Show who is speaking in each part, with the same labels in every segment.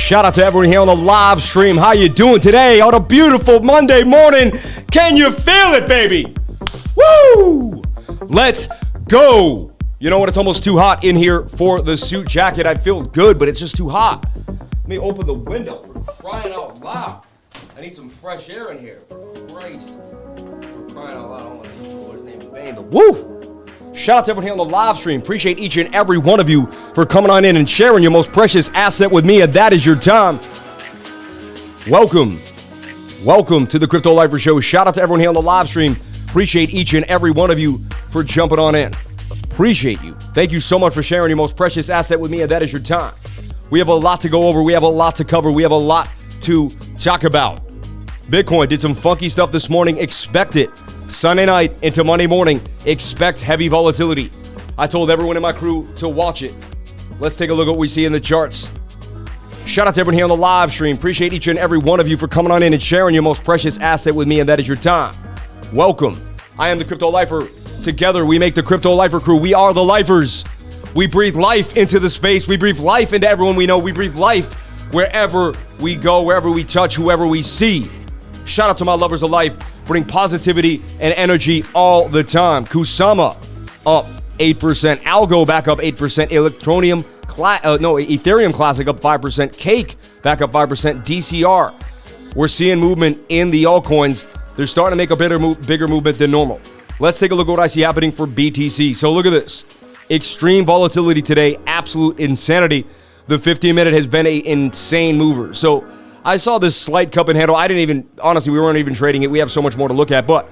Speaker 1: Shout out to everyone here on the live stream. How you doing today on a beautiful Monday morning? Can you feel it, baby? Woo! Let's go. You know what? It's almost too hot in here for the suit jacket. I feel good, but it's just too hot. Let me open the window for crying out loud. I need some fresh air in here. For Christ. For crying out loud. I don't want to call his name in vain, but woo! Shout out to everyone here on the live stream. Appreciate each and every one of you for coming on in and sharing your most precious asset with me, and that is your time. Welcome. Welcome to the Crypto Lifer Show. Shout out to everyone here on the live stream. Appreciate each and every one of you for jumping on in. Appreciate you. Thank you so much for sharing your most precious asset with me, and that is your time. We have a lot to go over. We have a lot to cover. We have a lot to talk about. Bitcoin did some funky stuff this morning. Expect it. Sunday night into Monday morning, expect heavy volatility. I told everyone in my crew to watch it. Let's take a look at what we see in the charts. Shout out to everyone here on the live stream. Appreciate each and every one of you for coming on in and sharing your most precious asset with me, and that is your time. Welcome. I am the Crypto Lifer. Together, we make the Crypto Lifer crew. We are the lifers. We breathe life into the space. We breathe life into everyone we know. We breathe life wherever we go, wherever we touch, whoever we see. Shout out to my lovers of life. bring positivity and energy all the time. Kusama up 8%. Algo back up 8%. Ethereum Classic up 5%. Cake back up 5%. DCR. We're seeing movement in the altcoins. They're starting to make a bigger movement than normal. Let's take a look at what I see happening for BTC. So look at this. Extreme volatility today. Absolute insanity. The 15-minute has been an insane mover. So I saw this slight cup and handle. Honestly, we weren't even trading it. We have so much more to look at, but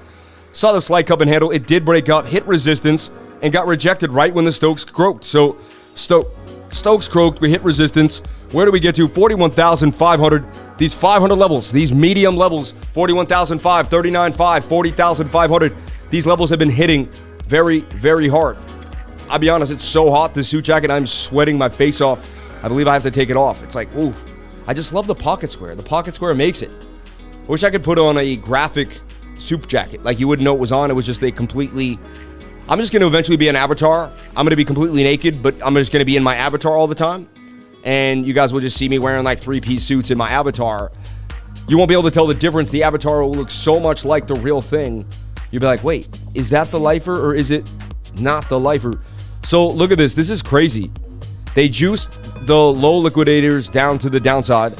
Speaker 1: saw the slight cup and handle. It did break up, hit resistance, and got rejected right when the Stokes croaked. So Stokes croaked, we hit resistance. Where do we get to? 41,500. These 500 levels, these medium levels, 41,500, 39,500, 40,500. These levels have been hitting very, very hard. I'll be honest, it's so hot, this suit jacket, I'm sweating my face off. I believe I have to take it off. It's like, oof. I just love the pocket square. The pocket square makes it. I wish I could put on a graphic suit jacket. Like you wouldn't know it was on. It was just a completely... I'm just going to eventually be an avatar. I'm going to be completely naked, but I'm just going to be in my avatar all the time. And you guys will just see me wearing like 3-piece suits in my avatar. You won't be able to tell the difference. The avatar will look so much like the real thing. You'll be like, wait, is that the lifer or is it not the lifer? So look at this. This is crazy. They juiced the low liquidators down to the downside.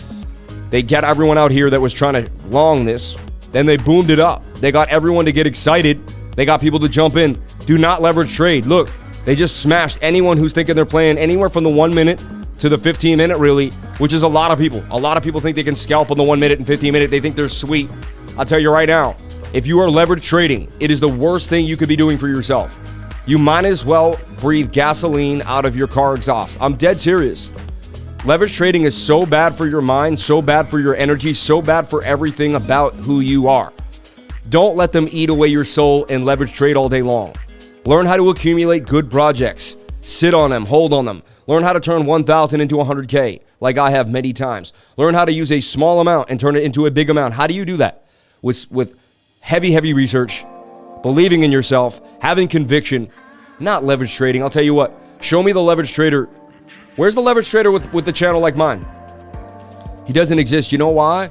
Speaker 1: They got everyone out here that was trying to long this. Then they boomed it up. They got everyone to get excited. They got people to jump in. Do not leverage trade. Look, they just smashed anyone who's thinking they're playing anywhere from the 1 minute to the 15 minute, really, which is a lot of people. A lot of people think they can scalp on the 1 minute and 15 minute. They think they're sweet. I'll tell you right now, if you are leverage trading, it is the worst thing you could be doing for yourself. You might as well breathe gasoline out of your car exhaust. I'm dead serious. Leverage trading is so bad for your mind, so bad for your energy, so bad for everything about who you are. Don't let them eat away your soul and leverage trade all day long. Learn how to accumulate good projects. Sit on them, hold on them. Learn how to turn 1,000 into 100K, like I have many times. Learn how to use a small amount and turn it into a big amount. How do you do that? With heavy research, believing in yourself, having conviction, not leverage trading. I'll tell you what, show me the leverage trader. Where's the leverage trader with the channel like mine? He doesn't exist. You know why?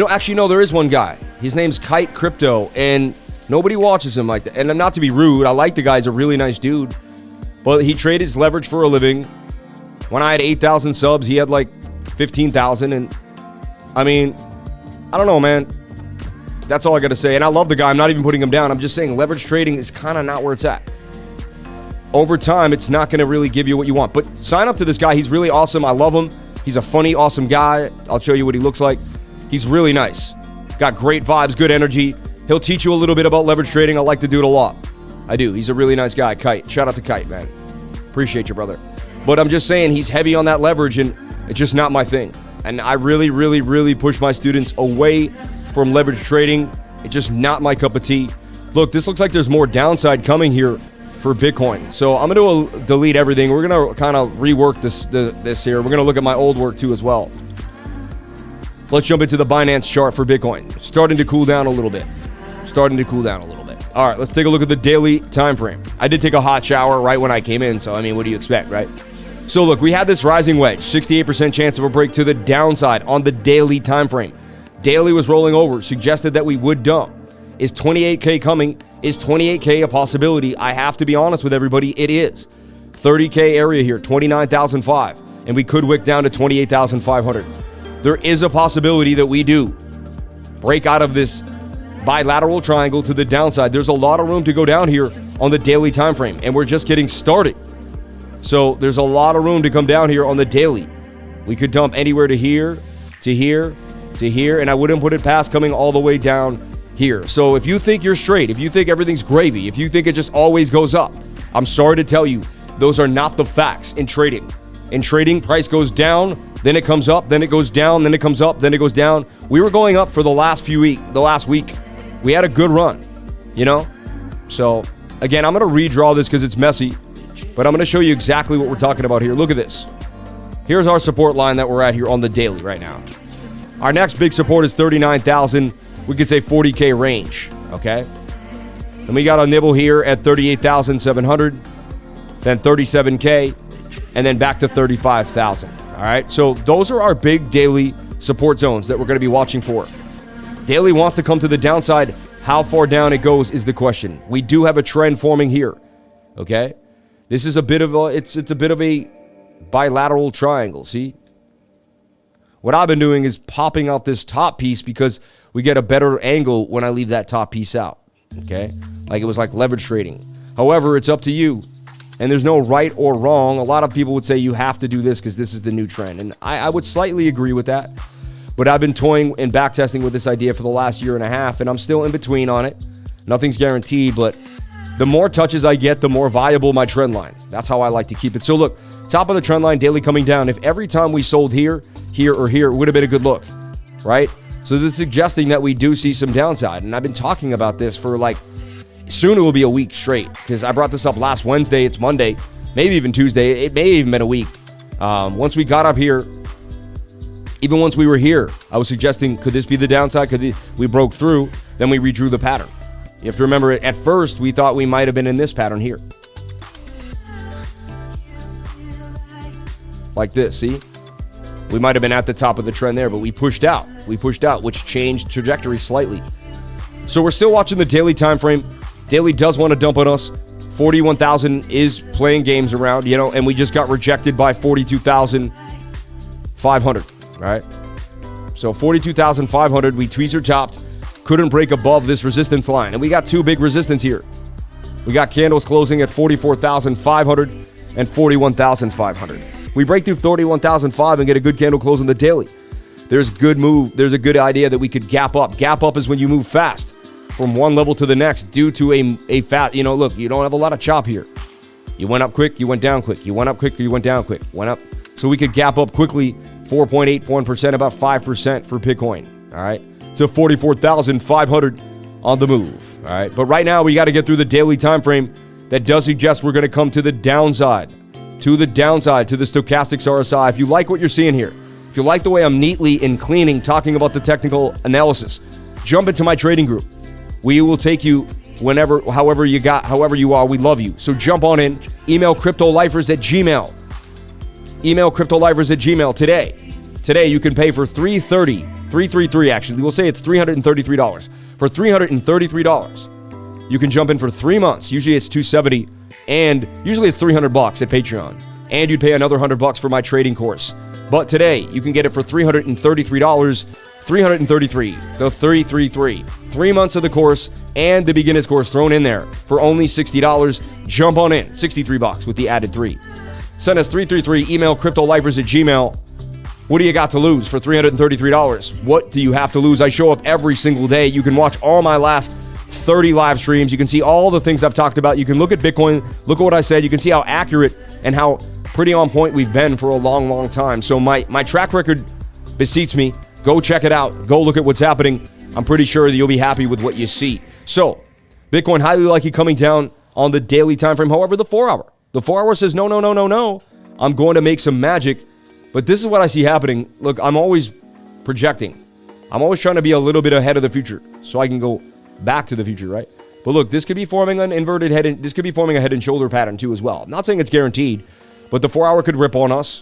Speaker 1: Actually, no, there is one guy. His name's Kite Crypto, and nobody watches him like that. And not to be rude, I like the guy. He's a really nice dude. But he traded his leverage for a living. When I had 8,000 subs, he had like 15,000. And I mean, I don't know, man. That's all I got to say. And I love the guy. I'm not even putting him down. I'm just saying leverage trading is kind of not where it's at. Over time, it's not going to really give you what you want. But sign up to this guy. He's really awesome. I love him. He's a funny, awesome guy. I'll show you what he looks like. He's really nice. Got great vibes, good energy. He'll teach you a little bit about leverage trading. I like to do it a lot. I do. He's a really nice guy. Kite. Shout out to Kite, man. Appreciate you, brother. But I'm just saying he's heavy on that leverage, and it's just not my thing. And I really push my students away from leverage trading. It's just not my cup of tea. Look, this looks like there's more downside coming here for Bitcoin. So I'm going to delete everything. We're going to kind of rework this here. We're going to look at my old work too as well. Let's jump into the Binance chart for Bitcoin. Starting to cool down a little bit. All right, let's take a look at the daily time frame. I did take a hot shower right when I came in, so I mean, what do you expect, right? So look, we had this rising wedge, 68% chance of a break to the downside on the daily time frame. Daily was rolling over, suggested that we would dump. Is 28K coming? Is 28K a possibility? I have to be honest with everybody, it is. 30K area here, 29,005, and we could wick down to 28,500. There is a possibility that we do break out of this bilateral triangle to the downside. There's a lot of room to go down here on the daily time frame, and we're just getting started. So there's a lot of room to come down here on the daily. We could dump anywhere to here, to here, to here, and I wouldn't put it past coming all the way down here. So if you think you're straight, if you think everything's gravy, if you think it just always goes up, I'm sorry to tell you, those are not the facts in trading. In trading, price goes down, then it comes up, then it goes down, then it comes up, then it goes down. We were going up for the last week. We had a good run, So, again, I'm going to redraw this because it's messy, but I'm going to show you exactly what we're talking about here. Look at this. Here's our support line that we're at here on the daily right now. Our next big support is 39,000. We could say 40K range, okay? Then we got a nibble here at 38,700, then 37K, and then back to 35,000, all right? So those are our big daily support zones that we're going to be watching for. Daily wants to come to the downside How far down it goes is the question. We do have a trend forming here. Okay? This is a bit of a, it's a bit of a bilateral triangle, see? What I've been doing is popping out this top piece because we get a better angle when I leave that top piece out. Okay? Like it was like leverage trading. However, it's up to you. And there's no right or wrong. A lot of people would say you have to do this because this is the new trend. And I would slightly agree with that. But I've been toying and backtesting with this idea for the last year and a half, and I'm still in between on it. Nothing's guaranteed, but the more touches I get, the more viable my trend line. That's how I like to keep it. So look, top of the trend line, daily coming down. If every time we sold here, here, or here, it would have been a good look, right? So this is suggesting that we do see some downside. And I've been talking about this for like, soon it will be a week straight, because I brought this up last Wednesday. It's Monday, maybe even Tuesday. It may have even been a week. Once we got up here, even once we were here, I was suggesting, could this be the downside? We broke through, then we redrew the pattern. You have to remember, at first, we thought we might have been in this pattern here. Like this, see? We might have been at the top of the trend there, but we pushed out. We pushed out, which changed trajectory slightly. So we're still watching the daily time frame. Daily does want to dump on us. 41,000 is playing games around, you know, and we just got rejected by 42,500. Right? So 42,500, we tweezer topped, couldn't break above this resistance line. And we got two big resistance here. We got candles closing at 44,500 and 41,500. We break through 41,005 and get a good candle close on the daily. There's good move. There's a good idea that we could gap up. Gap up is when you move fast from one level to the next due to a fat, you know, look, you don't have a lot of chop here. You went up quick, you went down quick. You went up quick, you went down quick. Went up. So we could gap up quickly. 4.81%, about 5% for Bitcoin, all right, to 44,500 on the move, all right. But right now, we got to get through the daily time frame that does suggest we're going to come to the downside, to the stochastics RSI. If you like what you're seeing here, if you like the way I'm neatly and cleaning talking about the technical analysis, jump into my trading group. We will take you whenever, however you are. We love you. So jump on in. Email cryptolifers@gmail. Email cryptolifers@gmail today. Today, you can pay for $333 actually. We'll say it's $333. For $333, you can jump in for 3 months. Usually it's $270, and usually it's $300 at Patreon. And you'd pay another $100 for my trading course. But today, you can get it for $333. $333. The 333. 3 months of the course and the beginner's course thrown in there for only $60. Jump on in. $63 with the added 3. Send us 333. Email cryptolifers@gmail. What do you got to lose for $333? What do you have to lose? I show up every single day. You can watch all my last 30 live streams. You can see all the things I've talked about. You can look at Bitcoin, look at what I said. You can see how accurate and how pretty on point we've been for a long, long time. So my track record beseems me. Go check it out. Go look at what's happening. I'm pretty sure that you'll be happy with what you see. So Bitcoin highly likely coming down on the daily time frame. However, the 4 hour. The 4 hour says, no. I'm going to make some magic. But this is what I see happening. Look, I'm always projecting. I'm always trying to be a little bit ahead of the future so I can go back to the future, right? But look, this could be forming an inverted head. This could be forming a head and shoulder pattern too as well. I'm not saying it's guaranteed, but the 4 hour could rip on us.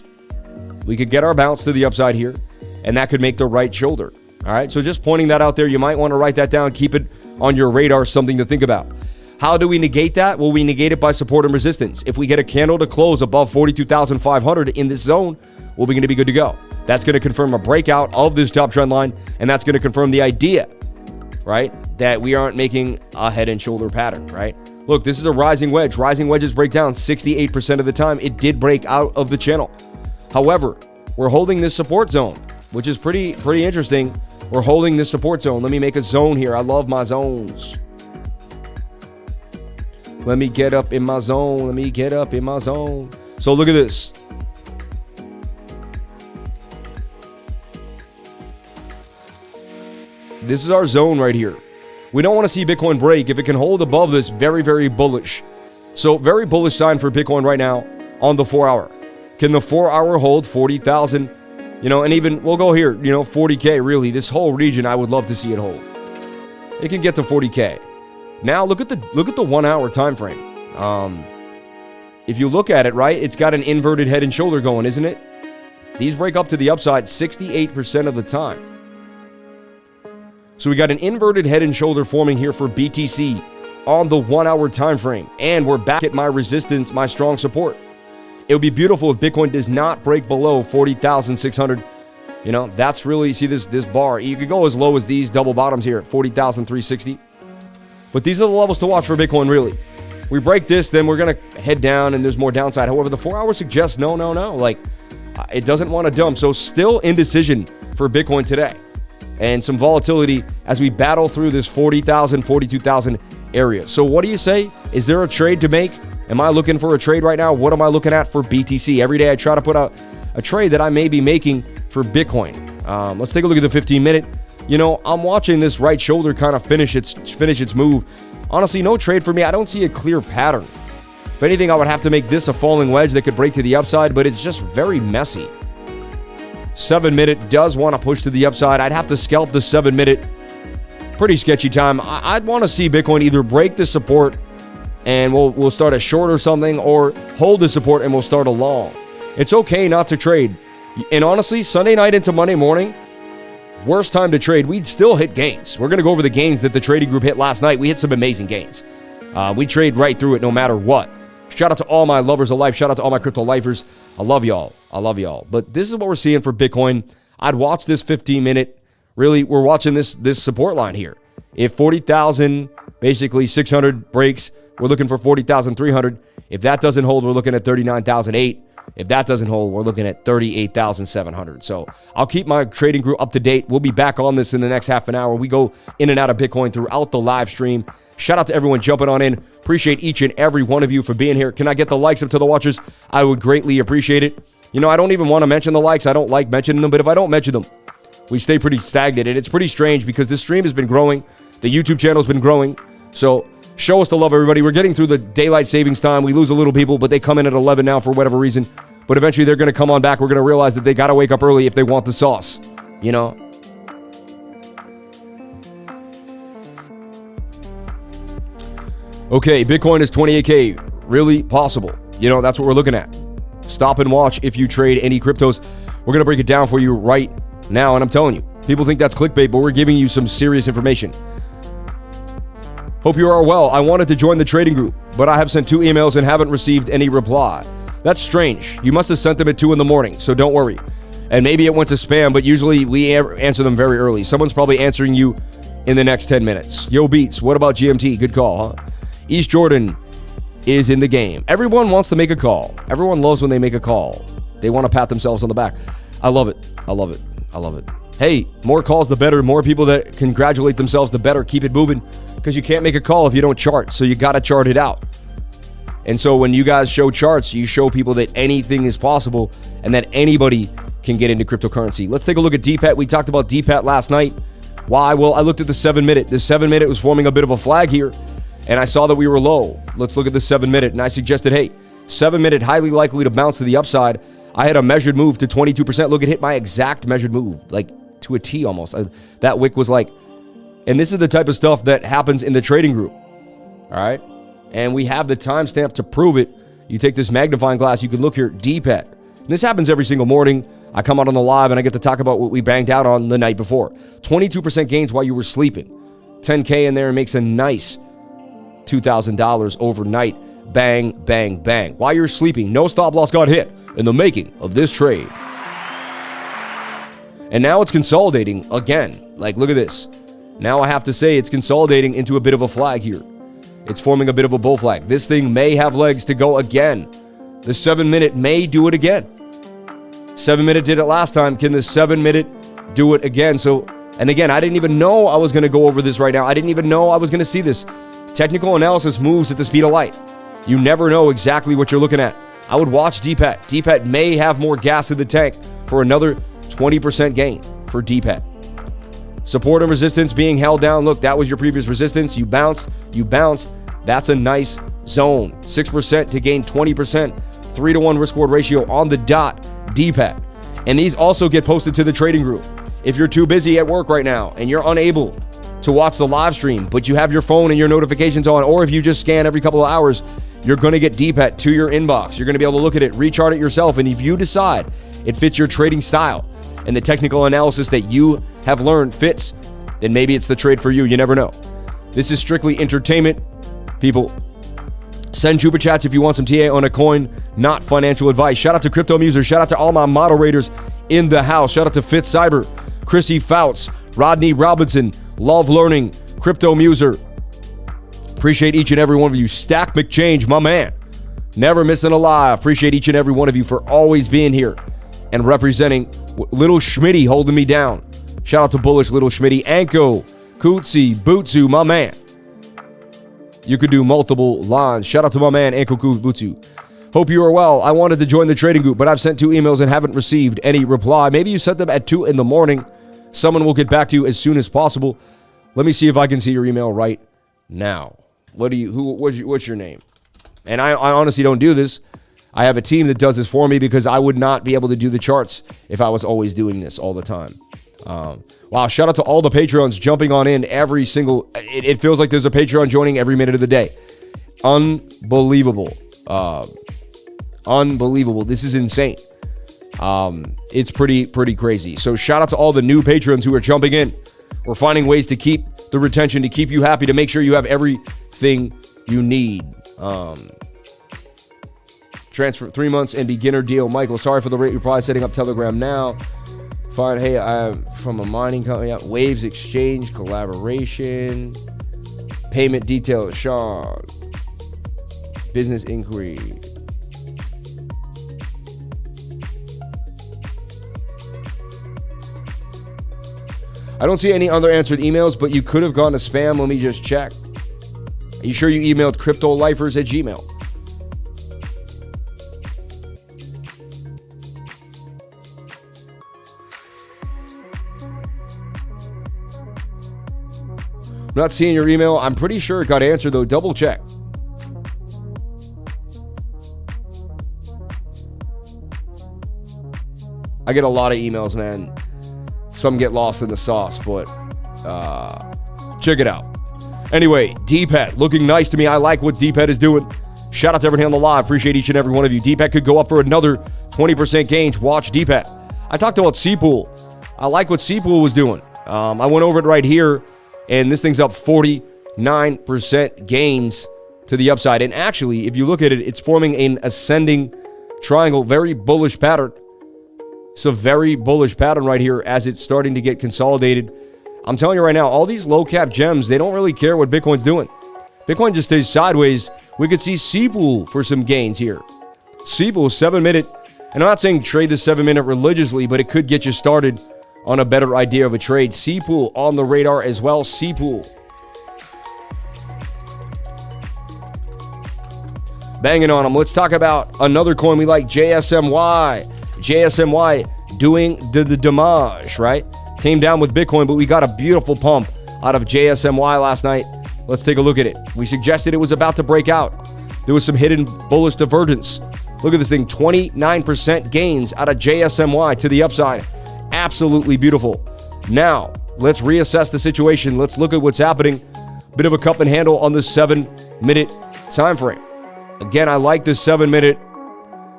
Speaker 1: We could get our bounce to the upside here, and that could make the right shoulder. All right, so just pointing that out there. You might want to write that down. Keep it on your radar, something to think about. How do we negate that? Well, we negate it by support and resistance. If we get a candle to close above 42,500 in this zone, we're going to be good to go. That's going to confirm a breakout of this top trend line, and that's going to confirm the idea, right, that we aren't making a head and shoulder pattern, right? Look, this is a rising wedge. Rising wedges break down 68% of the time. It did break out of the channel. However, we're holding this support zone, which is pretty interesting. We're holding this support zone. Let me make a zone here. I love my zones. Let me get up in my zone. Let me get up in my zone. So look at this. This is our zone right here. We don't want to see Bitcoin break. If it can hold above this, very, very bullish. So very bullish sign for Bitcoin right now on the 4 hour. Can the 4 hour hold 40,000? You know, and even, we'll go here, 40K really. This whole region, I would love to see it hold. It can get to 40K. Now look at the 1 hour time frame. If you look at it, right, it's got an inverted head and shoulder going, isn't it? These break up to the upside 68% of the time. So we got an inverted head and shoulder forming here for BTC on the 1 hour time frame. And we're back at my resistance, my strong support. It would be beautiful if Bitcoin does not break below 40,600. You know, that's really, see this bar. You could go as low as these double bottoms here at 40,360. But these are the levels to watch for Bitcoin, really. We break this, then we're going to head down and there's more downside. However, the 4 hour suggests no. Like, it doesn't want to dump. So still indecision for Bitcoin today. And some volatility as we battle through this 40,000, 42,000 area. So what do you say? Is there a trade to make? Am I looking for a trade right now? What am I looking at for BTC? Every day I try to put out a trade that I may be making for Bitcoin. Let's take a look at the 15-minute. You know, I'm watching this right shoulder kind of finish its move. Honestly, no trade for me. I don't see a clear pattern. If anything, I would have to make this a falling wedge that could break to the upside, but it's just very messy. 7-minute does want to push to the upside. I'd have to scalp the 7-minute. Pretty sketchy time. I'd want to see Bitcoin either break the support and we'll start a short or something, or hold the support and we'll start a long. It's okay not to trade. And honestly, Sunday night into Monday morning, worst time to trade. We'd still hit gains. We're going to go over the gains that the trading group hit last night. We hit some amazing gains. We trade right through it no matter what. Shout out to all my lovers of life. Shout out to all my crypto lifers. I love y'all. But this is what we're seeing for Bitcoin. I'd watch this 15-minute. Really, we're watching this support line here. If 40,000, basically 600 breaks, we're looking for 40,300. If that doesn't hold, we're looking at 39,008. If that doesn't hold, we're looking at 38,700. So I'll keep my trading group up to date. We'll be back on this in the next half an hour. We go in and out of Bitcoin throughout the live stream. Shout out to everyone jumping on in. Appreciate each and every one of you for being here. Can I get the likes up to the watchers? I would greatly appreciate it. You know, I don't even want to mention the likes. I don't like mentioning them, but if I don't mention them, we stay pretty stagnant. And it's pretty strange because this stream has been growing. The YouTube channel has been growing. So show us the love, everybody. We're getting through the daylight savings time. We lose a little people, but they come in at 11 now for whatever reason. But eventually they're going to come on back. We're going to realize that they got to wake up early if they want the sauce, you know? Okay, Bitcoin is 28K. Really possible. You know, that's what we're looking at. Stop and watch if you trade any cryptos. We're going to break it down for you right now. And I'm telling you, people think that's clickbait, but we're giving you some serious information. Hope you are well. I wanted to join the trading group, but I have sent 2 emails and haven't received any reply. That's strange. You must have sent them at 2 in the morning, so don't worry. And maybe it went to spam, but usually we answer them very early. Someone's probably answering you in the next 10 minutes. Yo, Beats, what about GMT? Good call, huh? East Jordan is in the game. Everyone wants to make a call. Everyone loves when they make a call. They want to pat themselves on the back. I love it. I love it. I love it. Hey, more calls, the better. More people that congratulate themselves, the better. Keep it moving, because you can't make a call if you don't chart. So you got to chart it out. And so when you guys show charts, you show people that anything is possible and that anybody can get into cryptocurrency. Let's take a look at DPET. We talked about DPET last night. Why? Well, I looked at the 7-minute. The 7-minute was forming a bit of a flag here, and I saw that we were low. Let's look at the 7-minute, and I suggested, hey, 7-minute highly likely to bounce to the upside. I had a measured move to 22%. Look, it hit my exact measured move, like to a T almost. That wick was like, and this is the type of stuff that happens in the trading group. All right. And we have the timestamp to prove it. You take this magnifying glass, you can look here, DPET. And this happens every single morning. I come out on the live and I get to talk about what we banged out on the night before. 22% gains while you were sleeping. 10K in there makes a nice $2,000 overnight. Bang, bang, bang. While you're sleeping, no stop loss got hit in the making of this trade. And now it's consolidating again. Like, look at this. Now I have to say it's consolidating into a bit of a flag here. It's forming a bit of a bull flag. This thing may have legs to go again. The 7-minute may do it again. 7-minute did it last time. Can the 7-minute do it again? So, and again, I didn't even know I was going to go over this right now. I didn't even know I was going to see this. Technical analysis moves at the speed of light. You never know exactly what you're looking at. I would watch DPET. DPET may have more gas in the tank for another 20% gain for DPET. Support and resistance being held down. Look, that was your previous resistance. You bounced. That's a nice zone. 6% to gain 20%. 3-to-1 risk-reward ratio on the dot. DPET. And these also get posted to the trading group. If you're too busy at work right now and you're unable to watch the live stream, but you have your phone and your notifications on, or if you just scan every couple of hours, you're going to get DPET to your inbox. You're going to be able to look at it, rechart it yourself, and if you decide it fits your trading style and the technical analysis that you have learned fits then maybe it's the trade for you. You never know. This is strictly entertainment. People, send Super Chats if you want some TA on a coin, not financial advice. Shout out to Crypto Muser. Shout out to all my moderators in the house. Shout out to Fifth Cyber, Chrissy Fouts, Rodney Robinson, Love Learning, Crypto Muser. Appreciate each and every one of you. Stack McChange, my man. Never missing a live. Appreciate each and every one of you for always being here and representing. Little Schmitty holding me down. Shout out to Bullish Little Schmitty. Anko, Kutsi, Butsu, my man. You could do multiple lines. Shout out to my man, Anko Butsu. Hope you are well. I wanted to join the trading group, but I've sent 2 emails and haven't received any reply. Maybe you sent them at 2 in the morning. Someone will get back to you as soon as possible. Let me see if I can see your email right now. What's your name? And I honestly don't do this. I have a team that does this for me because I would not be able to do the charts if I was always doing this all the time. Wow, shout out to all the Patreons jumping on in every single... It feels like there's a Patreon joining every minute of the day. Unbelievable. Unbelievable. This is insane. It's pretty crazy. So shout out to all the new patrons who are jumping in. We're finding ways to keep the retention, to keep you happy, to make sure you have everything you need. Transfer 3 months and beginner deal. Michael, sorry for the rate reply. Setting up Telegram now. Fine. Hey, I'm from a mining company. Yeah. Waves exchange collaboration. Payment details. Sean. Business inquiry. I don't see any other answered emails, but you could have gone to spam. Let me just check. Are you sure you emailed cryptolifers@gmail.com? I'm not seeing your email. I'm pretty sure it got answered, though. Double check. I get a lot of emails, man. Some get lost in the sauce, but check it out. Anyway, DPET looking nice to me. I like what DPET is doing. Shout out to everyone on the live. Appreciate each and every one of you. DPET could go up for another 20% gains. Watch DPET. I talked about CPOOL. I like what CPOOL was doing. I went over it right here, and this thing's up 49% gains to the upside. And actually, if you look at it, it's forming an ascending triangle. Very bullish pattern. It's a very bullish pattern right here as it's starting to get consolidated. I'm telling you right now, all these low-cap gems, they don't really care what Bitcoin's doing. Bitcoin just stays sideways. We could see CPOOL for some gains here. CPOOL, 7-minute. And I'm not saying trade the 7-minute religiously, but it could get you started on a better idea of a trade. CPOOL on the radar as well. CPOOL. Banging on them. Let's talk about another coin we like, JSMY. JSMY doing the damage, right? Came down with Bitcoin, but we got a beautiful pump out of JSMY last night. Let's take a look at it. We suggested it was about to break out. There was some hidden bullish divergence. Look at this thing, 29% gains out of JSMY to the upside. Absolutely beautiful. Now, let's reassess the situation. Let's look at what's happening. Bit of a cup and handle on the 7-minute time frame. Again, I like this 7-minute.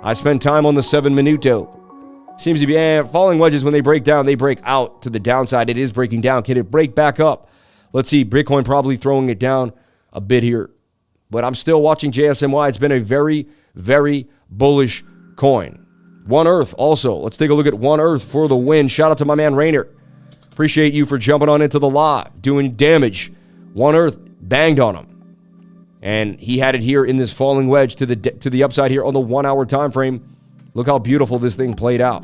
Speaker 1: I spend time on the 7-minuto. Seems to be falling wedges. When they break down, they break out to the downside. It is breaking down. Can it break back up? Let's see. Bitcoin probably throwing it down a bit here. But I'm still watching JSMY. It's been a very, very bullish coin. One Earth also. Let's take a look at One Earth for the win. Shout out to my man Rainer. Appreciate you for jumping on into the live, doing damage. One Earth banged on him. And he had it here in this falling wedge to the upside here on the 1-hour time frame. Look how beautiful this thing played out.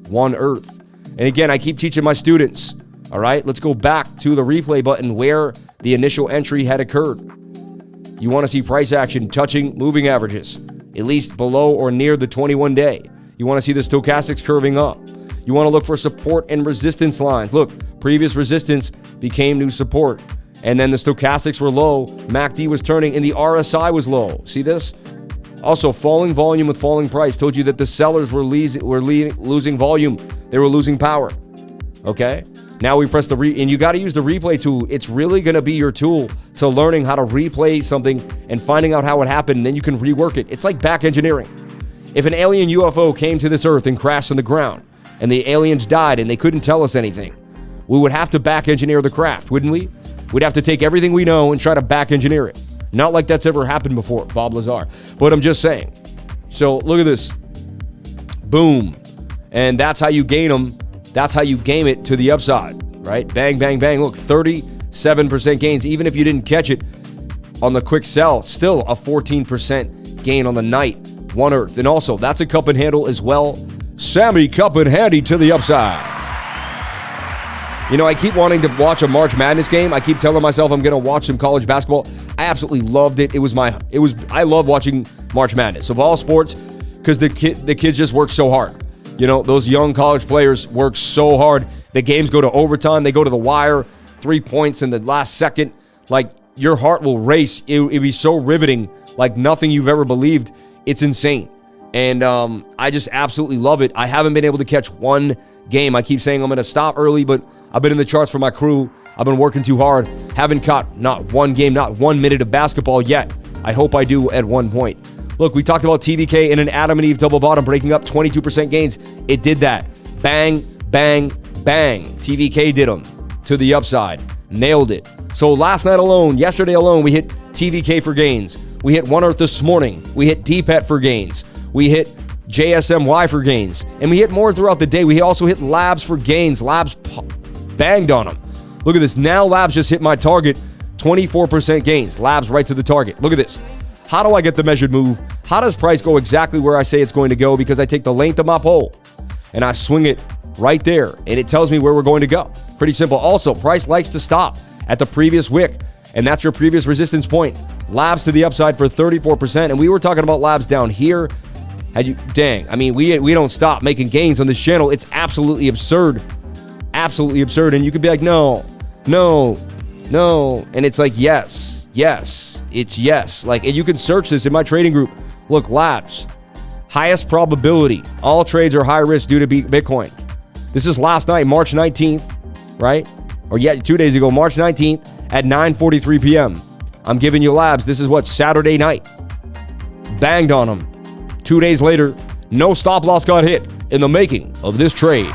Speaker 1: One Earth. And again, I keep teaching my students. All right, let's go back to the replay button where the initial entry had occurred. You want to see price action touching moving averages, at least below or near the 21-day. You want to see the stochastics curving up. You want to look for support and resistance lines. Look, previous resistance became new support. And then the stochastics were low, MACD was turning, and the RSI was low. See this? Also, falling volume with falling price told you that the sellers were losing volume. They were losing power. Okay? Now we press and you got to use the replay tool. It's really going to be your tool to learning how to replay something and finding out how it happened, and then you can rework it. It's like back engineering. If an alien UFO came to this earth and crashed on the ground, and the aliens died and they couldn't tell us anything, We would have to back engineer the craft, wouldn't we? We'd have to take everything we know and try to back engineer it. Not like that's ever happened before, Bob Lazar. But I'm just saying. So look at this. Boom. And that's how you gain them. That's how you game it to the upside, right? Bang, bang, bang. Look, 37% gains. Even if you didn't catch it on the quick sell, still a 14% gain on the night. One Earth. And also, that's a cup and handle as well. Sammy cup and handy to the upside. You know, I keep wanting to watch a March Madness game. I keep telling myself I'm going to watch some college basketball. I absolutely loved it. I love watching March Madness of all sports because the kids just work so hard. You know, those young college players work so hard. The games go to overtime. They go to the wire. 3 points in the last second. Like, your heart will race. It'll be so riveting, like nothing you've ever believed. It's insane. And I just absolutely love it. I haven't been able to catch one game. I keep saying I'm going to stop early, but I've been in the charts for my crew. I've been working too hard. Haven't caught not one game, not 1 minute of basketball yet. I hope I do at one point. Look, we talked about TVK in an Adam and Eve double bottom, breaking up 22% gains. It did that. Bang, bang, bang. TVK did them to the upside. Nailed it. So last night alone, yesterday alone, we hit TVK for gains. We hit One Earth this morning. We hit DPET for gains. We hit JSMY for gains. And we hit more throughout the day. We also hit Labs for gains. Labs banged on them. Look at this. Now Labs just hit my target. 24% gains. Labs right to the target. Look at this. How do I get the measured move? How does price go exactly where I say it's going to go? Because I take the length of my pole and I swing it right there. And it tells me where we're going to go. Pretty simple. Also, price likes to stop at the previous wick. And that's your previous resistance point. Labs to the upside for 34%. And we were talking about Labs down here. Dang. I mean, we don't stop making gains on this channel. It's absolutely absurd. Absolutely absurd. And you could be like, no. And it's like, yes. It's yes. Like, and you can search this in my trading group. Look, Labs. Highest probability. All trades are high risk due to Bitcoin. This is last night, March 19th, right? Or 2 days ago, March 19th at 9:43 p.m. I'm giving you Labs. This is what, Saturday night. Banged on them. 2 days later, no stop loss got hit in the making of this trade.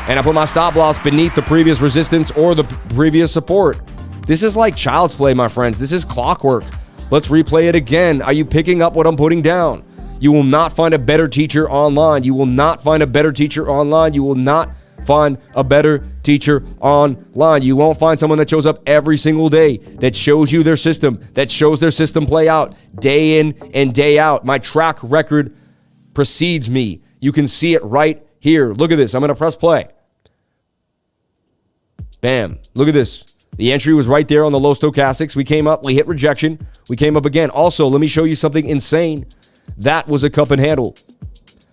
Speaker 1: And I put my stop loss beneath the previous resistance or the previous support. This is like child's play, my friends. This is clockwork. Let's replay it again. Are you picking up what I'm putting down? You will not find a better teacher online. You will not find a better teacher online. You will not find a better teacher online. You won't find someone that shows up every single day, that shows you their system, that shows their system play out day in and day out. My track record precedes me. You can see it right here. Look at this. I'm going to press play. Bam. Look at this. The entry was right there on the low stochastics. We came up. We hit rejection. We came up again. Also, let me show you something insane. That was a cup and handle.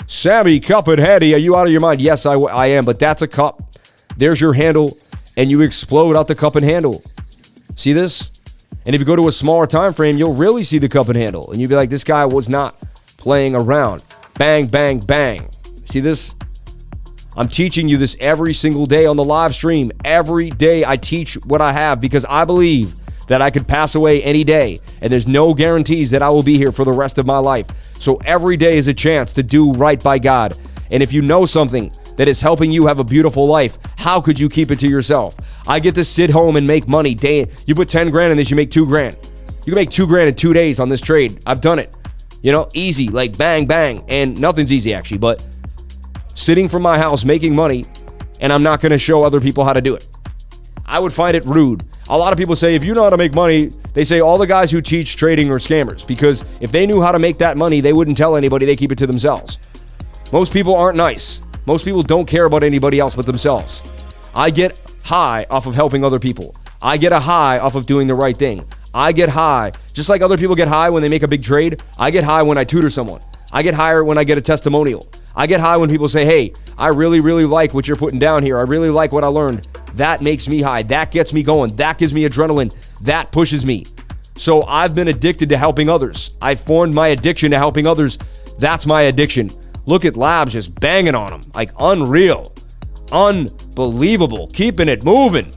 Speaker 1: Sammy, cup and handy. Are you out of your mind? Yes, I am. But that's a cup. There's your handle. And you explode out the cup and handle. See this? And if you go to a smaller time frame, you'll really see the cup and handle. And you'll be like, this guy was not playing around. Bang, bang, bang. See this? I'm teaching you this every single day on the live stream. Every day I teach what I have because I believe that I could pass away any day. And there's no guarantees that I will be here for the rest of my life. So every day is a chance to do right by God. And if you know something that is helping you have a beautiful life, how could you keep it to yourself? I get to sit home and make money. You put 10 grand in this, you make 2 grand. You can make 2 grand in 2 days on this trade. I've done it. You know, easy, like bang, bang. And nothing's easy actually, but sitting from my house making money, and I'm not going to show other people how to do it. I would find it rude. A lot of people say, if you know how to make money, they say all the guys who teach trading are scammers, because if they knew how to make that money, they wouldn't tell anybody. They keep it to themselves. Most people aren't nice. Most people don't care about anybody else but themselves. I get high off of helping other people. I get a high off of doing the right thing. I get high, just like other people get high when they make a big trade. I get high when I tutor someone. I get higher when I get a testimonial. I get high when people say, hey, I really, really like what you're putting down here. I really like what I learned. That makes me high. That gets me going. That gives me adrenaline. That pushes me. So I've been addicted to helping others. I formed my addiction to helping others. That's my addiction. Look at Labs just banging on them. Like unreal. Unbelievable. Keeping it moving.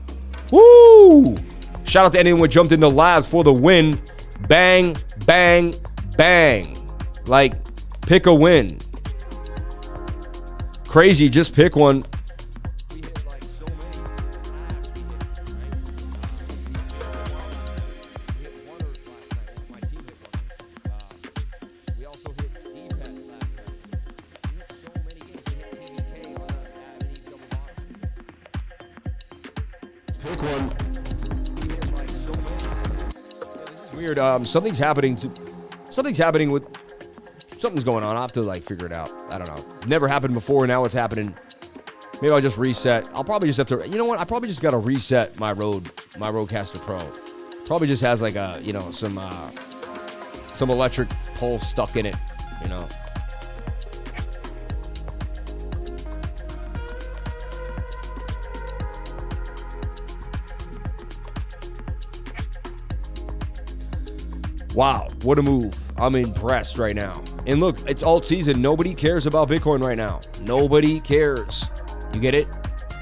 Speaker 1: Woo! Shout out to anyone who jumped into Labs for the win. Bang, bang, bang. Like, pick a win. Crazy, just pick one. Quick one. It's weird. Something's happening with... Something's going on. I'll have to, like, figure it out. I don't know. Never happened before. Now it's happening. Maybe I'll just reset. I'll probably just have to... You know what? I probably just got to reset my Rodecaster Pro. Probably just has, like, a, you know, some electric pole stuck in it, you know. Wow, what a move. I'm impressed right now. And look, it's alt season. Nobody cares about Bitcoin right now. Nobody cares. You get it?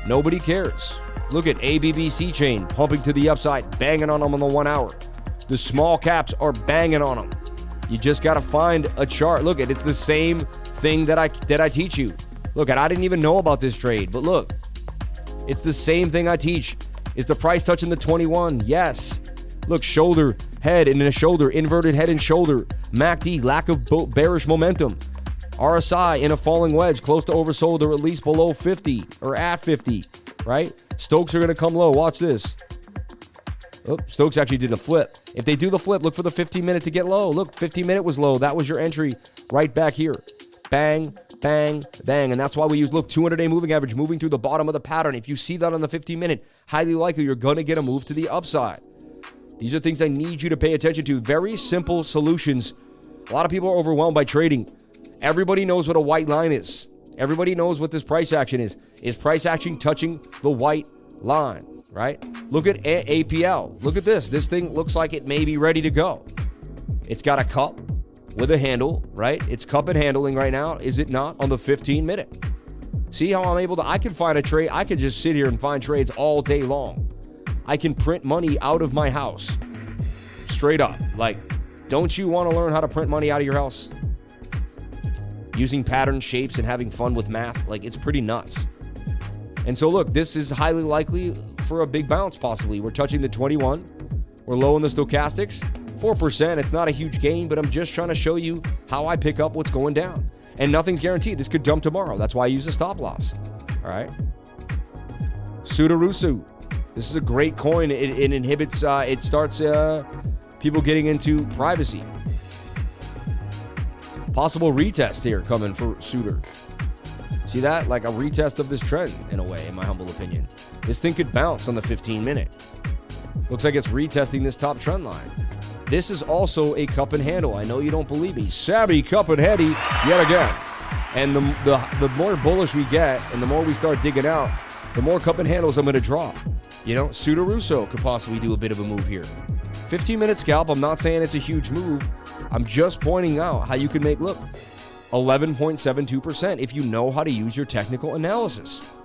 Speaker 1: Nobody cares. Look at ABBC chain pumping to the upside, banging on them on the 1 hour. The small caps are banging on them. You just got to find a chart. Look, it's the same thing that I teach you. Look, I didn't even know about this trade, but look, it's the same thing I teach. Is the price touching the 21? Yes. Look, shoulder, head, and a shoulder, inverted head and shoulder. MACD, lack of bearish momentum. RSI in a falling wedge, close to oversold or at least below 50 or at 50, right? Stokes are going to come low. Watch this. Oh, Stokes actually did a flip. If they do the flip, look for the 15-minute to get low. Look, 15-minute was low. That was your entry right back here. Bang, bang, bang. And that's why we use, look, 200-day moving average moving through the bottom of the pattern. If you see that on the 15-minute, highly likely you're going to get a move to the upside. These are things I need you to pay attention to. Very simple solutions. A lot of people are overwhelmed by trading. Everybody knows what a white line is. Everybody knows what this price action is. Is price action touching the white line, right? Look at APL. Look at this. This thing looks like it may be ready to go. It's got a cup with a handle, right? It's cup and handling right now. Is it not on the 15-minute? See how I'm able to, I can find a trade. I could just sit here and find trades all day long. I can print money out of my house. Straight up. Like, don't you want to learn how to print money out of your house? Using pattern shapes and having fun with math. Like, it's pretty nuts. And so, look, this is highly likely for a big bounce, possibly. We're touching the 21. We're low in the stochastics. 4%. It's not a huge gain, but I'm just trying to show you how I pick up what's going down. And nothing's guaranteed. This could dump tomorrow. That's why I use a stop loss. All right. SUTER. This is a great coin. It inhibits, it starts people getting into privacy. Possible retest here coming for SUTER. See that? Like a retest of this trend in a way, in my humble opinion. This thing could bounce on the 15-minute. Looks like it's retesting this top trend line. This is also a cup and handle. I know you don't believe me. Savvy cup and heady yet again. And the more bullish we get and the more we start digging out, the more cup and handles I'm going to draw. You know, SUTER could possibly do a bit of a move here. 15-minute scalp. I'm not saying it's a huge move. I'm just pointing out how you can make, look, 11.72% if you know how to use your technical analysis,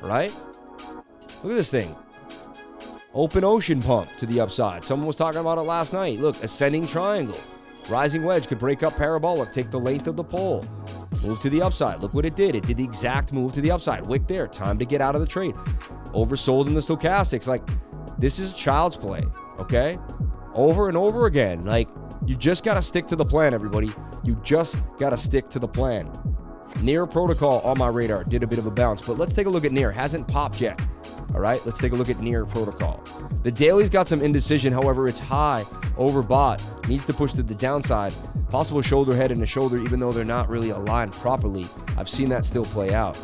Speaker 1: right? Look at this thing. Open ocean pump to the upside. Someone was talking about it last night. Look, ascending triangle. Rising wedge could break up parabolic, take the length of the pole. Move to the upside. Look what it did. It did the exact move to the upside. Wick there. Time to get out of the trade. Oversold in the stochastics. Like, this is child's play, okay? Over and over again. Like, you just got to stick to the plan, everybody. You just got to stick to the plan. NEAR protocol on my radar. Did a bit of a bounce. But let's take a look at NEAR. Hasn't popped yet. All right, let's take a look at NEAR protocol. The daily's got some indecision. However, it's high, overbought. Needs to push to the downside. Possible shoulder, head, and a shoulder, even though they're not really aligned properly. I've seen that still play out.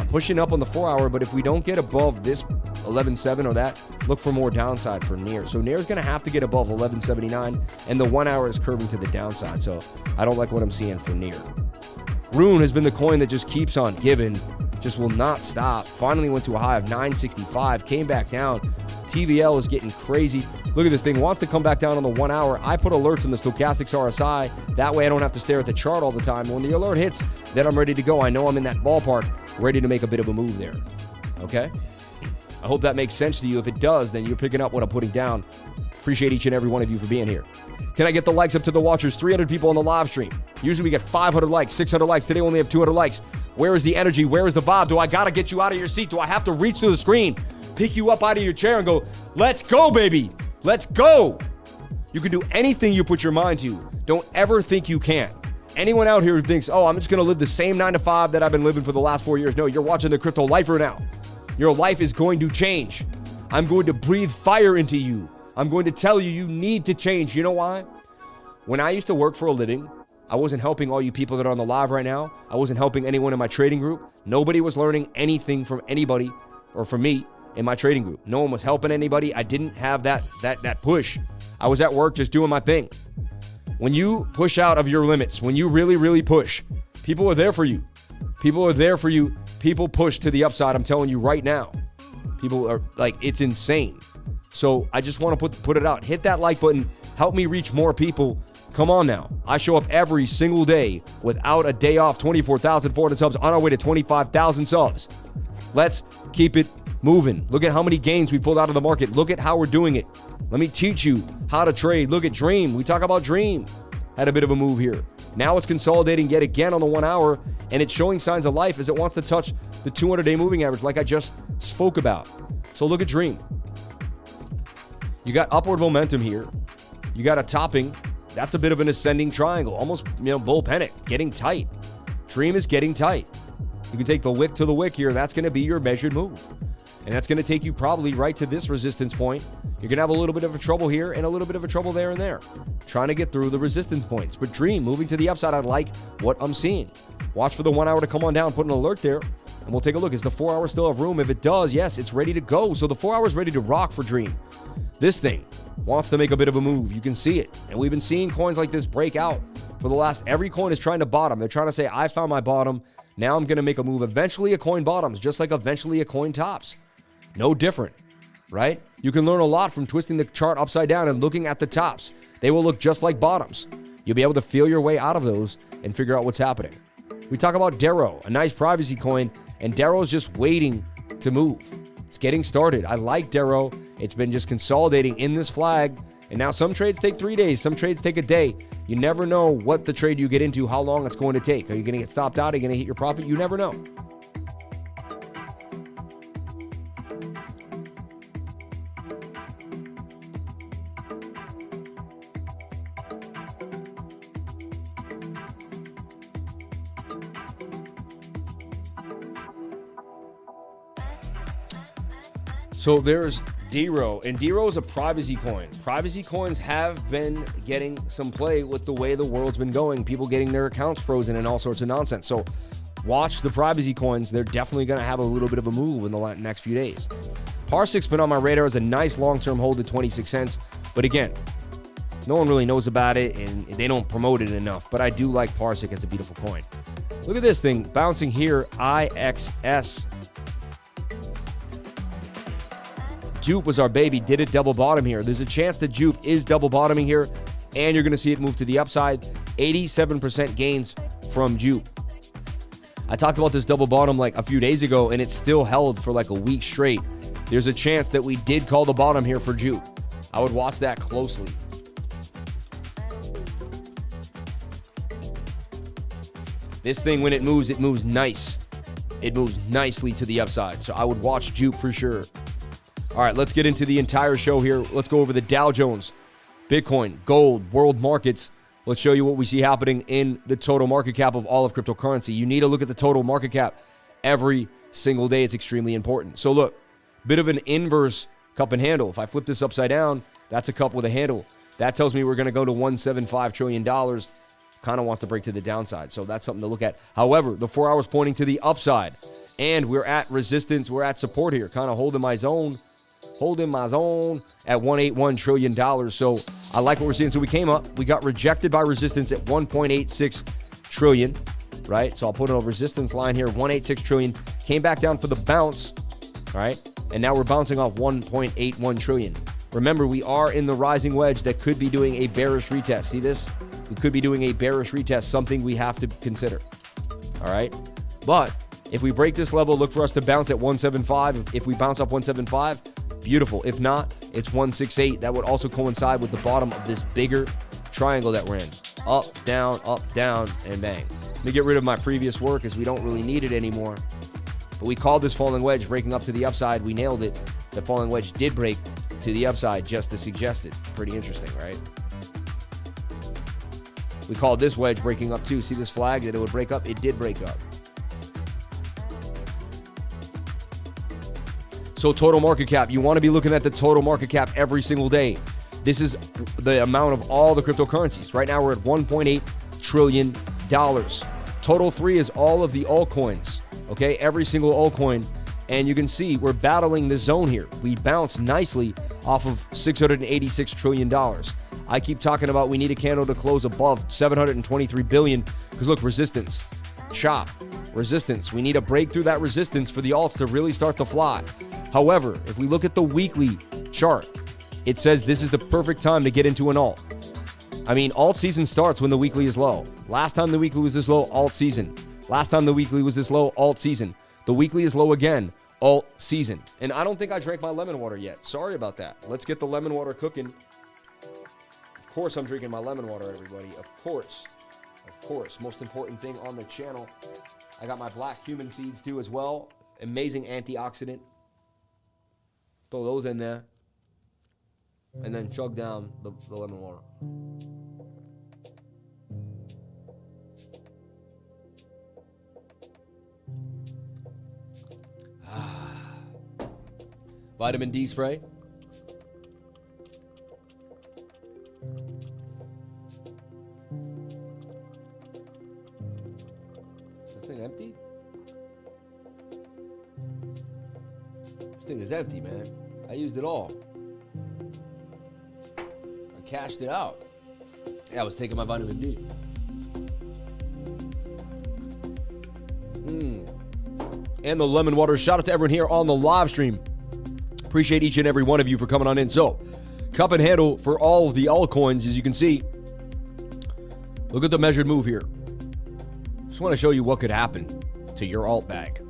Speaker 1: Pushing up on the 4 hour, but if we don't get above this 11.7 or that, look for more downside for NEAR. So NEAR is going to have to get above 11.79, and the 1 hour is curving to the downside. So I don't like what I'm seeing for NEAR. RUNE has been the coin that just keeps on giving, just will not stop. Finally went to a high of 965, came back down. TVL is getting crazy. Look at this thing, wants to come back down on the 1 hour. I put alerts on the stochastics RSI. That way I don't have to stare at the chart all the time. When the alert hits, then I'm ready to go. I know I'm in that ballpark, ready to make a bit of a move there. Okay? I hope that makes sense to you. If it does, then you're picking up what I'm putting down. Appreciate each and every one of you for being here. Can I get the likes up to the watchers? 300 people on the live stream. Usually we get 500 likes, 600 likes. Today we only have 200 likes. Where is the energy? Where is the vibe? Do I got to get you out of your seat? Do I have to reach through the screen, pick you up out of your chair and go, let's go, baby. Let's go. You can do anything you put your mind to. Don't ever think you can't. Anyone out here who thinks, oh, I'm just going to live the same 9 to 5 that I've been living for the last 4 years. No, you're watching the crypto lifer now. Your life is going to change. I'm going to breathe fire into you. I'm going to tell you you need to change. You know why? When I used to work for a living, I wasn't helping all you people that are on the live right now. I wasn't helping anyone in my trading group. Nobody was learning anything from anybody or from me in my trading group. No one was helping anybody. I didn't have that push. I was at work just doing my thing. When you push out of your limits, when you really, really push, people are there for you. People are there for you. People push to the upside. I'm telling you right now. People are like, it's insane. So I just want to put it out. Hit that like button. Help me reach more people. Come on now. I show up every single day without a day off. 24,400 subs on our way to 25,000 subs. Let's keep it moving. Look at how many gains we pulled out of the market. Look at how we're doing it. Let me teach you how to trade. Look at Dream. We talk about Dream. Had a bit of a move here. Now it's consolidating yet again on the 1 hour, and it's showing signs of life as it wants to touch the 200-day moving average like I just spoke about. So look at Dream. You got upward momentum here. You got a topping. That's a bit of an ascending triangle, almost, bull pennant, getting tight. Dream is getting tight. You can take the wick to the wick here. That's going to be your measured move. And that's going to take you probably right to this resistance point. You're going to have a little bit of a trouble here and a little bit of a trouble there and there, trying to get through the resistance points. But Dream moving to the upside, I like what I'm seeing. Watch for the 1 hour to come on down, put an alert there, and we'll take a look. Is the 4 hour still have room? If it does, yes, it's ready to go. So the 4 hour is ready to rock for Dream. This thing wants to make a bit of a move. You can see it. And we've been seeing coins like this break out for the last, every coin is trying to bottom. They're trying to say, I found my bottom. Now I'm going to make a move. Eventually a coin bottoms, just like eventually a coin tops. No different, right? You can learn a lot from twisting the chart upside down and looking at the tops. They will look just like bottoms. You'll be able to feel your way out of those and figure out what's happening. We talk about DERO, a nice privacy coin, and DERO is just waiting to move. It's getting started. I like DERO. It's been just consolidating in this flag. And now some trades take 3 days. Some trades take a day. You never know what the trade you get into, how long it's going to take. Are you going to get stopped out? Are you going to hit your profit? You never know. So there's DERO, and DERO is a privacy coin. Privacy coins have been getting some play with the way the world's been going, people getting their accounts frozen and all sorts of nonsense. So watch the privacy coins. They're definitely going to have a little bit of a move in the next few days. Parsic's been on my radar as a nice long-term hold at 26 cents. But again, no one really knows about it, and they don't promote it enough. But I do like Parsic as a beautiful coin. Look at this thing bouncing here, IXS. Jupe was our baby, did it double bottom here. There's a chance that Jupe is double bottoming here, and you're going to see it move to the upside. 87% gains from Jupe. I talked about this double bottom like a few days ago, and it's still held for like a week straight. There's a chance that we did call the bottom here for Jupe. I would watch that closely. This thing, when it moves nice. It moves nicely to the upside, so I would watch Jupe for sure. All right, let's get into the entire show here. Let's go over the Dow Jones, Bitcoin, gold, world markets. Let's show you what we see happening in the total market cap of all of cryptocurrency. You need to look at the total market cap every single day. It's extremely important. So look, bit of an inverse cup and handle. If I flip this upside down, that's a cup with a handle. That tells me we're going to go to $175 trillion. Kind of wants to break to the downside. So that's something to look at. However, the 4 hours pointing to the upside. And we're at resistance. We're at support here. Kind of holding my zone at $181 trillion. So I like what we're seeing. So we came up, we got rejected by resistance at 1.86 trillion, right? So I'll put a resistance line here, 186 trillion, came back down for the bounce, all right? And now we're bouncing off 1.81 trillion. Remember, we are in the rising wedge that could be doing a bearish retest. See this? We could be doing a bearish retest, something we have to consider, all right? But if we break this level, look for us to bounce at 175. If we bounce up 175, beautiful. If not, it's 168. That would also coincide with the bottom of this bigger triangle that we're in. Up, down, and bang. Let me get rid of my previous work as we don't really need it anymore. But we called this falling wedge breaking up to the upside. We nailed it. The falling wedge did break to the upside just as suggested. Pretty interesting, right? We called this wedge breaking up too. See this flag that it would break up? It did break up. So total market cap, you want to be looking at the total market cap every single day. This is the amount of all the cryptocurrencies. Right now we're at $1.8 trillion. Total 3 is all of the altcoins, okay? Every single altcoin. And you can see we're battling the zone here. We bounced nicely off of $686 trillion. I keep talking about we need a candle to close above 723 billion because look, resistance, chop, resistance. We need to break through that resistance for the alts to really start to fly. However, if we look at the weekly chart, it says this is the perfect time to get into an alt. I mean, alt season starts when the weekly is low. Last time the weekly was this low, alt season. Last time the weekly was this low, alt season. The weekly is low again, alt season. And I don't think I drank my lemon water yet. Sorry about that. Let's get the lemon water cooking. Of course I'm drinking my lemon water, everybody. Of course. Of course. Most important thing on the channel. I got my black cumin seeds too as well. Amazing antioxidant. Throw those in there. And then chug down the lemon water. Vitamin D spray. Is this thing empty? This thing is empty, man. I used it all. I cashed it out. Yeah, I was taking my vitamin D. And the lemon water. Shout out to everyone here on the live stream. Appreciate each and every one of you for coming on in. So, cup and handle for all of the altcoins, as you can see. Look at the measured move here. Just want to show you what could happen to your alt bag.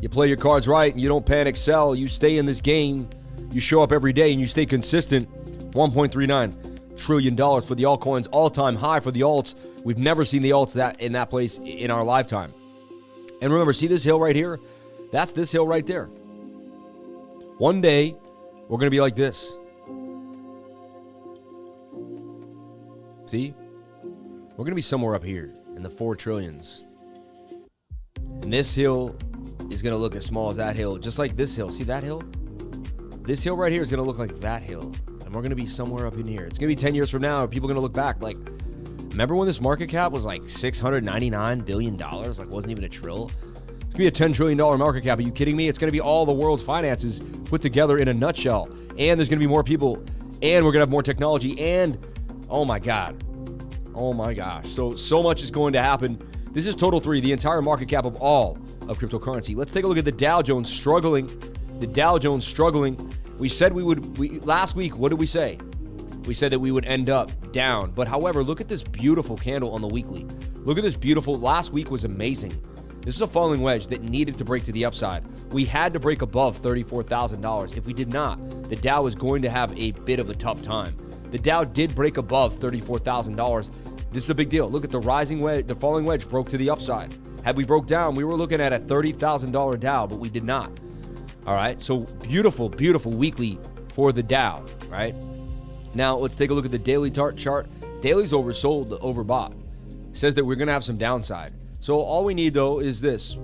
Speaker 1: You play your cards right, and you don't panic sell. You stay in this game. You show up every day, and you stay consistent. $1.39 trillion for the altcoins. All-time high for the alts. We've never seen the alts in that place in our lifetime. And remember, see this hill right here? That's this hill right there. One day, we're going to be like this. See? We're going to be somewhere up here in the 4 trillions. And this hill is going to look as small as that hill, just like this hill. See that hill? This hill right here is going to look like that hill. And we're going to be somewhere up in here. It's going to be 10 years from now, and people are going to look back like, remember when this market cap was like $699 billion? Like, wasn't even a trill? It's going to be a $10 trillion market cap. Are you kidding me? It's going to be all the world's finances put together in a nutshell. And there's going to be more people. And we're going to have more technology. And, oh my God. Oh my gosh. So much is going to happen. This is total 3, the entire market cap of all of cryptocurrency. Let's take a look at the Dow Jones struggling. The Dow Jones struggling. We said last week, what did we say? We said that we would end up down. But however, look at this beautiful candle on the weekly. Look at this beautiful, last week was amazing. This is a falling wedge that needed to break to the upside. We had to break above $34,000. If we did not, the Dow is going to have a bit of a tough time. The Dow did break above $34,000. This is a big deal. Look at the rising wedge, the falling wedge broke to the upside. Had we broke down, we were looking at a $30,000 Dow, but we did not. All right, so beautiful, beautiful weekly for the Dow, right? Now, let's take a look at the daily chart. Daily's oversold, overbought. Says that we're going to have some downside. So all we need, though, is this.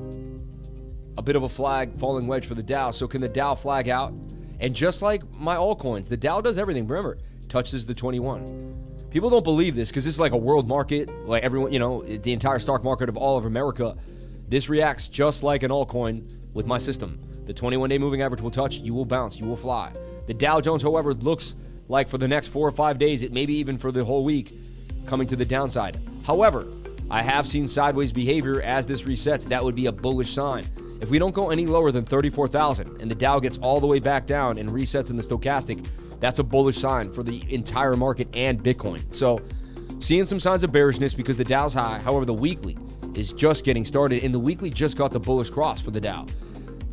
Speaker 1: A bit of a flag, falling wedge for the Dow. So can the Dow flag out? And just like my altcoins, the Dow does everything. Remember, touches the 21. People don't believe this because this is like a world market. Like everyone, you know, the entire stock market of all of America. This reacts just like an altcoin with my system. The 21-day moving average will touch. You will bounce. You will fly. The Dow Jones, however, looks like for the next 4 or 5 days, it maybe even for the whole week, coming to the downside. However, I have seen sideways behavior as this resets. That would be a bullish sign. If we don't go any lower than 34,000 and the Dow gets all the way back down and resets in the stochastic, that's a bullish sign for the entire market and Bitcoin. So seeing some signs of bearishness because the Dow's high. However, the weekly is just getting started, and the weekly just got the bullish cross for the Dow.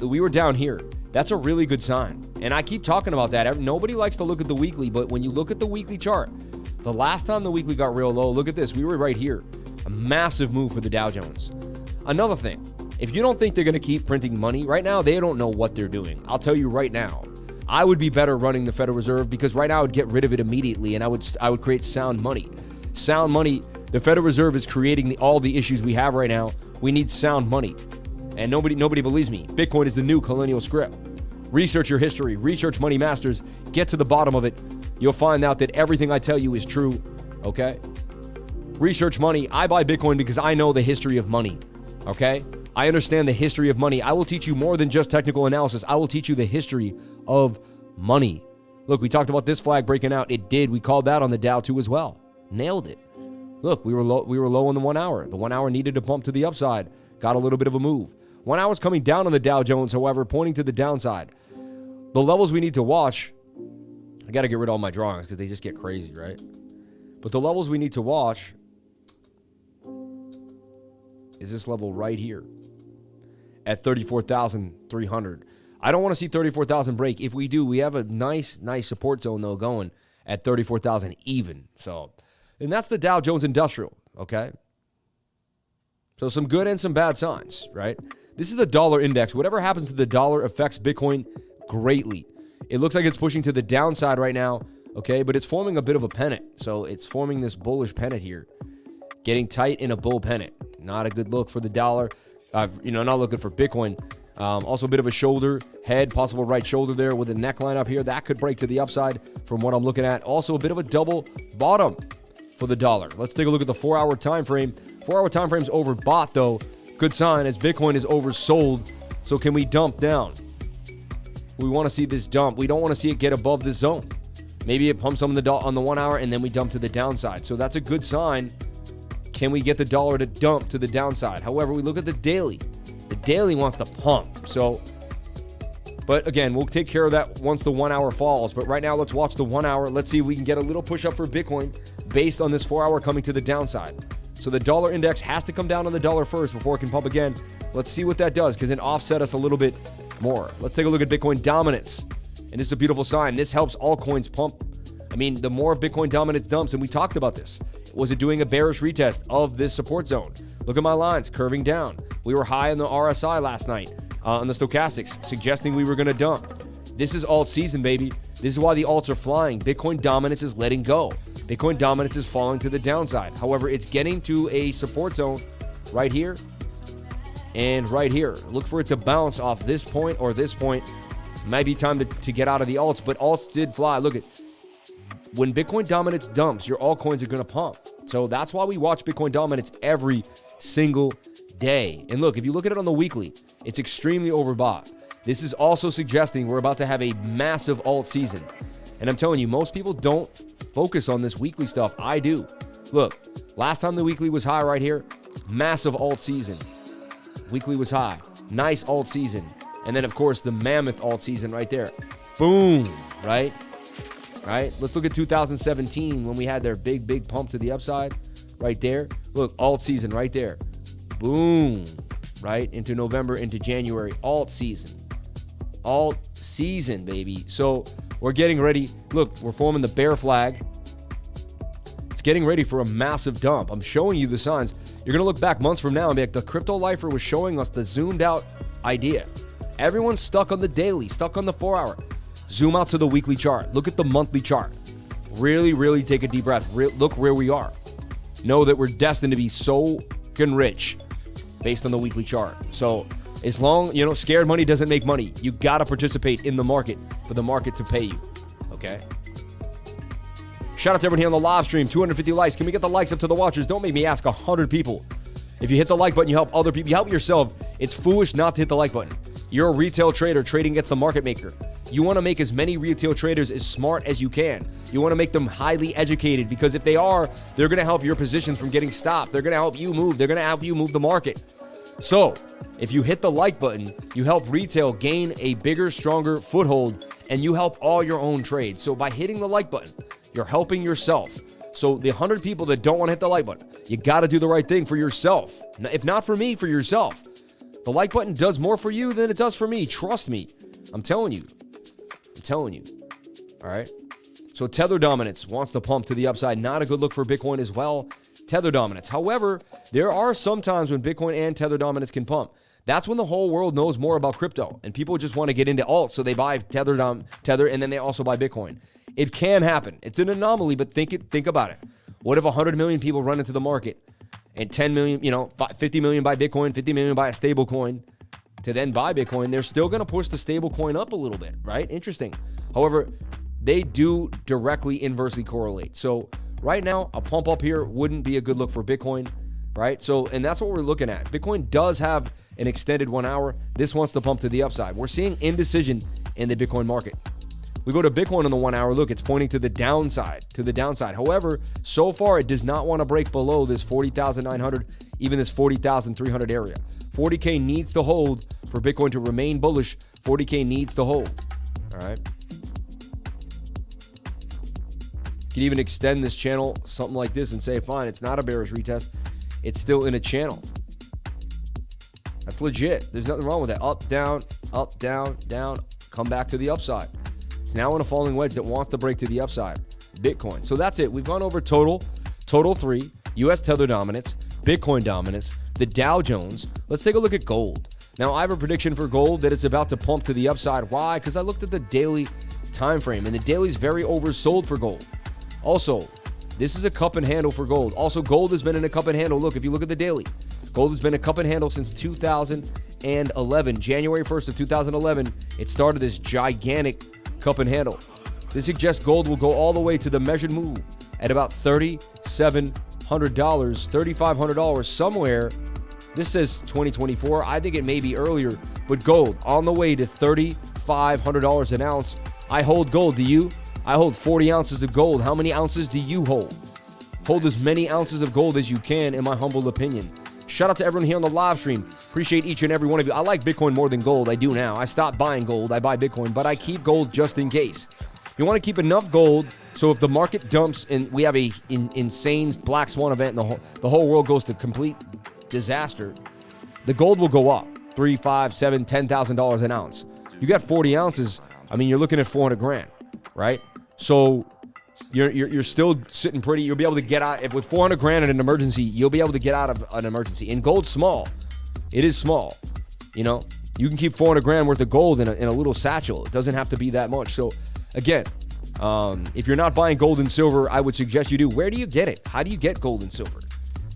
Speaker 1: We were down here. That's a really good sign. And I keep talking about that. Nobody likes to look at the weekly, but when you look at the weekly chart, the last time the weekly got real low, look at this. We were right here. A massive move for the Dow Jones. Another thing, if you don't think they're going to keep printing money, right now they don't know what they're doing. I'll tell you right now, I would be better running the Federal Reserve because right now I would get rid of it immediately and I would create sound money. Sound money, the Federal Reserve is creating all the issues we have right now. We need sound money. And nobody believes me. Bitcoin is the new colonial script. Research your history. Research Money Masters. Get to the bottom of it. You'll find out that everything I tell you is true, okay? Research money. I buy Bitcoin because I know the history of money, okay? I understand the history of money. I will teach you more than just technical analysis. I will teach you the history of money. Look, we talked about this flag breaking out. It did. We called that on the Dow too as well. Nailed it. Look, we were low on the 1 hour. The 1 hour needed to bump to the upside. Got a little bit of a move. 1 hour's coming down on the Dow Jones, however, pointing to the downside. The levels we need to watch, I got to get rid of all my drawings because they just get crazy, right? But the levels we need to watch is this level right here at 34,300. I don't want to see 34,000 break. If we do, we have a nice support zone, though, going at 34,000 even. So, and that's the Dow Jones Industrial, okay? So some good and some bad signs, right? This is the dollar index. Whatever happens to the dollar affects Bitcoin greatly. It looks like it's pushing to the downside right now, okay? But it's forming a bit of a pennant. So it's forming this bullish pennant here. Getting tight in a bull pennant. Not a good look for the dollar. Not looking for Bitcoin. Also a bit of a shoulder, head, possible right shoulder there with a neckline up here. That could break to the upside from what I'm looking at. Also a bit of a double bottom for the dollar. Let's take a look at the 4-hour time frame. 4-hour time frame's overbought, though. Good sign as Bitcoin is oversold. So can we dump down? We want to see this dump. We don't want to see it get above the zone. Maybe it pumps on the 1 hour and then we dump to the downside. So that's a good sign. Can we get the dollar to dump to the downside? However, we look at the daily. The daily wants to pump. So, but again, we'll take care of that once the 1 hour falls. But right now, let's watch the 1 hour. Let's see if we can get a little push up for Bitcoin based on this 4 hour coming to the downside. So the dollar index has to come down on the dollar first before it can pump again. Let's see what that does because it offset us a little bit more. Let's take a look at Bitcoin dominance. And this is a beautiful sign. This helps all coins pump. I mean, the more Bitcoin dominance dumps, and we talked about this, was it doing a bearish retest of this support zone? Look at my lines curving down. We were high on the RSI last night on the stochastics, suggesting we were going to dump. This is alt season, baby. This is why the alts are flying. Bitcoin dominance is letting go. Bitcoin dominance is falling to the downside. However, it's getting to a support zone right here and right here. Look for it to bounce off this point or this point. Might be time to get out of the alts, but alts did fly. Look at when Bitcoin dominance dumps, your altcoins are going to pump. So that's why we watch Bitcoin dominance every single day. And look, if you look at it on the weekly, it's extremely overbought. This is also suggesting we're about to have a massive alt season. And I'm telling you, most people don't focus on this weekly stuff. I do. Look, last time the weekly was high right here, massive alt season. Weekly was high. Nice alt season. And then, of course, the mammoth alt season right there. Boom, right? Right? Let's look at 2017 when we had their big pump to the upside right there. Look, alt season right there. Boom, right? Into November, into January, alt season. Alt season, baby. So we're getting ready. Look, we're forming the bear flag. It's getting ready for a massive dump. I'm showing you the signs. You're going to look back months from now and be like, the crypto lifer was showing us the zoomed out idea. Everyone's stuck on the daily, stuck on the 4 hour. Zoom out to the weekly chart. Look at the monthly chart. Really take a deep breath. Look where we are. Know that we're destined to be so rich based on the weekly chart. So as long, scared money doesn't make money. You got to participate in the market for the market to pay you. Okay? Shout out to everyone here on the live stream. 250 likes. Can we get the likes up to the watchers? Don't make me ask 100 people. If you hit the like button, you help other people. You help yourself. It's foolish not to hit the like button. You're a retail trader trading against the market maker. You want to make as many retail traders as smart as you can. You want to make them highly educated because if they are, they're going to help your positions from getting stopped. They're going to help you move. They're going to help you move the market. So if you hit the like button, you help retail gain a bigger, stronger foothold, and you help all your own trades. So by hitting the like button, you're helping yourself. So the 100 people that don't want to hit the like button, you got to do the right thing for yourself. If not for me, for yourself. The like button does more for you than it does for me. Trust me. I'm telling you. All right. So Tether dominance wants to pump to the upside. Not a good look for Bitcoin as well. Tether dominance. However, there are some times when Bitcoin and Tether dominance can pump. That's when the whole world knows more about crypto and people just want to get into alt. So they buy Tether and then they also buy Bitcoin. It can happen. It's an anomaly, but think about it. What if 100 million people run into the market and 10 million, 50 million buy Bitcoin, 50 million buy a stable coin? to then buy Bitcoin, they're still going to push the stable coin up a little bit, right? Interesting. However, they do directly inversely correlate. So right now, a pump up here wouldn't be a good look for Bitcoin, right? So, and that's what we're looking at. Bitcoin does have an extended 1 hour. This wants to pump to the upside. We're seeing indecision in the Bitcoin market. We go to Bitcoin on the 1 hour, look, it's pointing to the downside, However, so far it does not want to break below this 40,900, even this 40,300 area. 40K needs to hold for Bitcoin to remain bullish. 40K needs to hold. All right. You can even extend this channel, something like this, and say, fine, it's not a bearish retest. It's still in a channel. That's legit. There's nothing wrong with that. Up, down, down, come back to the upside. It's now in a falling wedge that wants to break to the upside. Bitcoin. So that's it. We've gone over total 3, US Tether dominance, Bitcoin dominance, the Dow Jones. Let's take a look at gold. Now, I have a prediction for gold that it's about to pump to the upside. Why? Because I looked at the daily time frame, and the daily is very oversold for gold. Also, this is a cup and handle for gold. Also, gold has been in a cup and handle. Look, if you look at the daily, gold has been a cup and handle since 2011. January 1st of 2011, it started this gigantic cup and handle. This suggests gold will go all the way to the measured move at about $3,700, $3,500 somewhere. This says 2024. I think it may be earlier, but gold on the way to $3,500 an ounce. I hold gold. Do you? I hold 40 ounces of gold. How many ounces do you hold? Hold as many ounces of gold as you can, in my humble opinion. Shout out to everyone here on the live stream. Appreciate each and every one of you. I like Bitcoin more than gold. I do now. I stopped buying gold. I buy Bitcoin, but I keep gold just in case. You want to keep enough gold so if the market dumps and we have a insane black swan event and the whole world goes to complete disaster, the gold will go up $3,000, $5,000, $7,000, $10,000 an ounce. You got 40 ounces. I mean, you're looking at 400 grand, right? So you're still sitting pretty. You'll be able to get out. If with 400 grand in an emergency, you'll be able to get out of an emergency. And gold's small. It is small. You know, you can keep 400 grand worth of gold in a little satchel. It doesn't have to be that much. So again, if you're not buying gold and silver, I would suggest you do. Where do you get it? How do you get gold and silver?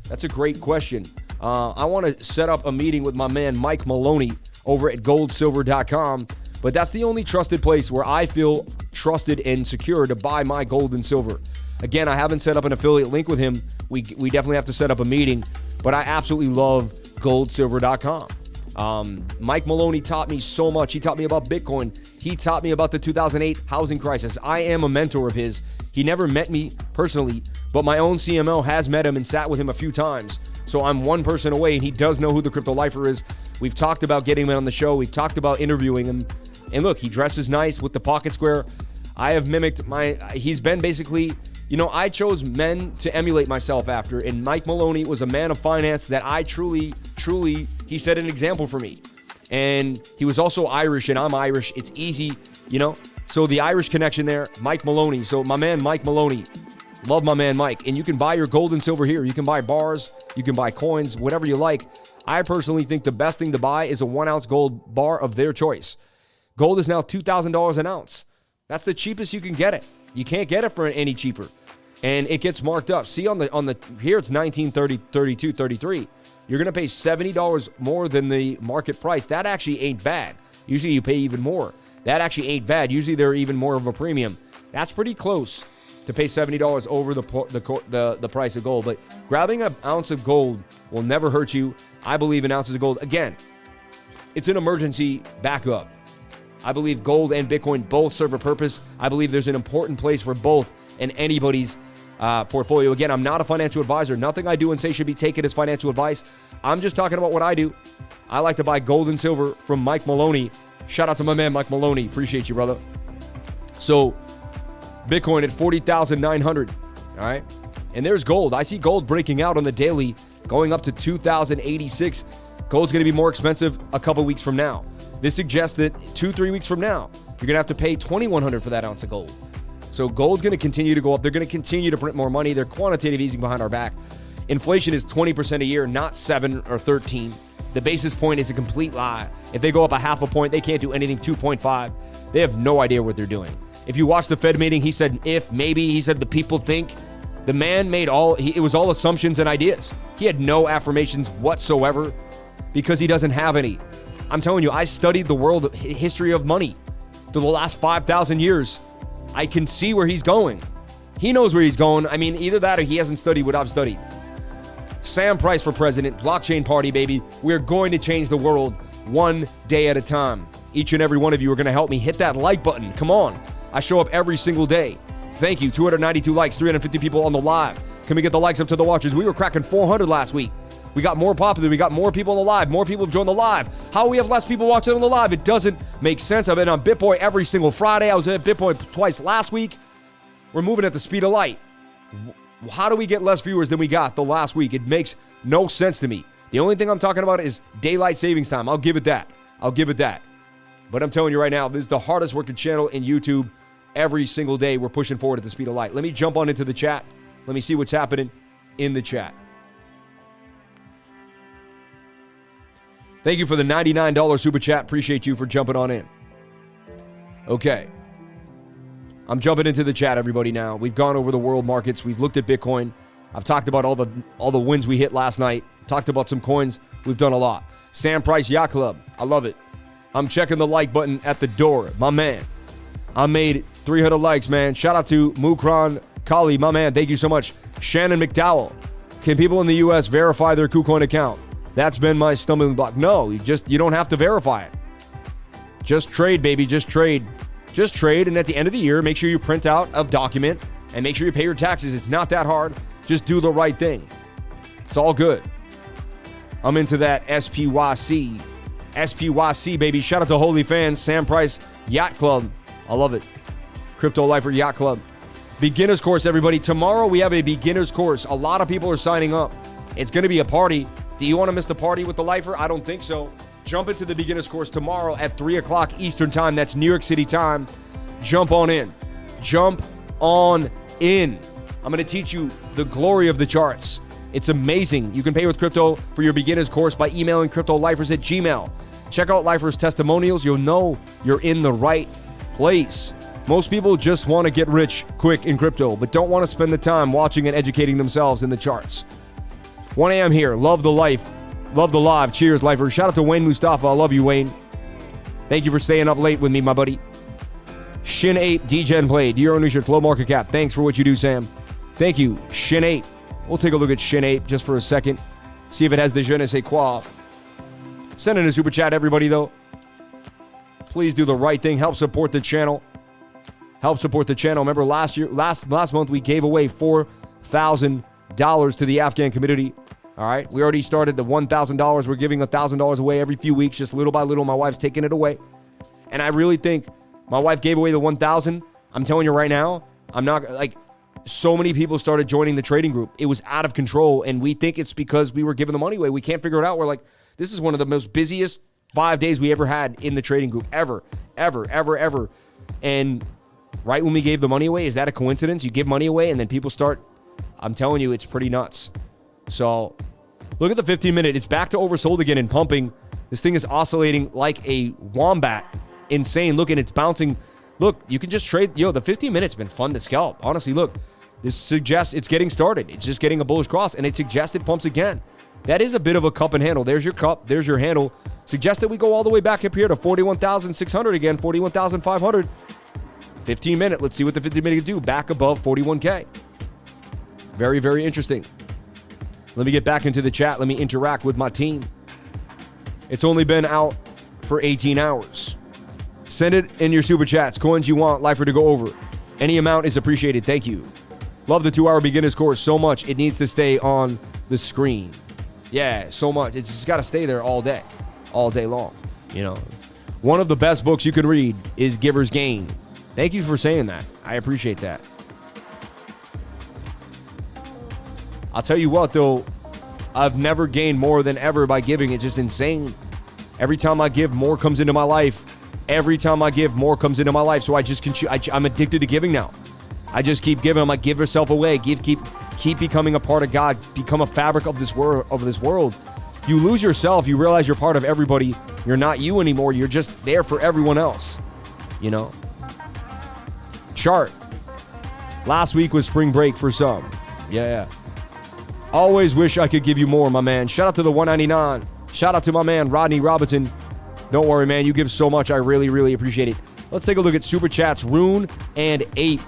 Speaker 1: That's a great question. I want to set up a meeting with my man Mike Maloney over at goldsilver.com. But that's the only trusted place where I feel trusted and secure to buy my gold and silver. Again, I haven't set up an affiliate link with him. We definitely have to set up a meeting, but I absolutely love goldsilver.com. Mike Maloney taught me so much. He taught me about Bitcoin. He taught me about the 2008 housing crisis. I am a mentor of his. He never met me personally, but my own CMO has met him and sat with him a few times. So I'm one person away, and he does know who the crypto lifer is. We've talked about getting him on the show. We've talked about interviewing him. And look, he dresses nice with the pocket square. I have mimicked he's been basically, you know, I chose men to emulate myself after. And Mike Maloney was a man of finance that I truly, he set an example for me. And he was also Irish, and I'm Irish. It's easy, you know. So the Irish connection there, Mike Maloney. So my man, Mike Maloney. Love my man, Mike. And you can buy your gold and silver here. You can buy bars. You can buy coins, whatever you like. I personally think the best thing to buy is a 1 ounce gold bar of their choice. Gold is now $2,000 an ounce. That's the cheapest you can get it. You can't get it for any cheaper. And it gets marked up. See on the here it's $19.30, $32, $33. You're going to pay $70 more than the market price. That actually ain't bad. Usually you pay even more. That actually ain't bad. Usually they're even more of a premium. That's pretty close to pay $70 over the price of gold. But grabbing an ounce of gold will never hurt you. I believe in ounces of gold. Again, it's an emergency backup. I believe gold and Bitcoin both serve a purpose. I believe there's an important place for both in anybody's portfolio. Again, I'm not a financial advisor. Nothing I do and say should be taken as financial advice. I'm just talking about what I do. I like to buy gold and silver from Mike Maloney. Shout out to my man, Mike Maloney. Appreciate you, brother. So, Bitcoin at 40,900. All right. And there's gold. I see gold breaking out on the daily, going up to 2,086. Gold's going to be more expensive a couple weeks from now. This suggests that 2-3 weeks from now, you're going to have to pay $2,100 for that ounce of gold. So gold's going to continue to go up. They're going to continue to print more money. They're quantitative easing behind our back. Inflation is 20% a year, not 7 or 13. The basis point is a complete lie. If they go up a half a point, they can't do anything 2.5. They have no idea what they're doing. If you watch the Fed meeting, he said, if, maybe, he said the people think. The man made it was all assumptions and ideas. He had no affirmations whatsoever because he doesn't have any. I'm telling you, I studied the world history of money through the last 5,000 years. I can see where he's going. He knows where he's going. I mean, either that or he hasn't studied what I've studied. Sam Price for president, blockchain party, baby. We're going to change the world one day at a time. Each and every one of you are going to help me. Hit that like button. Come on. I show up every single day. Thank you. 292 likes, 350 people on the live. Can we get the likes up to the watchers? We were cracking 400 last week. We got more popular. We got more people on the live. More people have joined the live. How do we have less people watching on the live? It doesn't make sense. I've been on BitBoy every single Friday. I was at BitBoy twice last week. We're moving at the speed of light. How do we get less viewers than we got the last week? It makes no sense to me. The only thing I'm talking about is daylight savings time. I'll give it that. I'll give it that. But I'm telling you right now, this is the hardest working channel in YouTube. Every single day, we're pushing forward at the speed of light. Let me jump on into the chat. Let me see what's happening in the chat. Thank you for the $99 super chat. Appreciate you for jumping on in. Okay. I'm jumping into the chat, everybody, now. We've gone over the world markets. We've looked at Bitcoin. I've talked about all the wins we hit last night. Talked about some coins. We've done a lot. Sam Price Yacht Club. I love it. I'm checking the like button at the door. My man. I made 300 likes, man. Shout out to Mukran Kali. My man, thank you so much. Shannon McDowell. Can people in the U.S. verify their KuCoin account? That's been my stumbling block. No, you don't have to verify it. Just trade, baby. Just trade. Just trade, and at the end of the year, make sure you print out a document and make sure you pay your taxes. It's not that hard. Just do the right thing. It's all good. I'm into that SPYC. SPYC, baby. Shout out to Holy Fans, Sam Price Yacht Club. I love it. Crypto Lifer Yacht Club. Beginner's course, everybody. Tomorrow we have a beginner's course. A lot of people are signing up. It's going to be a party. Do you want to miss the party with the lifer? I don't think so. Jump into the beginner's course tomorrow at 3 o'clock Eastern time. That's New York City time. Jump on in. Jump on in. I'm going to teach you the glory of the charts. It's amazing. You can pay with crypto for your beginner's course by emailing cryptolifers@gmail.com. Check out Lifers testimonials. You'll know you're in the right place. Most people just want to get rich quick in crypto, but don't want to spend the time watching and educating themselves in the charts. 1 a.m. here. Love the life. Love the live. Cheers, Lifers. Shout out to Wayne Mustafa. I love you, Wayne. Thank you for staying up late with me, my buddy. SHINAPE, DGen Play. DERO New Shirt, low market cap. Thanks for what you do, Sam. Thank you, SHINAPE. We'll take a look at SHINAPE just for a second. See if it has the je ne sais quoi. Send in a super chat, everybody, though. Please do the right thing. Help support the channel. Help support the channel. Remember last month we gave away $4,000 to the Afghan community. All right. We already started the $1,000. We're giving $1,000 away every few weeks, just little by little. My wife's taking it away. And I really think my wife gave away the $1,000. I'm telling you right now, I'm not like so many people started joining the trading group. It was out of control. And we think it's because we were giving the money away. We can't figure it out. We're like, this is one of the most busiest 5 days we ever had in the trading group ever. And right when we gave the money away, is that a coincidence? You give money away and then people start, I'm telling you, it's pretty nuts. So look at the 15-minute. It's back to oversold again and pumping. This thing is oscillating like a wombat. Insane. Look, and it's bouncing. Look, you can just trade. Yo, the 15 minutes been fun to scalp. Honestly, look, this suggests it's getting started. It's just getting a bullish cross, and it suggests it pumps again. That is a bit of a cup and handle. There's your cup. There's your handle. Suggest that we go all the way back up here to 41,600 again, 41,500. 15-minute. Let's see what the 15-minute can do. Back above 41K. Very, very interesting. Let me get back into the chat. Let me interact with my team. It's only been out for 18 hours. Send it in your super chats. Coins you want Lifer to go over. Any amount is appreciated. Thank you. Love the 2-hour beginner's course so much. It needs to stay on the screen. Yeah, so much. It's just got to stay there all day long. You know, one of the best books you can read is Giver's Gain. Thank you for saying that. I appreciate that. I'll tell you what, though, I've never gained more than ever by giving. It's just insane. Every time I give, more comes into my life. Every time I give, more comes into my life. So I'm addicted to giving now. I just keep giving. I'm like, give yourself away. Keep becoming a part of God. Become a fabric of this world. You lose yourself. You realize you're part of everybody. You're not you anymore. You're just there for everyone else. You know? Chart. Last week was spring break for some. Yeah. Always wish I could give you more, my man. Shout out to the 199. Shout out to my man, Rodney Robinson. Don't worry, man. You give so much. I really, really appreciate it. Let's take a look at Super Chats, RUNE and APE.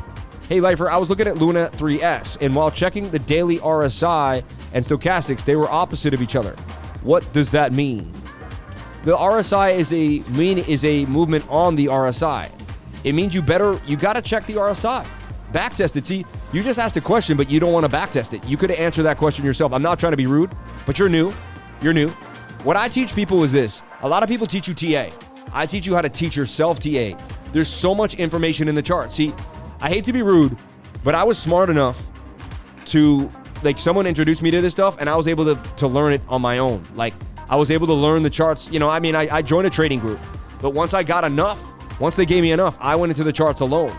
Speaker 1: Hey, Lifer, I was looking at Luna 3S, and while checking the daily RSI and stochastics, they were opposite of each other. What does that mean? The RSI is a movement on the RSI. It means you got to check the RSI. Backtest it. See, you just asked a question, but you don't want to backtest it. You could have answered that question yourself. I'm not trying to be rude, but you're new. You're new. What I teach people is this. A lot of people teach you TA. I teach you how to teach yourself TA. There's so much information in the chart. See, I hate to be rude, but I was smart enough to, like, someone introduced me to this stuff, and I was able to learn it on my own. Like, I was able to learn the charts. You know, I mean, I joined a trading group, but once I got enough, once they gave me enough, I went into the charts alone.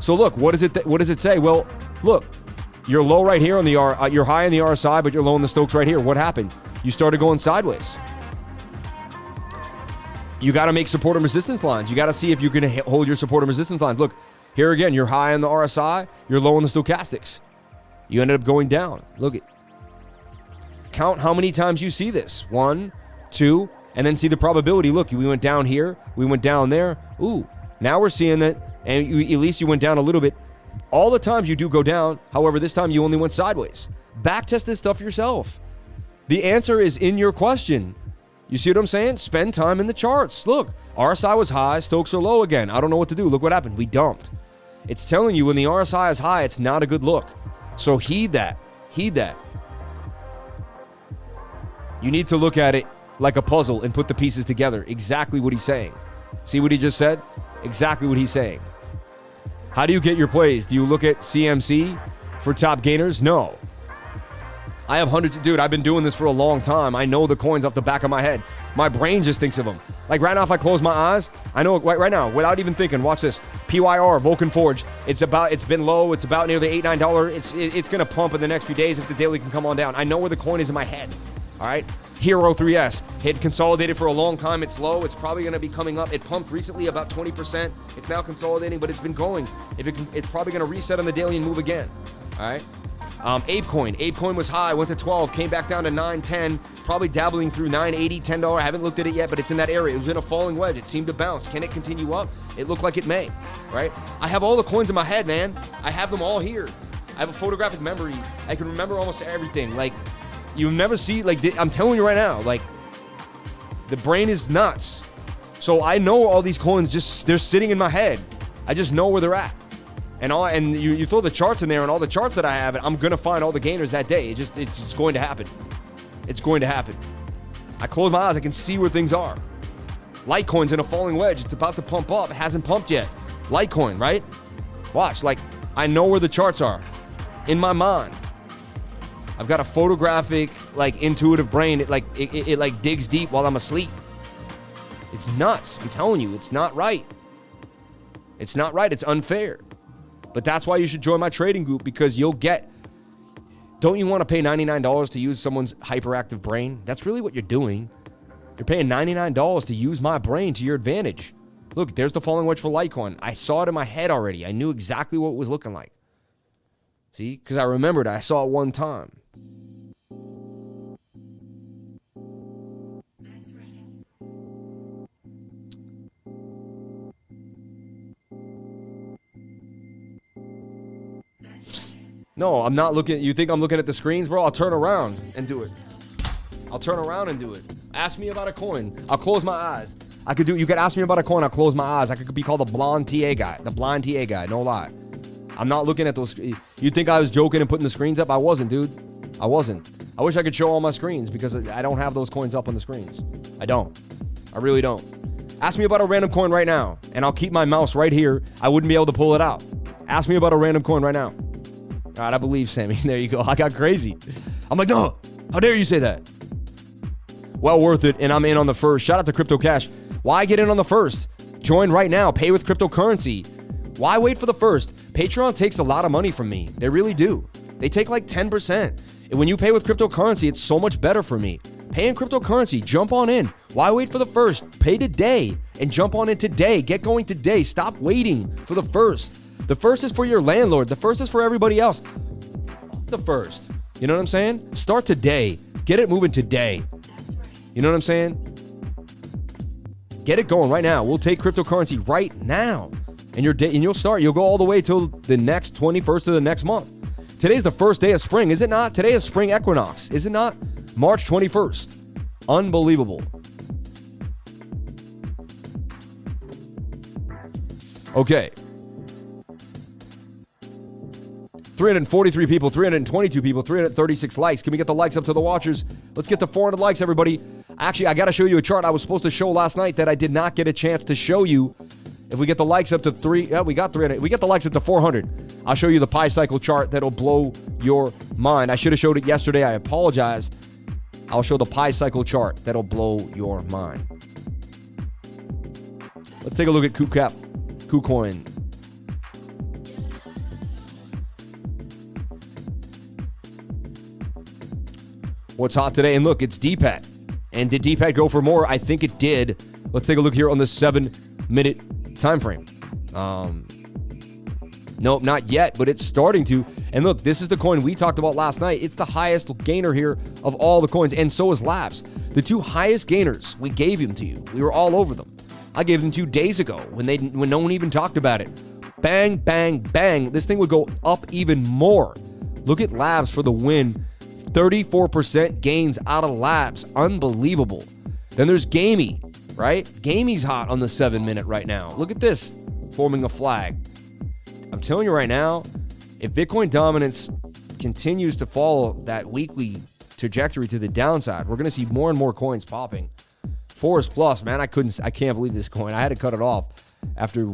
Speaker 1: So look, what does it say? Well, look, you're low right here on the you're high on the RSI, but you're low on the Stokes right here. What happened? You started going sideways. You got to make support and resistance lines. You got to see if you're going to hold your support and resistance lines. Look, here again, you're high on the RSI, you're low on the stochastics. You ended up going down. Look at, count how many times you see this. 1, 2, and then see the probability. Look, we went down here, we went down there. Ooh, now we're seeing that, and at least you went down a little bit. All the times you do go down, however, this time you only went sideways. Backtest this stuff yourself. The answer is in your question. You see what I'm saying? Spend time in the charts. Look, RSI was high, Stokes are low again. I don't know what to do. Look what happened. We dumped. It's telling you when the RSI is high, it's not a good look. So heed that. Heed that. You need to look at it like a puzzle and put the pieces together. Exactly what he's saying. See what he just said? Exactly what he's saying. How do you get your plays? Do you look at CMC for top gainers? No. I have hundreds of, dude, I've been doing this for a long time. I know the coins off the back of my head. My brain just thinks of them. Like right now, if I close my eyes, I know right now, without even thinking, watch this. PYR, Vulcan Forge. It's been low. It's about near the $8, $9. It's going to pump in the next few days if the daily can come on down. I know where the coin is in my head. All right. Hero 3S. It consolidated for a long time. It's low. It's probably going to be coming up. It pumped recently about 20%. It's now consolidating, but it's been going. It's probably going to reset on the daily and move again. All right. ApeCoin was high, went to 12, came back down to 9, 10, probably dabbling through 9.80, $10. I haven't looked at it yet, but it's in that area. It was in a falling wedge. It seemed to bounce. Can it continue up? It looked like it may, right? I have all the coins in my head, man. I have them all here. I have a photographic memory. I can remember almost everything. Like, you never see, like, I'm telling you right now, like, the brain is nuts. So I know all these coins, they're sitting in my head. I just know where they're at. And you throw the charts in there, and all the charts that I have, I'm going to find all the gainers that day. It's just going to happen. It's going to happen. I close my eyes. I can see where things are. Litecoin's in a falling wedge. It's about to pump up. It hasn't pumped yet. Litecoin, right? Watch. Like, I know where the charts are in my mind. I've got a photographic, like, intuitive brain. It like digs deep while I'm asleep. It's nuts. I'm telling you, it's not right. It's not right. It's unfair. But that's why you should join my trading group, because you'll get, don't you want to pay $99 to use someone's hyperactive brain? That's really what you're doing. You're paying $99 to use my brain to your advantage. Look, there's the falling wedge for Litecoin. I saw it in my head already. I knew exactly what it was looking like. See? Because I remembered I saw it one time. No, I'm not looking. You think I'm looking at the screens, bro? I'll turn around and do it. I'll turn around and do it. Ask me about a coin. I'll close my eyes. You could ask me about a coin. I'll close my eyes. I could be called the blonde TA guy. The blind TA guy. No lie. I'm not looking at those. You think I was joking and putting the screens up? I wasn't, dude. I wasn't. I wish I could show all my screens, because I don't have those coins up on the screens. I don't. I really don't. Ask me about a random coin right now, and I'll keep my mouse right here. I wouldn't be able to pull it out. Ask me about a random coin right now. All right, I believe, Sammy. There you go. I got crazy. I'm like, no, how dare you say that? Well worth it, and I'm in on the first. Shout out to Crypto Cash. Why get in on the first? Join right now. Pay with cryptocurrency. Why wait for the first? Patreon takes a lot of money from me. They really do. They take like 10%. And when you pay with cryptocurrency, it's so much better for me. Pay in cryptocurrency. Jump on in. Why wait for the first? Pay today and jump on in today. Get going today. Stop waiting for the first. The first is for your landlord. The first is for everybody else. The first. You know what I'm saying? Start today. Get it moving today. You know what I'm saying? Get it going right now. We'll take cryptocurrency right now. And you'll go all the way till the next 21st of the next month. Today's the first day of spring, is it not? Today is spring equinox, is it not? March 21st. Unbelievable. Okay. 343 people, 322 people, 336 likes. Can we get the likes up to the watchers? Let's get to 400 likes, everybody. Actually, I got to show you a chart I was supposed to show last night that I did not get a chance to show you. If we get the likes up to we got 300. We get the likes up to 400. I'll show you the pi cycle chart that'll blow your mind. I should have showed it yesterday. I apologize. I'll show the pi cycle chart that'll blow your mind. Let's take a look at KuCoin. What's hot today? And look, it's DPET. And did DPET go for more? I think it did. Let's take a look here on the 7-minute time frame. Nope, not yet, but it's starting to. And look, this is the coin we talked about last night. It's the highest gainer here of all the coins, and so is Labs. The two highest gainers, we gave them to you. We were all over them. I gave them 2 days ago when no one even talked about it. Bang, bang, bang. This thing would go up even more. Look at Labs for the win. 34% gains out of Labs. Unbelievable. Then there's Gamey, right? Gamey's hot on the 7-minute right now. Look at this, forming a flag. I'm telling you right now, if Bitcoin dominance continues to follow that weekly trajectory to the downside, we're going to see more and more coins popping. Forest Plus, man, I can't believe this coin. I had to cut it off after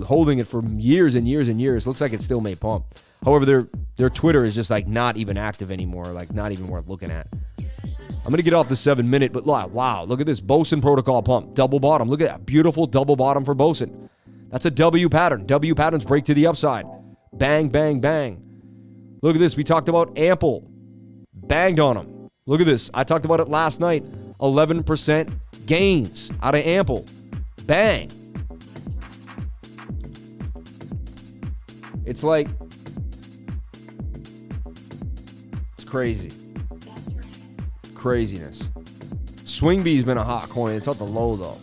Speaker 1: holding it for years and years and years. Looks like it still may pump. However, their Twitter is just like not even active anymore, like not even worth looking at. I'm going to get off the 7-minute, but wow, look at this BOSON protocol pump. Double bottom. Look at that beautiful double bottom for BOSON. That's a W pattern. W patterns break to the upside. Bang, bang, bang. Look at this. We talked about Ample. Banged on them. Look at this. I talked about it last night. 11% gains out of Ample. Bang. It's like, it's crazy. Craziness. Swing Bee's been a hot coin. It's at the low though.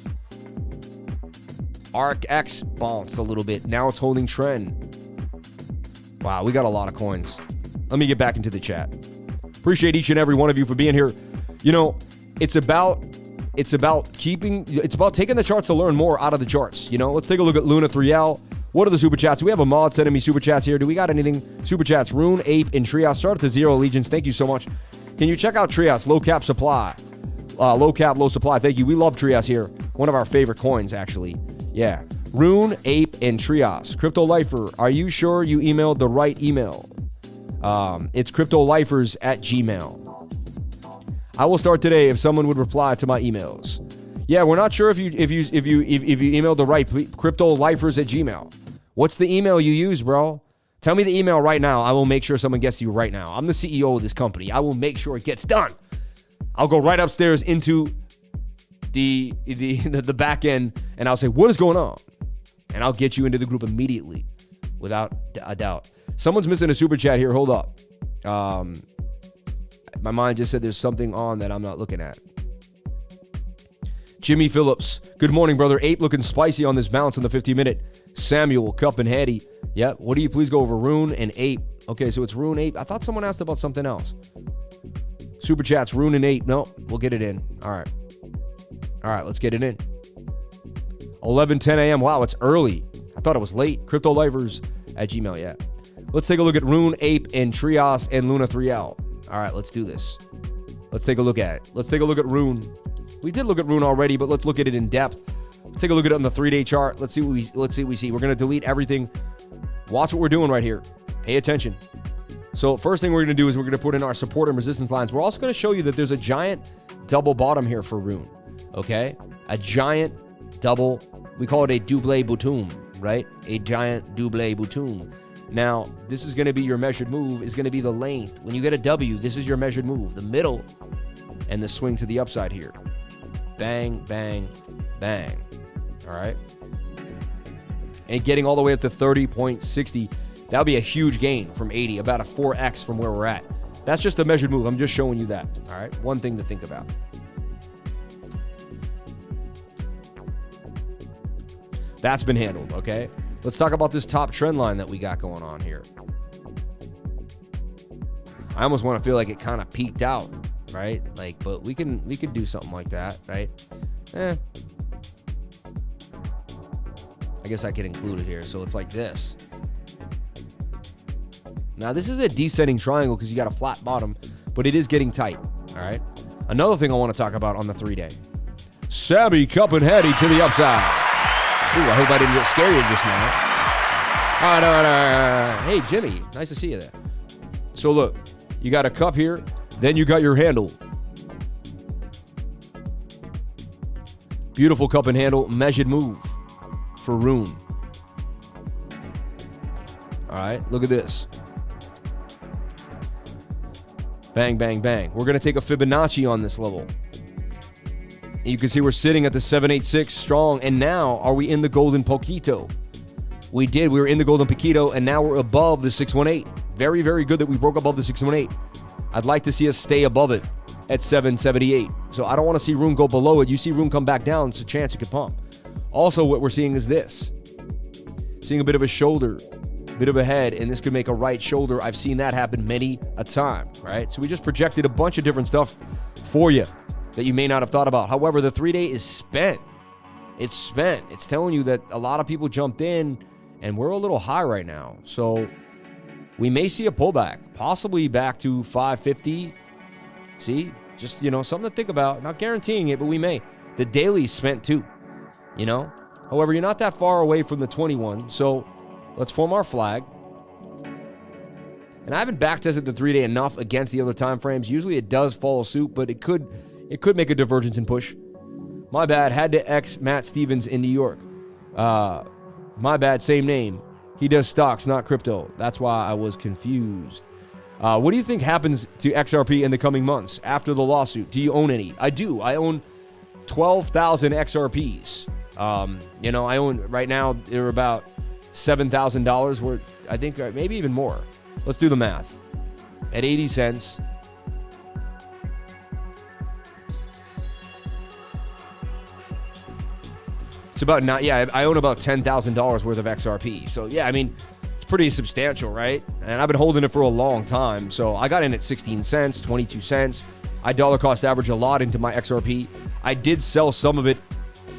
Speaker 1: ARC-X bounced a little bit. Now it's holding trend. Wow, we got a lot of coins. Let me get back into the chat. Appreciate each and every one of you for being here. You know, it's about taking the charts to learn more out of the charts. You know, let's take a look at Luna 3L. What are the super chats? We have a mod sending me super chats here. Do we got anything? Super chats. Rune, Ape, and Trias. Start at the Zero Allegiance. Thank you so much. Can you check out Trias? Low cap supply. Low cap, low supply. Thank you. We love Trias here. One of our favorite coins, actually. Yeah. Rune, Ape, and Trias. Crypto Lifer, are you sure you emailed the right email? It's cryptolifers@gmail. I will start today if someone would reply to my emails. Yeah, we're not sure if you emailed the right cryptolifers@gmail. What's the email you use, bro? Tell me the email right now. I will make sure someone gets to you right now. I'm the CEO of this company. I will make sure it gets done. I'll go right upstairs into the back end and I'll say, what is going on? And I'll get you into the group immediately without a doubt. Someone's missing a super chat here. Hold up. My mind just said there's something on that I'm not looking at. Jimmy Phillips. Good morning, brother. Ape looking spicy on this bounce on the 50-minute. Samuel, Cup and Hattie. Yeah, what do you please go over? Rune and Ape. Okay, so it's Rune, Ape. I thought someone asked about something else. Super chats, Rune and Ape. No, we'll get it in. All right, let's get it in. 11:10 a.m. Wow, it's early. I thought it was late. CryptoLivers@gmail, yeah. Let's take a look at Rune, Ape, and Trias, and Luna 3L. All right, let's do this. Let's take a look at it. Let's take a look at Rune. We did look at Rune already, but let's look at it in depth. Let's take a look at it on the 3-day chart. Let's see what we see. We're going to delete everything. Watch what we're doing right here. Pay attention. So first thing we're going to do is we're going to put in our support and resistance lines. We're also going to show you that there's a giant double bottom here for Rune. Okay? A giant double. We call it a double bottom, right? A giant double bottom. Now, this is going to be your measured move. Is going to be the length. When you get a W, this is your measured move. The middle and the swing to the upside here. Bang, bang, bang. All right? And getting all the way up to 30.60. That would be a huge gain from 80, about a 4x from where we're at. That's just a measured move. I'm just showing you that. All right? One thing to think about. That's been handled, okay? Let's talk about this top trend line that we got going on here. I almost want to feel like it kind of peaked out, right? Like, but we could do something like that, right? I guess I could include it here. So it's like this. Now, this is a descending triangle because you got a flat bottom, but it is getting tight, all right? Another thing I want to talk about on the 3-day. Sammy cup and heady to the upside. Ooh, I hope I didn't get scared just now. All right. Hey, Jimmy, nice to see you there. So look, you got a cup here, then you got your handle. Beautiful cup and handle, measured move for RUNE. All right, look at this. Bang, bang, bang. We're going to take a Fibonacci on this level. You can see we're sitting at the 786 strong, and now are we in the golden poquito? We were in the golden poquito, and now we're above the 618. Very, very good that we broke above the 618. I'd like to see us stay above it at 778. So I don't want to see RUNE go below it. You see RUNE come back down, it's a chance it could pump. Also, what we're seeing is this. Seeing a bit of a shoulder, bit of a head, and this could make a right shoulder. I've seen that happen many a time, right? So we just projected a bunch of different stuff for you that you may not have thought about. However, the 3-day is spent. It's spent. It's telling you that a lot of people jumped in, and we're a little high right now. So we may see a pullback, possibly back to 550. See, just, something to think about. Not guaranteeing it, but we may. The daily's spent too, However, you're not that far away from the 21. So let's form our flag. And I haven't backtested the 3-day enough against the other time frames. Usually it does follow suit, but it could make a divergence and push. My bad. Had to X Matt Stevens in New York. My bad. Same name. He does stocks, not crypto. That's why I was confused. What do you think happens to XRP in the coming months after the lawsuit? Do you own any? I do. I own 12,000 XRPs. I own right now, they're about $7,000 worth. I think maybe even more. Let's do the math. At 80 cents. It's about I own about $10,000 worth of XRP. So yeah, it's pretty substantial, right? And I've been holding it for a long time. So I got in at 16 cents, 22 cents. I dollar cost average a lot into my XRP. I did sell some of it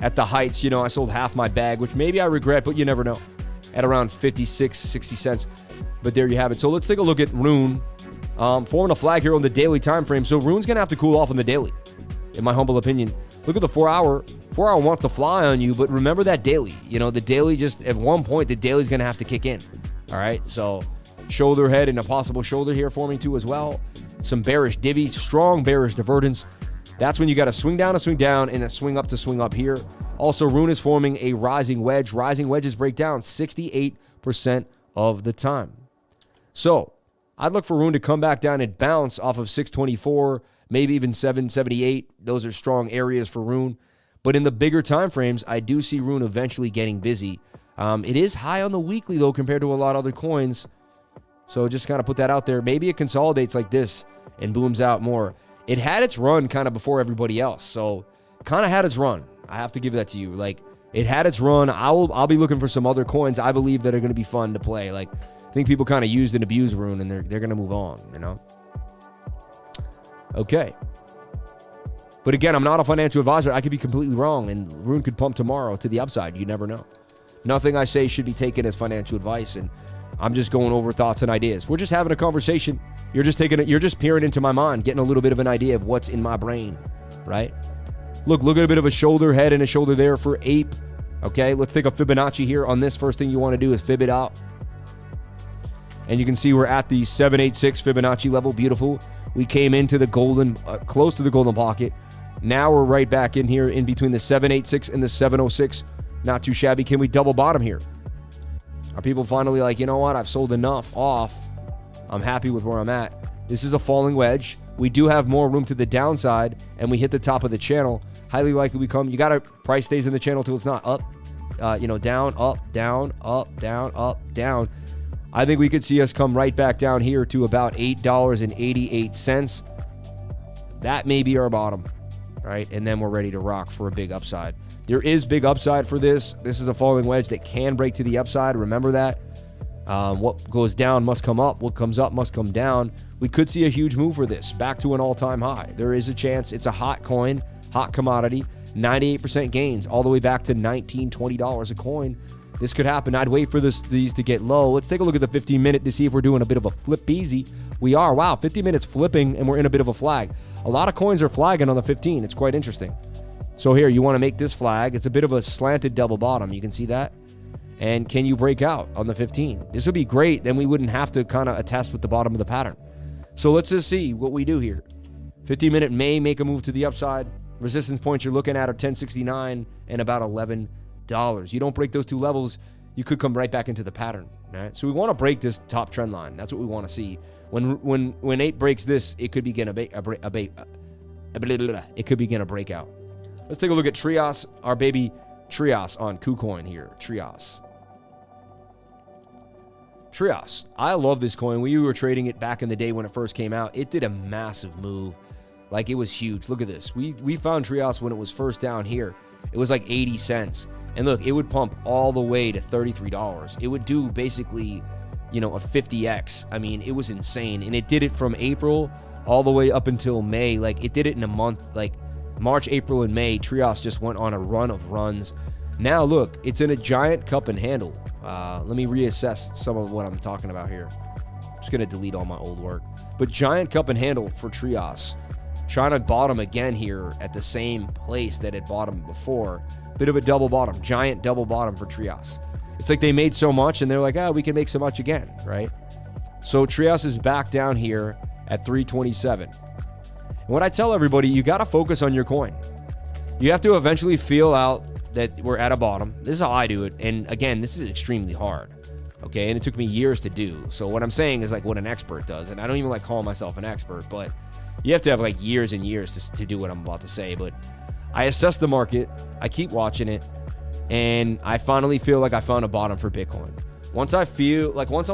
Speaker 1: at the heights. I sold half my bag, which maybe I regret, but you never know. At around 56, 60 cents. But there you have it. So let's take a look at RUNE. Forming a flag here on the daily time frame. So RUNE's going to have to cool off on the daily, in my humble opinion. Look at the 4-hour. 4-hour wants to fly on you, but remember that daily. The daily just, at one point, the daily's going to have to kick in. All right, so shoulder head and a possible shoulder here forming too as well. Some bearish divvy, strong bearish divergence. That's when you got to swing down, and a swing up to swing up here. Also, RUNE is forming a rising wedge. Rising wedges break down 68% of the time. So I'd look for RUNE to come back down and bounce off of 624, maybe even 778. Those are strong areas for RUNE. But in the bigger time frames, I do see RUNE eventually getting busy. It is high on the weekly, though, compared to a lot of other coins. So just kind of put that out there. Maybe it consolidates like this and booms out more. It had its run kind of before everybody else. So kind of had its run. I have to give that to you. Like, it had its run. I'll be looking for some other coins I believe that are going to be fun to play. Like, I think people kind of used and abused RUNE, and they're going to move on, Okay. But again, I'm not a financial advisor. I could be completely wrong, and RUNE could pump tomorrow to the upside. You never know. Nothing I say should be taken as financial advice, and I'm just going over thoughts and ideas. We're just having a conversation. You're just peering into my mind, getting a little bit of an idea of what's in my brain, right? Look at a bit of a shoulder, head, and a shoulder there for APE. Okay, let's take a Fibonacci here on this. First thing you want to do is fib it out. And you can see we're at the 786 Fibonacci level. Beautiful. We came into the golden, close to the golden pocket. Now we're right back in here in between the 786 and the 706. Not too shabby. Can we double bottom here? Are people finally like, you know what? I've sold enough off. I'm happy with where I'm at. This is a falling wedge. We do have more room to the downside, and we hit the top of the channel. Highly likely we come. You got to price stays in the channel till it's not up, down, up, down, up, down, up, down. I think we could see us come right back down here to about $8.88. That may be our bottom, right? And then we're ready to rock for a big upside. There is big upside for this. This is a falling wedge that can break to the upside. Remember that. What goes down must come up. What comes up must come down. We could see a huge move for this, back to an all-time high. There is a chance. It's a hot coin, hot commodity. 98% gains all the way back to $19, $20 a coin. This could happen. I'd wait for these to get low. Let's take a look at the 15-minute to see if we're doing a bit of a flip easy. We are. Wow, 50 minutes flipping, and we're in a bit of a flag. A lot of coins are flagging on the 15. It's quite interesting. So here, you want to make this flag. It's a bit of a slanted double bottom. You can see that. And can you break out on the 15? This would be great. Then we wouldn't have to kind of attest with the bottom of the pattern. So let's just see what we do here. 15-minute may make a move to the upside. Resistance points you're looking at are 1069 and about $11. You don't break those two levels, you could come right back into the pattern. Right? So we want to break this top trend line. That's what we want to see. When 8 breaks this, it could begin it could begin a breakout. Let's take a look at TRIAS, our baby TRIAS on KuCoin here. TRIAS. I love this coin. We were trading it back in the day when it first came out. It did a massive move. Like, it was huge. Look at this. We found TRIAS when it was first down here. It was like 80 cents. And look, it would pump all the way to $33. It would do basically, a 50x. I mean, it was insane. And it did it from April all the way up until May. Like, it did it in a month. Like, March, April, and May, TRIAS just went on a run of runs. Now, look, it's in a giant cup and handle. Let me reassess some of what I'm talking about here. I'm just going to delete all my old work. But giant cup and handle for TRIAS. Trying to bottom again here at the same place that it bottomed before. Bit of a double bottom, giant double bottom for TRIAS. It's like they made so much and they're like, we can make so much again, right? So TRIAS is back down here at 327. And what I tell everybody, you got to focus on your coin. You have to eventually feel out that we're at a bottom. This is how I do it. And again, this is extremely hard. Okay, and it took me years to do. So what I'm saying is like what an expert does. And I don't even like calling myself an expert, but you have to have like years and years to do what I'm about to say. But I assess the market, I keep watching it, and I finally feel like I found a bottom for Bitcoin. Once I'm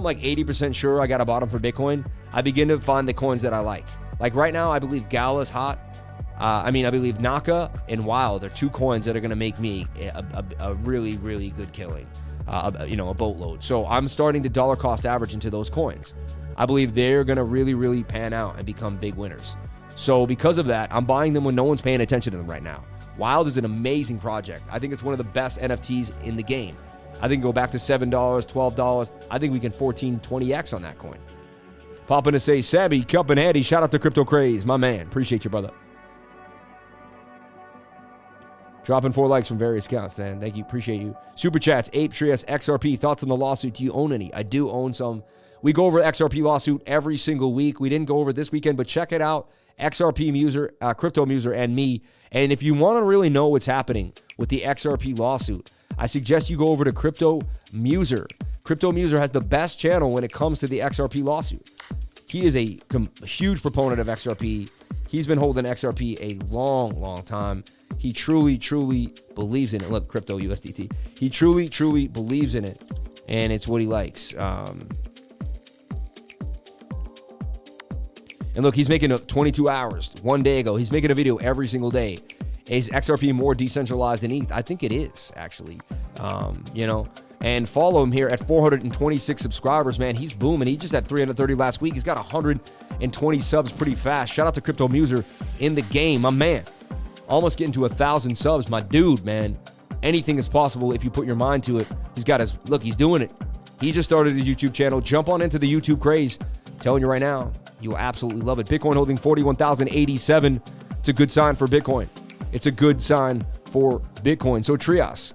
Speaker 1: like 80% sure I got a bottom for Bitcoin, I begin to find the coins that I like. Like right now, I believe Gala is hot. I believe Naka and Wild are two coins that are going to make me a really, really good killing, a boatload. So I'm starting to dollar cost average into those coins. I believe they're going to really, really pan out and become big winners. So because of that, I'm buying them when no one's paying attention to them right now. Wild is an amazing project. I think it's one of the best NFTs in the game. I think go back to $7, $12. I think we can 14, 20x on that coin. Popping to say, Sabby, Cup and Eddie, shout out to Crypto Craze, my man. Appreciate you, brother. Dropping 4 likes from various accounts, man. Thank you. Appreciate you. Super chats, Ape, Trias, XRP. Thoughts on the lawsuit? Do you own any? I do own some. We go over the XRP lawsuit every single week. We didn't go over it this weekend, but check it out. XRP MUSER, Crypto MUSER, and me. And if you want to really know what's happening with the XRP lawsuit, I suggest you go over to Crypto MUSER. Crypto MUSER has the best channel when it comes to the XRP lawsuit. He is a huge proponent of XRP. He's been holding XRP a long, long time. He truly, truly believes in it. Look, Crypto USDT. He truly, truly believes in it, and it's what he likes. And look, he's making 22 hours, 1 day ago. He's making a video every single day. Is XRP more decentralized than ETH? I think it is, actually. And follow him here at 426 subscribers, man. He's booming. He just had 330 last week. He's got 120 subs pretty fast. Shout out to Crypto MUSER in the game, my man. Almost getting to 1,000 subs, my dude, man. Anything is possible if you put your mind to it. He's doing it. He just started his YouTube channel. Jump on into the YouTube craze. I'm telling you right now, you will absolutely love it. Bitcoin holding 41,087. It's a good sign for Bitcoin. It's a good sign for Bitcoin. So TRIAS,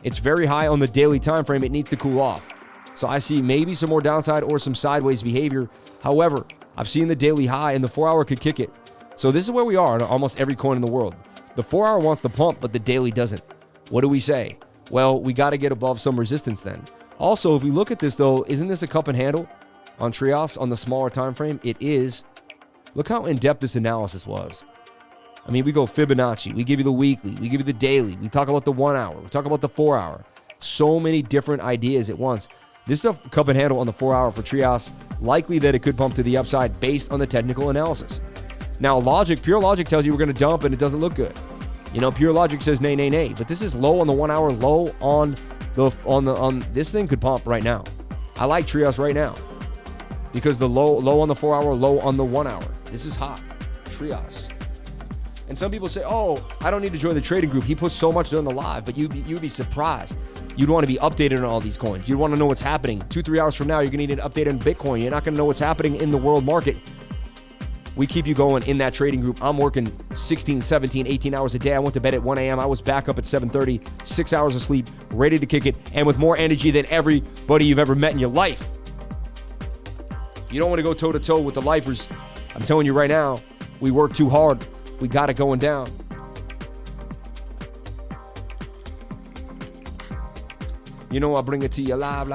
Speaker 1: it's very high on the daily time frame. It needs to cool off. So I see maybe some more downside or some sideways behavior. However, I've seen the daily high and the 4-hour could kick it. So this is where we are on almost every coin in the world. The 4-hour wants to pump, but the daily doesn't. What do we say? Well, we got to get above some resistance then. Also, if we look at this though, isn't this a cup and handle on TRIAS on the smaller time frame? It is. Look how in-depth this analysis was. I mean, we go Fibonacci, we give you the weekly, we give you the daily, we talk about the 1 hour, we talk about the 4 hour. So many different ideas at once. This is a cup and handle on the 4 hour for TRIAS. Likely that it could pump to the upside based on the technical analysis. Now, pure logic tells you we're going to dump and it doesn't look good. You know, pure logic says nay, nay, nay. But this is low on the 1 hour, low on this thing could pump right now. I like TRIAS right now because the low on the 4 hour, low on the 1 hour. This is hot. TRIAS. And some people say, oh, I don't need to join the trading group. He puts so much during the live, but you'd be surprised. You'd want to be updated on all these coins. You'd want to know what's happening. 2-3 hours from now, you're going to need an update on Bitcoin. You're not going to know what's happening in the world market. We keep you going in that trading group. I'm working 16, 17, 18 hours a day. I went to bed at 1 a.m. I was back up at 7:30, 6 hours of sleep, ready to kick it, and with more energy than everybody you've ever met in your life. You don't want to go toe-to-toe with the lifers. I'm telling you right now, we work too hard. We got it going down. You know, I'll bring it to you live.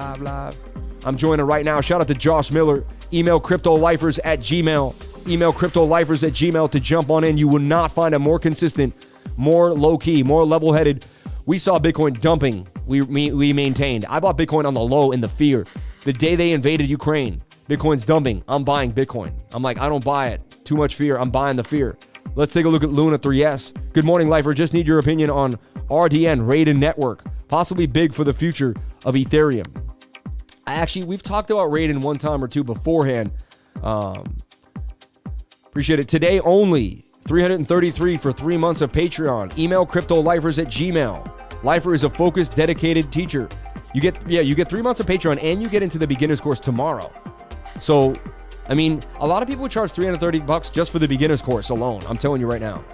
Speaker 1: I'm joining right now. Shout out to Josh Miller. Email cryptolifers@gmail. Email cryptolifers@gmail to jump on in. You will not find a more consistent, more low-key, more level-headed. We saw Bitcoin dumping. We maintained. I bought Bitcoin on the low in the fear. The day they invaded Ukraine, Bitcoin's dumping. I'm buying Bitcoin. I'm like, I don't buy it. Too much fear. I'm buying the fear. Let's take a look at Luna 3S. Good morning, Lifer. Just need your opinion on RDN, RAIDEN network. Possibly big for the future of Ethereum. We've talked about RAIDEN one time or two beforehand. Appreciate it. Today only, 333 for 3 months of Patreon. Email cryptolifers@gmail. Lifer is a focused, dedicated teacher. You get 3 months of Patreon and you get into the beginner's course tomorrow. So, I mean, a lot of people charge $330 just for the beginner's course alone. I'm telling you right now.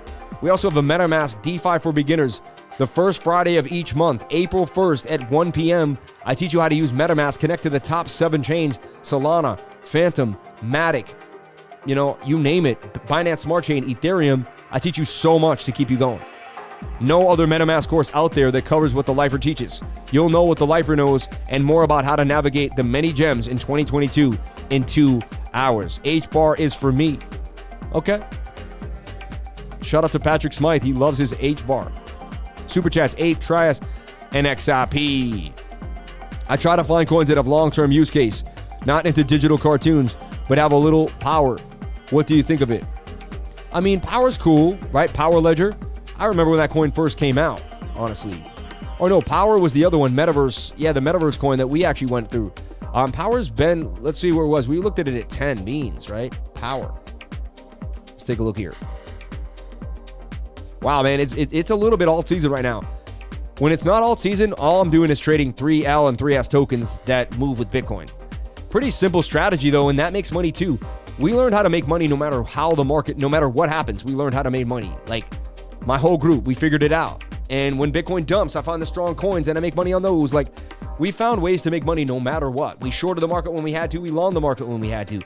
Speaker 1: We also have a MetaMask DeFi for beginners. The first Friday of each month, April 1st at 1 p.m., I teach you how to use MetaMask, connect to the top 7 chains, Solana, Phantom, Matic, you know, you name it, Binance Smart Chain, Ethereum. I teach you so much to keep you going. No other MetaMask course out there that covers what the Lifer teaches. You'll know what the Lifer knows and more about how to navigate the many gems in 2022 in 2 hours. H-bar is for me. Okay. Shout out to Patrick Smythe. He loves his H-bar. Super Chats, Ape, TRIAS, and XIP. I try to find coins that have long-term use case, not into digital cartoons, but have a little power. What do you think of it? I mean, power's cool, right? Power Ledger. I remember when that coin first came out, honestly. Or no, Power was the other one, Metaverse. Yeah, the Metaverse coin that we actually went through. Power's been, let's see where it was. We looked at it at 10 beans, right? Power. Let's take a look here. Wow, man, it's a little bit alt season right now. When it's not alt season, all I'm doing is trading 3L and 3S tokens that move with Bitcoin. Pretty simple strategy, though, and that makes money, too. We learned how to make money no matter how the market, no matter what happens. We learned how to make money. Like, my whole group, we figured it out. And when Bitcoin dumps, I find the strong coins, and I make money on those. Like, we found ways to make money no matter what. We shorted the market when we had to. We longed the market when we had to.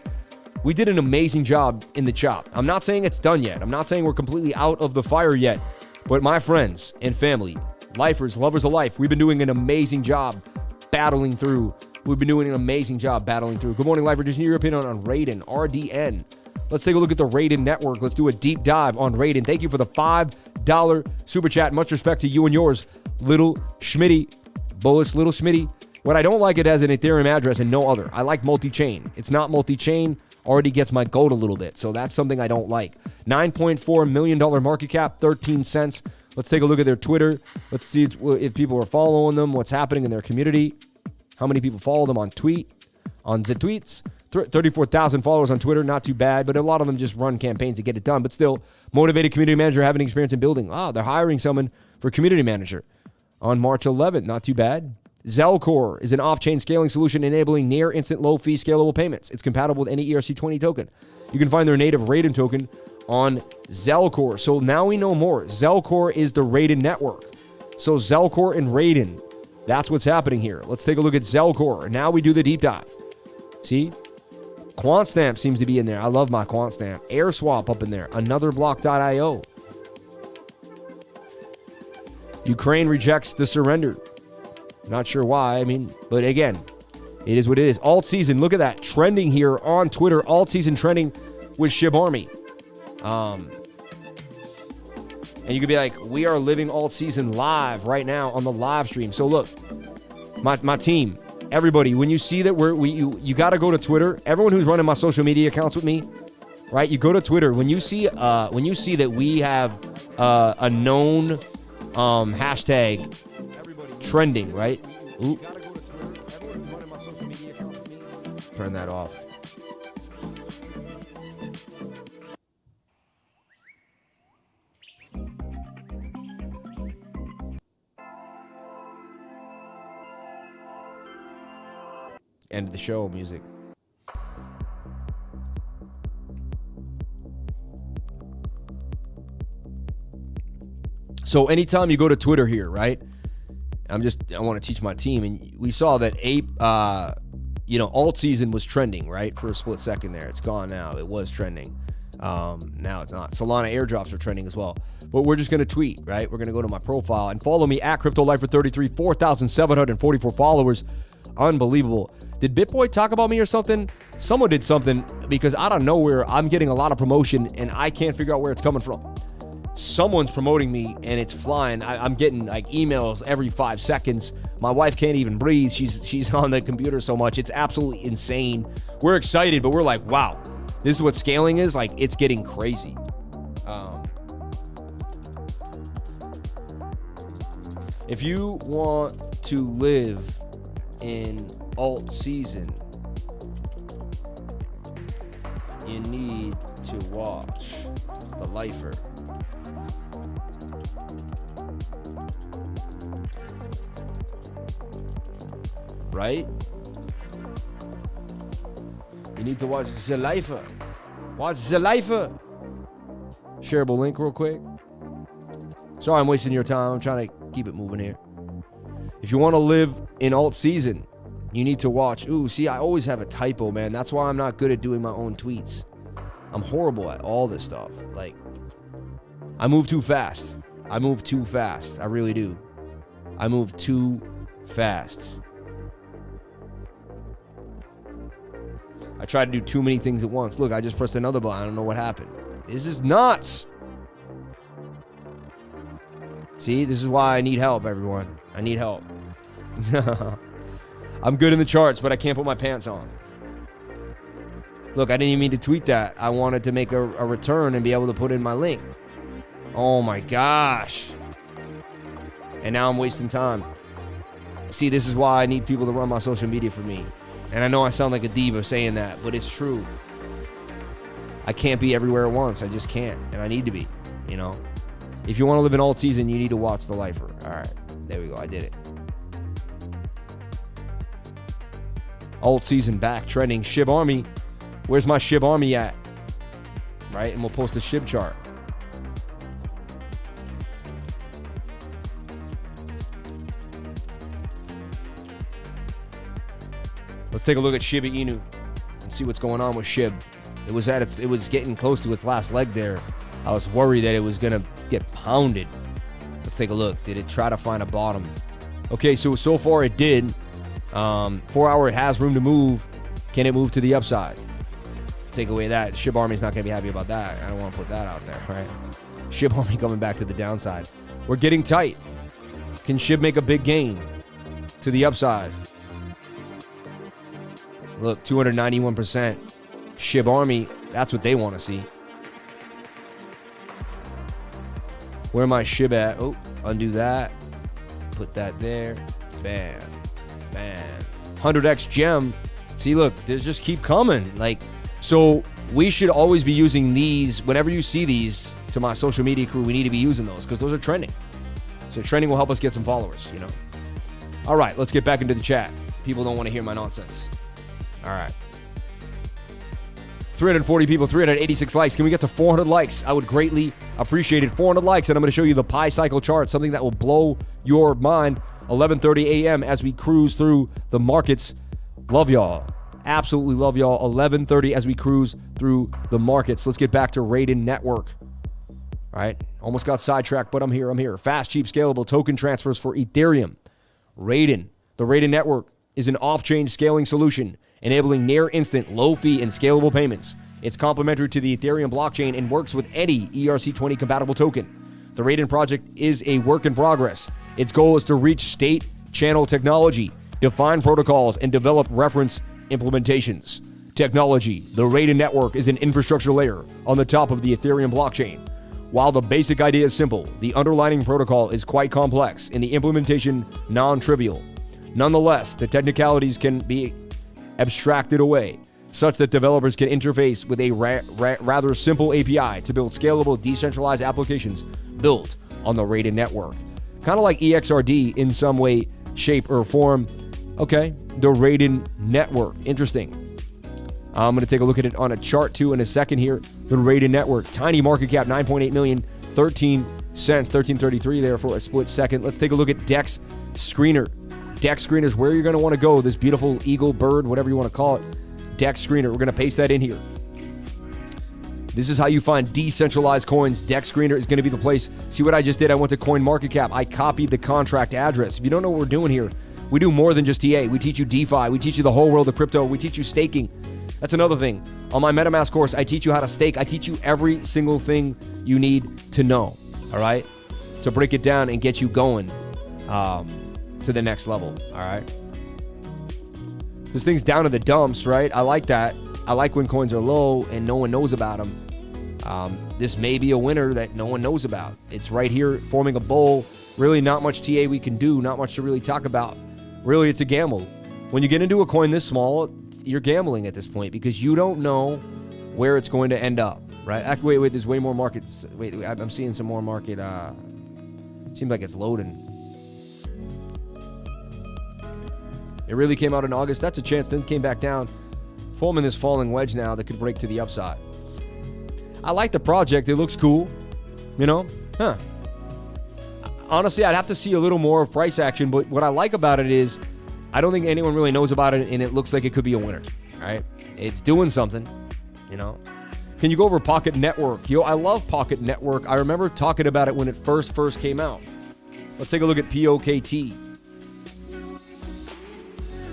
Speaker 1: We did an amazing job in the chop. I'm not saying it's done yet. I'm not saying we're completely out of the fire yet. But my friends and family, lifers, lovers of life, we've been doing an amazing job battling through. Good morning, Lifer. Just need your opinion on RAIDEN, RDN. Let's take a look at the RAIDEN network. Let's do a deep dive on RAIDEN. Thank you for the $5 super chat. Much respect to you and yours, Little Schmitty. Bullish Little Schmitty. What I don't like, it has an Ethereum address and no other. I like multi-chain. It's not multi-chain. Already gets my goat a little bit. So that's something I don't like. $9.4 million market cap, 13 cents. Let's take a look at their Twitter. Let's see if people are following them, what's happening in their community. How many people follow them on the tweets? 34,000 followers on Twitter, not too bad, but a lot of them just run campaigns to get it done. But still, motivated community manager having experience in building. They're hiring someone for community manager on March 11th. Not too bad. Zelcore is an off-chain scaling solution enabling near-instant low-fee scalable payments. It's compatible with any ERC20 token. You can find their native RAIDEN token on Zelcore. So now we know more. Zelcore is the RAIDEN network. So Zelcore and RAIDEN, that's what's happening here. Let's take a look at Zelcore. Now we do the deep dive. See? QuantStamp seems to be in there. I love my QuantStamp. AirSwap up in there. Another block.io. Ukraine rejects the surrender. Not sure why. I mean, but again, it is what it is. Alt season. Look at that. Trending here on Twitter. Alt season trending with SHIB Army. And you could be like, we are living alt season live right now on the live stream. So look, my team, everybody, when you see that you got to go to Twitter. Everyone who's running my social media accounts with me, right? You go to Twitter. When you see that we have a known hashtag trending, right? Ooh. Turn that off. End of the show music. So anytime you go to Twitter here, right? I want to teach my team, and we saw that alt season was trending, right? For a split second there. It's gone now. It was trending. Now it's not. Solana airdrops are trending as well. But we're just going to tweet, right? We're going to go to my profile and follow me at CryptoLifer33, 4,744 followers. Unbelievable. Did BitBoy talk about me or something? Someone did something, because out of nowhere, I'm getting a lot of promotion and I can't figure out where it's coming from. Someone's promoting me and it's flying. I'm getting like emails every 5 seconds. My wife can't even breathe. She's on the computer so much. It's absolutely insane. We're excited, but we're like, wow, this is what scaling is. Like, it's getting crazy. If you want to live in alt season, you need to watch The Lifer. Right? You need to watch The Lifer. Watch The Lifer. Shareable link real quick. Sorry I'm wasting your time. I'm trying to keep it moving here. If you want to live in alt season, you need to watch. Ooh, see, I always have a typo, man. That's why I'm not good at doing my own tweets. I'm horrible at all this stuff. Like, I move too fast. I really do. I move too fast. I try to do too many things at once. Look, I just pressed another button. I don't know what happened. This is nuts. See, this is why I need help, everyone. I need help. I'm good in the charts, but I can't put my pants on. Look, I didn't even mean to tweet that. I wanted to make a return and be able to put in my link. Oh my gosh. And now I'm wasting time. See, this is why I need people to run my social media for me. And I know I sound like a diva saying that, but it's true. I can't be everywhere at once. I just can't. And I need to be, you know. If you want to live in alt season, you need to watch The Lifer. All right. There we go. I did it. Alt season back. Trending. SHIB Army. Where's my SHIB Army at? Right? And we'll post a SHIB chart. Let's take a look at Shiba Inu and see what's going on with SHIB. It was getting close to its last leg there. I was worried that it was gonna get pounded. Let's take a look. Did it try to find a bottom? Okay, so far it did. 4 hour, it has room to move. Can it move to the upside? Take away that. SHIB Army's not gonna be happy about that. I don't want to put that out there, right? SHIB Army coming back to the downside. We're getting tight. Can SHIB make a big gain to the upside? Look, 291%. SHIB Army, that's what they want to see. Where am I SHIB at? Oh, undo that. Put that there. Bam. Bam. 100x gem. See, look, they just keep coming. Like, so we should always be using these. Whenever you see these to my social media crew, we need to be using those because those are trending. So trending will help us get some followers, you know. All right, let's get back into the chat. People don't want to hear my nonsense. All right. 340 people, 386 likes. Can we get to 400 likes? I would greatly appreciate it. 400 likes, and I'm going to show you the Pi Cycle chart, something that will blow your mind. 11:30 a.m. as we cruise through the markets. Love y'all. Absolutely love y'all. 11:30 as we cruise through the markets. Let's get back to RAIDEN Network. All right. Almost got sidetracked, but I'm here. Fast, cheap, scalable token transfers for Ethereum. RAIDEN. The RAIDEN Network is an off-chain scaling solution enabling near-instant, low-fee, and scalable payments. It's complementary to the Ethereum blockchain and works with any ERC20 compatible token. The RAIDEN project is a work in progress. Its goal is to reach state channel technology, define protocols, and develop reference implementations. Technology. The RAIDEN network is an infrastructure layer on the top of the Ethereum blockchain. While the basic idea is simple, the underlying protocol is quite complex and the implementation non-trivial. Nonetheless, the technicalities can be abstracted away, such that developers can interface with a rather simple API to build scalable, decentralized applications built on the RAIDEN network. Kind of like EXRD in some way, shape, or form. Okay, the RAIDEN network. Interesting. I'm going to take a look at it on a chart too in a second here. The RAIDEN network. Tiny market cap, 9.8 million, 13 cents, 13.33 there for a split second. Let's take a look at DEX Screener. DEX Screener is where you're going to want to go. This beautiful eagle, bird, whatever you want to call it. DEX Screener. We're going to paste that in here. This is how you find decentralized coins. DEX Screener is going to be the place. See what I just did? I went to CoinMarketCap. I copied the contract address. If you don't know what we're doing here, we do more than just TA. We teach you DeFi. We teach you the whole world of crypto. We teach you staking. That's another thing. On my MetaMask course, I teach you how to stake. I teach you every single thing you need to know, all right, to break it down and get you going to the next level, all right? This thing's down to the dumps, right? I like that. I like when coins are low and no one knows about them. This may be a winner that no one knows about. It's right here forming a bull. Really not much TA we can do, not much to really talk about. Really, it's a gamble. When you get into a coin this small, you're gambling at this point because you don't know where it's going to end up, right? Actually, wait, there's way more markets. Wait, I'm seeing some more market. Seems like it's loading. It really came out in August. That's a chance. Then came back down, forming this falling wedge now that could break to the upside. I like the project. It looks cool. You know? Huh. Honestly, I'd have to see a little more of price action, but what I like about it is I don't think anyone really knows about it, and it looks like it could be a winner, right? It's doing something, you know? Can you go over Pocket Network? Yo, I love Pocket Network. I remember talking about it when it first came out. Let's take a look at POKT.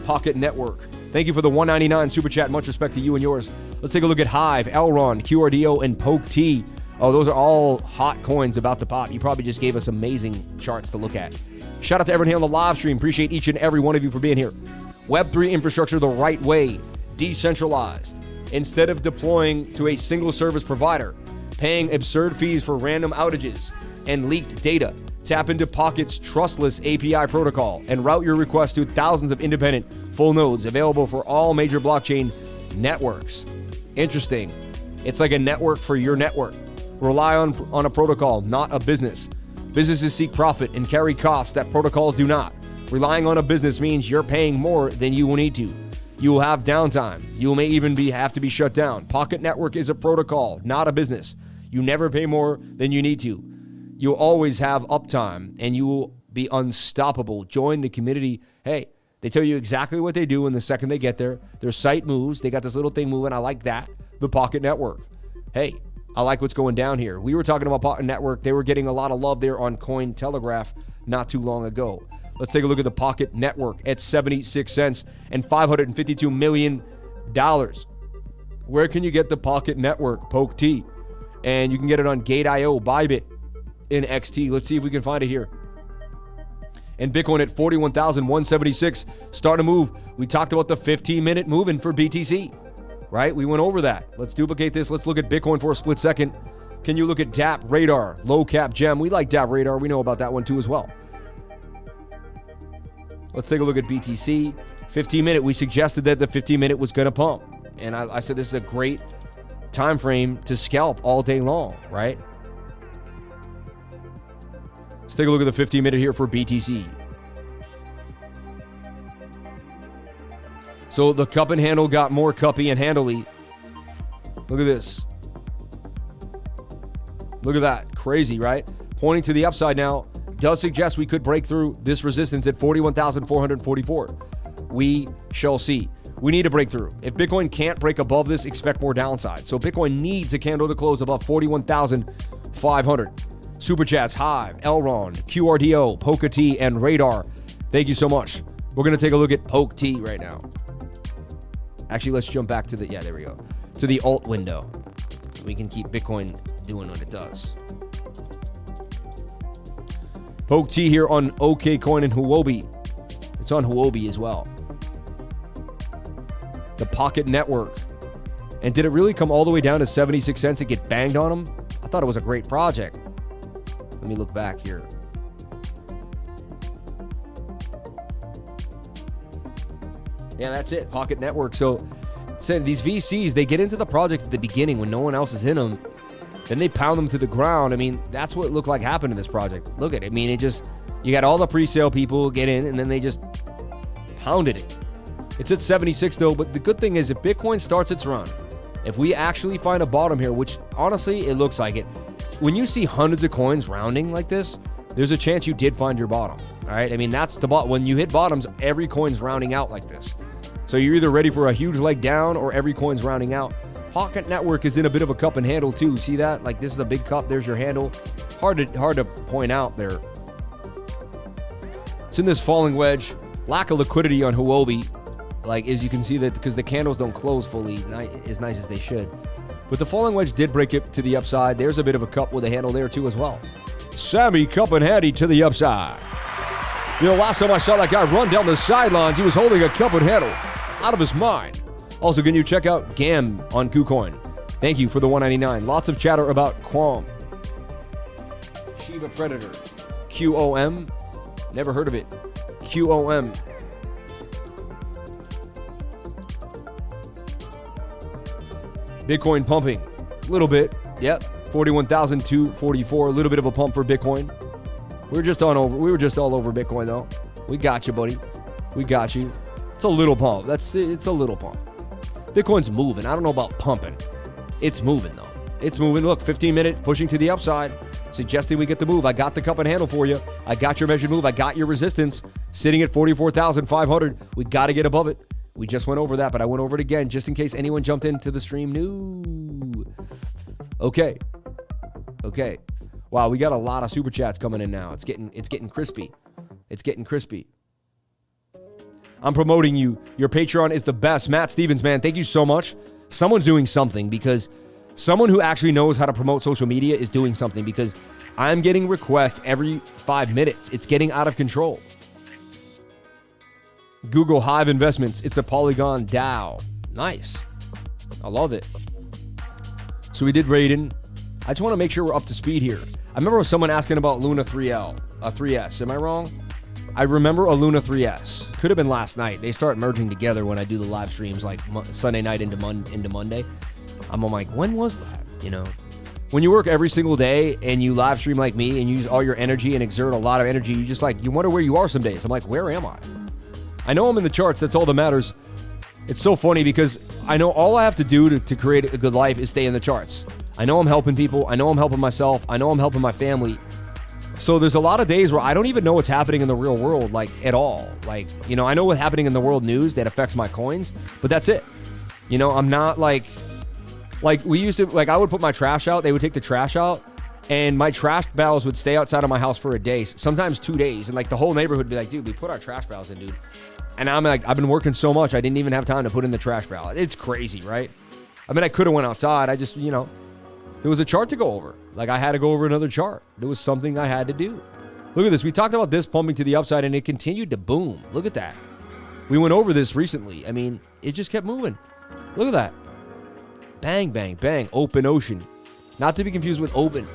Speaker 1: Pocket Network. Thank you for the $1.99 super chat. Much respect to you and yours. Let's take a look at HIVE, Elrond, QRDO, and POKT. Oh, those are all hot coins about to pop. You probably just gave us amazing charts to look at. Shout out to everyone here on the live stream. Appreciate each and every one of you for being here. Web3 infrastructure the right way, decentralized. Instead of deploying to a single service provider, paying absurd fees for random outages and leaked data, tap into Pocket's trustless API protocol and route your request to thousands of independent full nodes available for all major blockchain networks. Interesting. It's like a network for your network. Rely on a protocol, not a business. Businesses seek profit and carry costs that protocols do not. Relying on a business means you're paying more than you will need to. You will have downtime. You may even have to be shut down. Pocket Network is a protocol, not a business. You never pay more than you need to. You'll always have uptime, and you will be unstoppable. Join the community. Hey, they tell you exactly what they do in the second they get there. Their site moves. They got this little thing moving. I like that. The Pocket Network. Hey, I like what's going down here. We were talking about Pocket Network. They were getting a lot of love there on Cointelegraph not too long ago. Let's take a look at the Pocket Network at 76 cents and $552 million. Where can you get the Pocket Network? POKT. And you can get it on Gate.io, Bybit, in XT. Let's see if we can find it here. And Bitcoin at 41,176. Starting to move. We talked about the 15-minute moving for BTC. Right? We went over that. Let's duplicate this. Let's look at Bitcoin for a split second. Can you look at DAP Radar, low cap gem? We like DAP Radar. We know about that one too as well. Let's take a look at BTC. 15-minute. We suggested that the 15-minute was going to pump. And I said this is a great time frame to scalp all day long, right? Let's take a look at the 15-minute here for BTC. So the cup and handle got more cuppy and handily. Look at this. Look at that. Crazy, right? Pointing to the upside now. Does suggest we could break through this resistance at 41,444. We shall see. We need a breakthrough. If Bitcoin can't break above this, expect more downside. So Bitcoin needs a candle to close above 41,500. Super chats, HIVE, Elrond, QRDO, POKT, and Radar. Thank you so much. We're going to take a look at POKT right now. Actually, let's jump back to the, there we go, to the alt window. We can keep Bitcoin doing what it does. POKT here on OKCoin and Huobi. It's on Huobi as well. The Pocket Network. And did it really come all the way down to 76 cents and get banged on them? I thought it was a great project. Let me look back here. Yeah, that's it. Pocket Network. So these VCs, they get into the project at the beginning when no one else is in them. Then they pound them to the ground. I mean, that's what it looked like happened in this project. Look at it. I mean, it just, you got all the pre-sale people get in, and then they just pounded it. It's at 76 though, but the good thing is if Bitcoin starts its run, if we actually find a bottom here, which honestly, it looks like it. When you see hundreds of coins rounding like this, there's a chance you did find your bottom. All right. I mean, that's the bottom. When you hit bottoms, every coin's rounding out like this. So you're either ready for a huge leg down or every coin's rounding out. Pocket Network is in a bit of a cup and handle too. See that? Like this is a big cup. There's your handle. Hard to point out there. It's in this falling wedge. Lack of liquidity on Huobi. Like as you can see that because the candles don't close fully as nice as they should. But the falling wedge did break it to the upside. There's a bit of a cup with a handle there too as well. Sammy cup and handy to the upside. You know, last time I saw that guy run down the sidelines, he was holding a cup and handle. Out of his mind. Also, can you check out GAM on KuCoin? Thank you for the $1.99. Lots of chatter about Quam. Shiba Predator. QOM. Never heard of it. QOM. Bitcoin pumping. A little bit. Yep. 41,244. A little bit of a pump for Bitcoin. We were just all over Bitcoin though. We got you, buddy. We got you. It's a little pump. It's a little pump. Bitcoin's moving. I don't know about pumping. It's moving though. It's moving. Look, 15 minutes pushing to the upside, suggesting we get the move. I got the cup and handle for you. I got your measured move. I got your resistance sitting at 44,500. We got to get above it. We just went over that, but I went over it again just in case anyone jumped into the stream new. Okay. Wow, we got a lot of super chats coming in now. It's getting crispy. It's getting crispy. I'm promoting you. Your Patreon is the best. Matt Stevens, man, thank you so much. Someone's doing something because someone who actually knows how to promote social media is doing something because I'm getting requests every 5 minutes. It's getting out of control. Google Hive Investments. It's a Polygon DAO. Nice. I love it. So we did RAIDEN. I just want to make sure we're up to speed here. I remember someone asking about Luna 3S. Am I wrong? I remember a Luna 3S. Could have been last night. They start merging together when I do the live streams like Sunday night into Monday. I'm like, when was that? You know, when you work every single day and you live stream like me and use all your energy and exert a lot of energy, you just like, you wonder where you are some days. I'm like, where am I? I know I'm in the charts. That's all that matters. It's so funny because I know all I have to do to create a good life is stay in the charts. I know I'm helping people. I know I'm helping myself. I know I'm helping my family. So there's a lot of days where I don't even know what's happening in the real world, like at all. Like, you know, I know what's happening in the world news that affects my coins, but that's it. You know, I'm not like we used to, like I would put my trash out. They would take the trash out and my trash barrels would stay outside of my house for a day, sometimes 2 days. And like the whole neighborhood would be like, dude, we put our trash barrels in, dude. And I'm like, I've been working so much. I didn't even have time to put in the trash barrel. It's crazy, right? I mean, I could have went outside. I just, you know, there was a chart to go over. Like I had to go over another chart. There was something I had to do. Look at this. We talked about this pumping to the upside and it continued to boom. Look at that. We went over this recently. I mean, it just kept moving. Look at that. Bang, bang, bang. Open ocean. Not to be confused with open.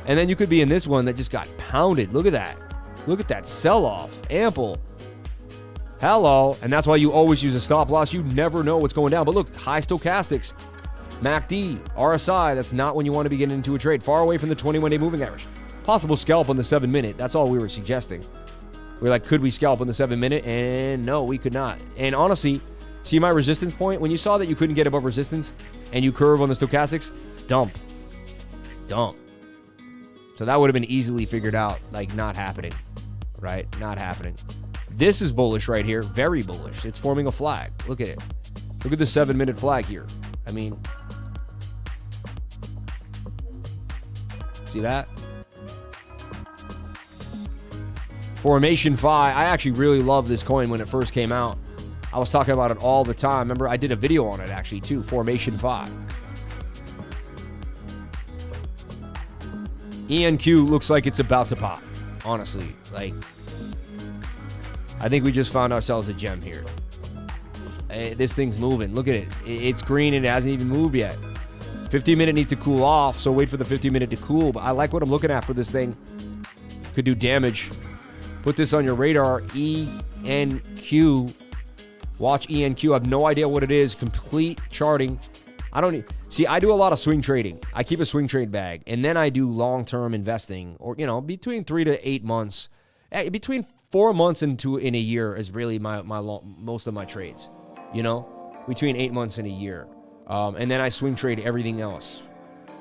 Speaker 1: And then you could be in this one that just got pounded. Look at that. Look at that sell-off. Ample. Hello. And that's why you always use a stop loss. You never know what's going down. But look, high stochastics. MACD, RSI, that's not when you want to be getting into a trade. Far away from the 21-day moving average. Possible scalp on the 7-minute. That's all we were suggesting. We were like, could we scalp on the 7-minute? And no, we could not. And honestly, see my resistance point? When you saw that you couldn't get above resistance and you curve on the stochastics, dump. So that would have been easily figured out, like not happening, right? Not happening. This is bullish right here. Very bullish. It's forming a flag. Look at it. Look at the 7-minute flag here. I mean, see that? Formation Phi. I actually really love this coin when it first came out. I was talking about it all the time. Remember, I did a video on it actually too. Formation Phi. ENQ looks like it's about to pop. Honestly, like, I think we just found ourselves a gem here. This thing's moving. Look at it. It's green and it hasn't even moved yet. 15-minute needs to cool off, so wait for the 15-minute to cool. But I like what I'm looking at for this thing. Could do damage. Put this on your radar. ENQ. Watch ENQ. I have no idea what it is. Complete charting. I don't need... See, I do a lot of swing trading. I keep a swing trade bag. And then I do long-term investing. Or, you know, between 3 to 8 months. Between 4 months and in a year is really most of my trades. You know? Between 8 months and a year. And then I swing trade everything else.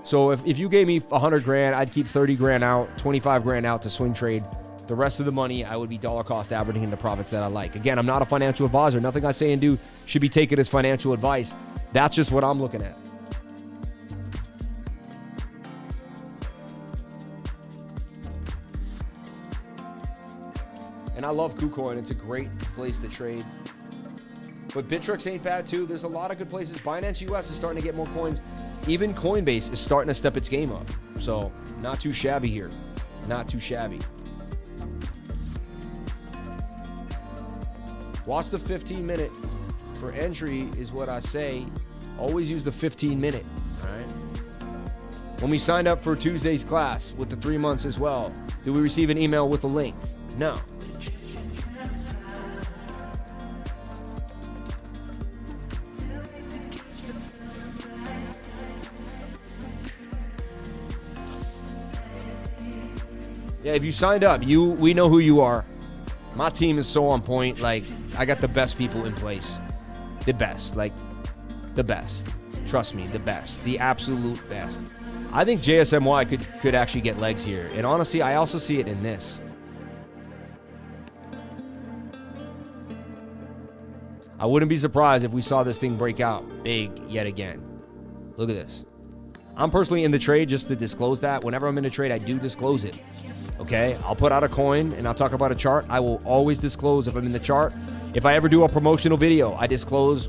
Speaker 1: So if you gave me 100 grand, I'd keep 30 grand out, 25 grand out to swing trade. The rest of the money, I would be dollar cost averaging into profits that I like. Again, I'm not a financial advisor. Nothing I say and do should be taken as financial advice. That's just what I'm looking at. And I love KuCoin. It's a great place to trade. But Bittrex ain't bad too. There's a lot of good places. Binance US is starting to get more coins. Even Coinbase is starting to step its game up. So not too shabby here. Not too shabby. Watch the 15-minute for entry is what I say. Always use the 15-minute. All right. When we signed up for Tuesday's class with the 3 months as well, did we receive an email with a link? No. Yeah, if you signed up, we know who you are. My team is so on point. Like, I got the best people in place. The best. Like, the best. Trust me, the best. The absolute best. I think JSMY could actually get legs here. And honestly, I also see it in this. I wouldn't be surprised if we saw this thing break out big yet again. Look at this. I'm personally in the trade, just to disclose that. Whenever I'm in a trade, I do disclose it. Okay, I'll put out a coin and I'll talk about a chart. I will always disclose if I'm in the chart. If I ever do a promotional video, I disclose,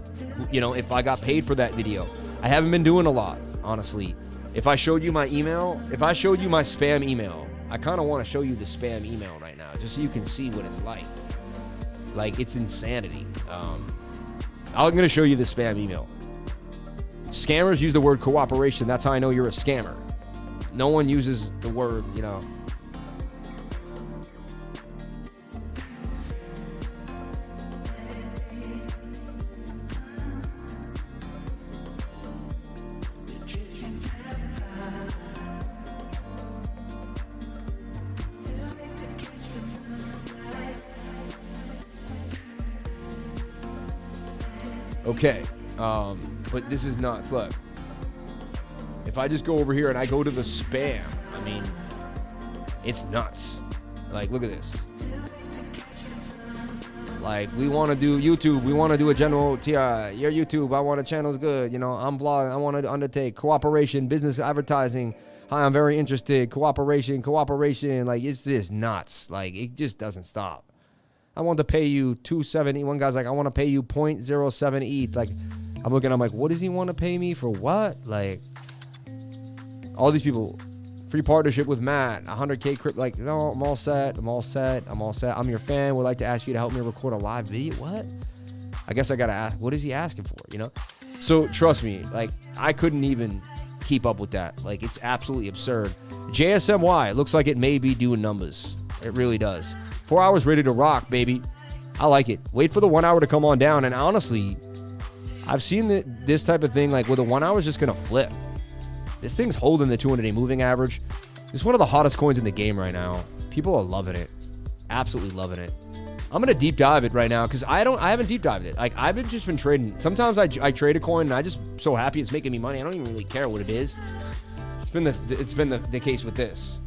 Speaker 1: you know, if I got paid for that video. I haven't been doing a lot, honestly. If I showed you my email, if I showed you my spam email, I kind of want to show you the spam email right now, just so you can see what it's like. Like, it's insanity. I'm going to show you the spam email. Scammers use the word cooperation. That's how I know you're a scammer. No one uses the word, you know. Okay, but this is nuts. Look, if I just go over here and I go to the spam, I mean, it's nuts. Like, look at this. Like, we want to do YouTube. We want to do a general TI. Your YouTube, I want a channel's good. You know, I'm vlogging. I want to undertake cooperation, business advertising. Hi, I'm very interested. Cooperation. Like, it's just nuts. Like, it just doesn't stop. I want to pay you 270. One guy's like, I want to pay you 0.07 ETH. Like, I'm looking, I'm like, what does he want to pay me for what? Like, all these people, free partnership with Matt, 100K crypto. Like, no, I'm all set. I'm your fan. Would like to ask you to help me record a live video. What? I guess I got to ask, what is he asking for? You know? So trust me, like, I couldn't even keep up with that. Like, it's absolutely absurd. JSMY, it looks like it may be doing numbers. It really does. 4 hours ready to rock, baby. I like it. Wait for the 1 hour to come on down. And honestly, I've seen this type of thing, like, where the 1 hour is just going to flip. This thing's holding the 200-day moving average. It's one of the hottest coins in the game right now. People are loving it. Absolutely loving it. I'm going to deep dive it right now because I haven't deep dived it. Like, I've just been trading. Sometimes I trade a coin and I just so happy it's making me money. I don't even really care what it is. It's been the case with this.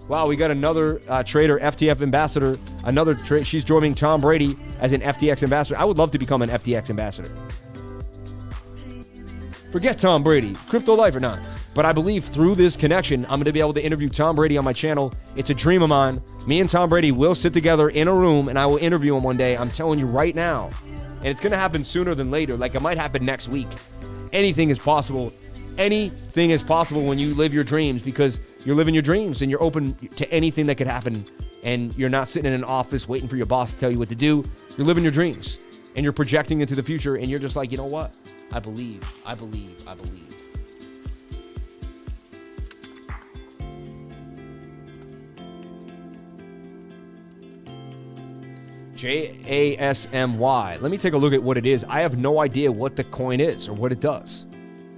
Speaker 1: Wow, we got another trader, FTX ambassador. Another trade. She's joining Tom Brady as an FTX ambassador. I would love to become an FTX ambassador. Forget Tom Brady, crypto life or not. But I believe through this connection, I'm going to be able to interview Tom Brady on my channel. It's a dream of mine. Me and Tom Brady will sit together in a room and I will interview him one day. I'm telling you right now. And it's going to happen sooner than later. Like, it might happen next week. Anything is possible. Anything is possible when you live your dreams, because you're living your dreams and you're open to anything that could happen, and you're not sitting in an office waiting for your boss to tell you what to do. You're living your dreams and you're projecting into the future, and you're just like, you know what? I believe. JASMY. Let me take a look at what it is. I have no idea what the coin is or what it does.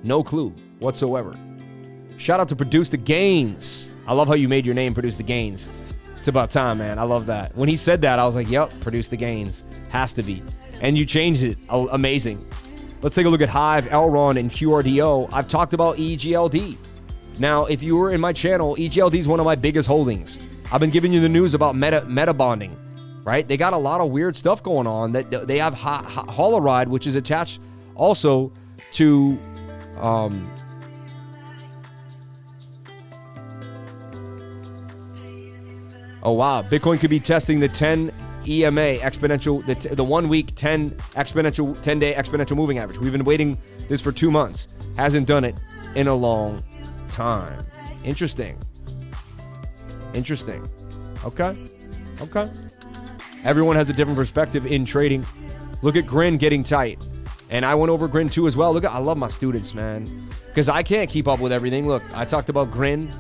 Speaker 1: No clue whatsoever. Shout out to Produce the Gains. I love how you made your name Produce the Gains. It's about time, man. I love that. When he said that, I was like, yep, Produce the Gains. Has to be. And you changed it. Oh, amazing. Let's take a look at HIVE, LRON, and QRDO. I've talked about EGLD. Now, if you were in my channel, EGLD is one of my biggest holdings. I've been giving you the news about meta bonding, right? They got a lot of weird stuff going on. That they have Holoride, which is attached also to oh wow, Bitcoin could be testing the 10 EMA exponential, the 1 week 10 exponential 10-day exponential moving average. We've been waiting this for 2 months. Hasn't done it in a long time. Interesting. Okay. Everyone has a different perspective in trading. Look at Grin getting tight. And I went over Grin too as well. Look at, I love my students, man. Because I can't keep up with everything. Look, I talked about Grin.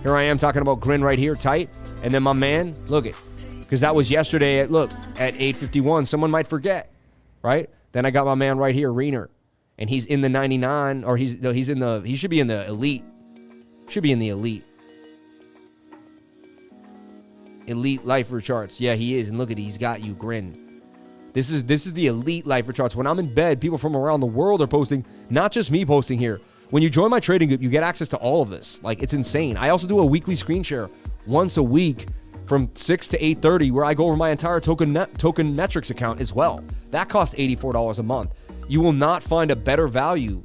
Speaker 1: Here I am talking about Grin right here, tight. And then my man, look it. Because that was yesterday at 8:51. Someone might forget, right? Then I got my man right here, Reiner. And he's in the 99, or he should be in the elite. Should be in the elite. Elite lifer charts. Yeah, he is. And look at it, he's got you, Grin. This is the elite lifer charts. When I'm in bed, people from around the world are posting, not just me posting here. When you join my trading group, you get access to all of this. Like, it's insane. I also do a weekly screen share once a week from 6 to 8:30 where I go over my entire token metrics account as well. That costs $84 a month. You will not find a better value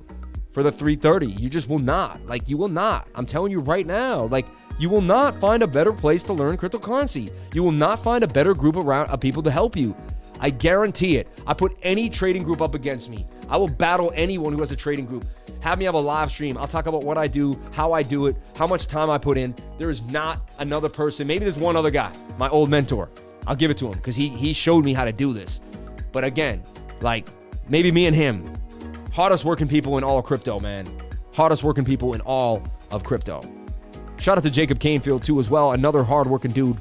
Speaker 1: for the 330. You just will not. Like, you will not. I'm telling you right now. Like, you will not find a better place to learn cryptocurrency. You will not find a better group of people to help you. I guarantee it. I put any trading group up against me. I will battle anyone who has a trading group. Have me have a live stream. I'll talk about what I do, how I do it, how much time I put in. There is not another person. Maybe there's one other guy, my old mentor. I'll give it to him because he showed me how to do this. But again, like, maybe me and him. Hardest working people in all of crypto, man. Hardest working people in all of crypto. Shout out to Jacob Canefield too as well. Another hard working dude.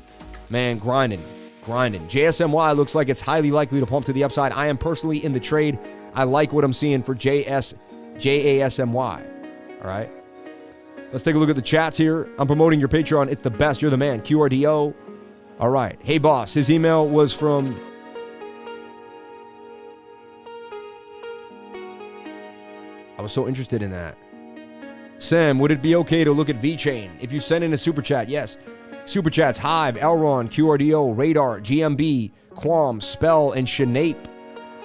Speaker 1: Man, grinding. JSMY looks like it's highly likely to pump to the upside. I am personally in the trade. I like what I'm seeing for JASMY. All right. Let's take a look at the chats here. I'm promoting your Patreon. It's the best. You're the man. QRDO. All right. Hey, boss. His email was from... I was so interested in that. Sam, would it be okay to look at VeChain? If you send in a super chat, yes. Super chats, Hive, Elron, QRDO, Radar, GMB, Quam, Spell, and SHINAPE.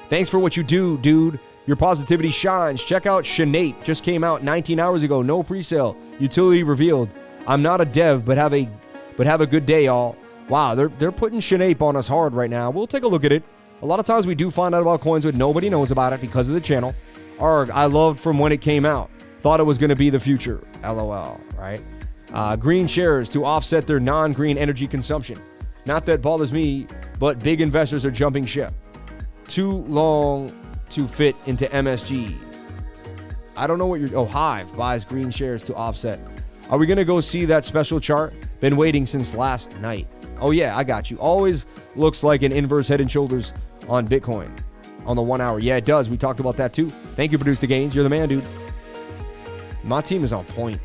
Speaker 1: Thanks for what you do, dude. Your positivity shines. Check out SHINAPE. Just came out 19 hours ago. No pre-sale. Utility revealed. I'm not a dev, but have a good day, y'all. Wow, they're putting SHINAPE on us hard right now. We'll take a look at it. A lot of times we do find out about coins when nobody knows about it because of the channel. ARG, I loved from when it came out. Thought it was going to be the future. LOL, right? Green shares to offset their non-green energy consumption. Not that bothers me, but big investors are jumping ship. Too long to fit into MSG. I don't know what you're... Oh, Hive buys green shares to offset. Are we going to go see that special chart? Been waiting since last night. Oh, yeah, I got you. Always looks like an inverse head and shoulders on Bitcoin on the 1 hour. Yeah, it does. We talked about that too. Thank you, Produce the Gains. You're the man, dude. My team is on point.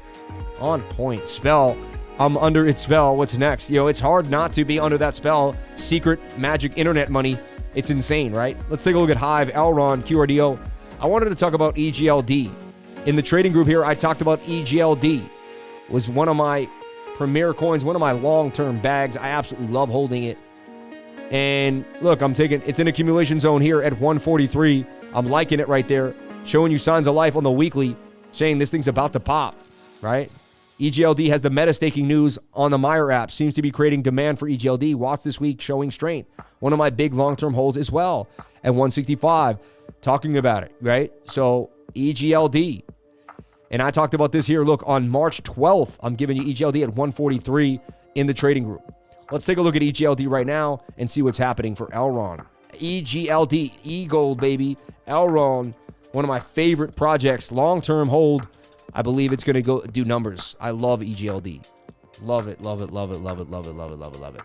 Speaker 1: On point. Spell. I'm under its spell. What's next? Yo, it's hard not to be under that spell. Secret magic internet money. It's insane, right? Let's take a look at Hive, Elron, QRDO. I wanted to talk about EGLD. In the trading group here, I talked about EGLD. It was one of my premier coins, one of my long-term bags. I absolutely love holding it. And look, it's in accumulation zone here at 143. I'm liking it right there. Showing you signs of life on the weekly, saying this thing's about to pop, right? EGLD has the meta staking news on the Meyer app. Seems to be creating demand for EGLD. Watch this week showing strength. One of my big long-term holds as well at 165. Talking about it, right? So EGLD. And I talked about this here. Look, on March 12th, I'm giving you EGLD at 143 in the trading group. Let's take a look at EGLD right now and see what's happening for Elron. EGLD, E-Gold, baby. Elron, One of my favorite projects, long-term hold. I believe it's going to go do numbers. I love EGLD. Love it, love it, love it, love it, love it, love it, love it, love it.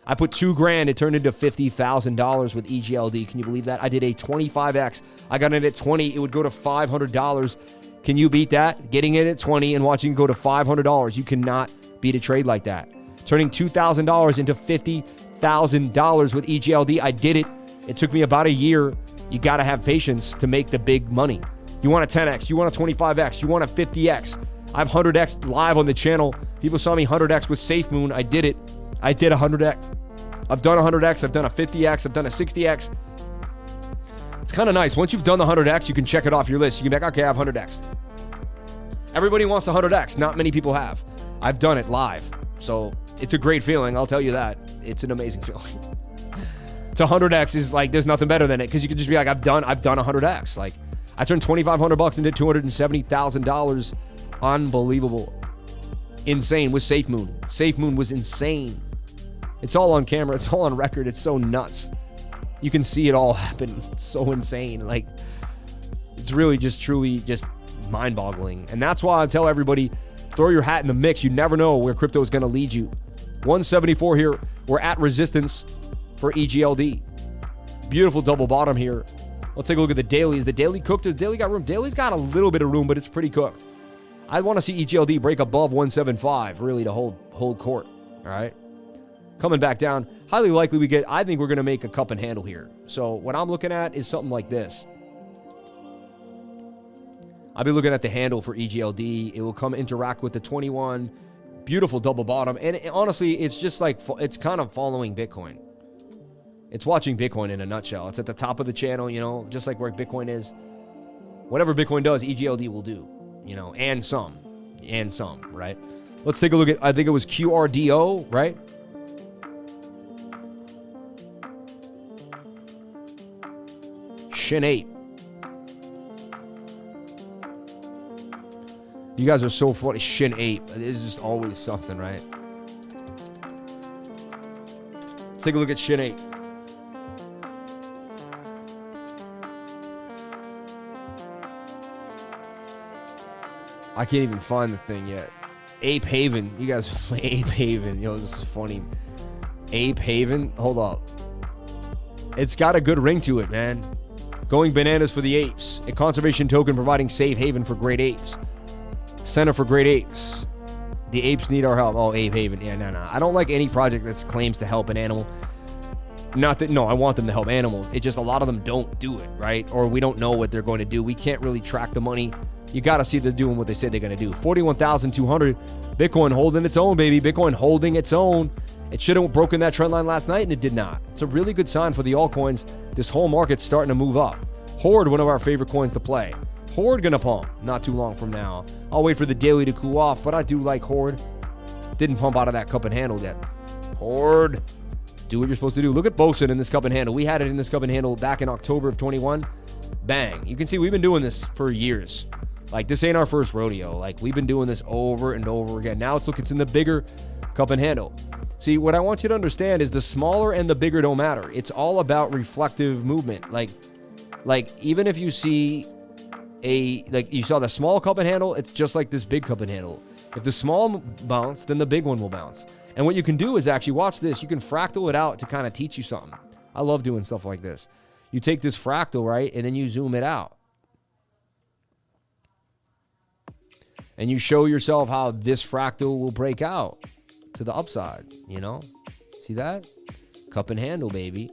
Speaker 1: I put $2,000. It turned into $50,000 with EGLD. Can you believe that? I did a 25X. I got it at 20. It would go to $500. Can you beat that? Getting it at 20 and watching it go to $500. You cannot beat a trade like that. Turning $2,000 into $50,000 with EGLD. I did it. It took me about a year. You got to have patience to make the big money. You want a 10X. You want a 25X. You want a 50X. I have 100X live on the channel. People saw me 100X with SafeMoon. I did it. I did 100X. I've done 100X. I've done a 50X. I've done a 60X. It's kind of nice. Once you've done the 100X, you can check it off your list. You can be like, okay, I have 100X. Everybody wants the 100X. Not many people have. I've done it live. So it's a great feeling. I'll tell you that. It's an amazing feeling. To 100X is like, there's nothing better than it, because you can just be like, I've done 100X. Like, I turned $2,500 into $270,000. Unbelievable. Insane with SafeMoon. SafeMoon was insane. It's all on camera. It's all on record. It's so nuts. You can see it all happen. It's so insane. Like, it's really just truly just mind-boggling. And that's why I tell everybody, throw your hat in the mix. You never know where crypto is going to lead you. 174 here. We're at resistance for EGLD. Beautiful double bottom here. Let's take a look at the dailies. The daily cooked. The daily got room. Daily's got a little bit of room, but it's pretty cooked. I want to see EGLD break above 175 really to hold court. All right. Coming back down. Highly likely I think we're going to make a cup and handle here. So what I'm looking at is something like this. I'll be looking at the handle for EGLD. It will come interact with the 21. Beautiful double bottom. And honestly, it's just like, it's kind of following Bitcoin. It's watching Bitcoin in a nutshell. It's at the top of the channel, you know, just like where Bitcoin is. Whatever Bitcoin does, EGLD will do, you know, and some, right? Let's take a look at, I think it was QRDO, right? SHINAPE. You guys are so funny. SHINAPE. This is just always something, right? Let's take a look at SHINAPE. I can't even find the thing yet. Ape Haven. You guys play Ape Haven. Yo, this is funny. Ape Haven. Hold up. It's got a good ring to it, man. Going bananas for the apes. A conservation token providing safe haven for great apes. Center for great apes. The apes need our help. Oh, Ape Haven. Yeah, no. I don't like any project that claims to help an animal. Not that, no, I want them to help animals. It's just a lot of them don't do it, right? Or we don't know what they're going to do. We can't really track the money. You got to see they're doing what they say they're going to do. 41,200. Bitcoin holding its own, baby. Bitcoin holding its own. It should have broken that trend line last night, and it did not. It's a really good sign for the altcoins. This whole market's starting to move up. HORD, one of our favorite coins to play. HORD gonna pump not too long from now. I'll wait for the daily to cool off, but I do like HORD. Didn't pump out of that cup and handle yet. HORD. Do what you're supposed to do. Look at BOSON in this cup and handle. We had it in this cup and handle back in October of 21. Bang. You can see we've been doing this for years. Like, this ain't our first rodeo. Like, we've been doing this over and over again. Now it's in the bigger cup and handle. See, what I want you to understand is the smaller and the bigger don't matter. It's all about reflective movement. Like even if you see you saw the small cup and handle, it's just like this big cup and handle. If the small bounce, then the big one will bounce. And what you can do is actually watch this. You can fractal it out to kind of teach you something. I love doing stuff like this. You take this fractal, right, and then you zoom it out. And you show yourself how this fractal will break out to the upside, you know? See that? Cup and handle, baby.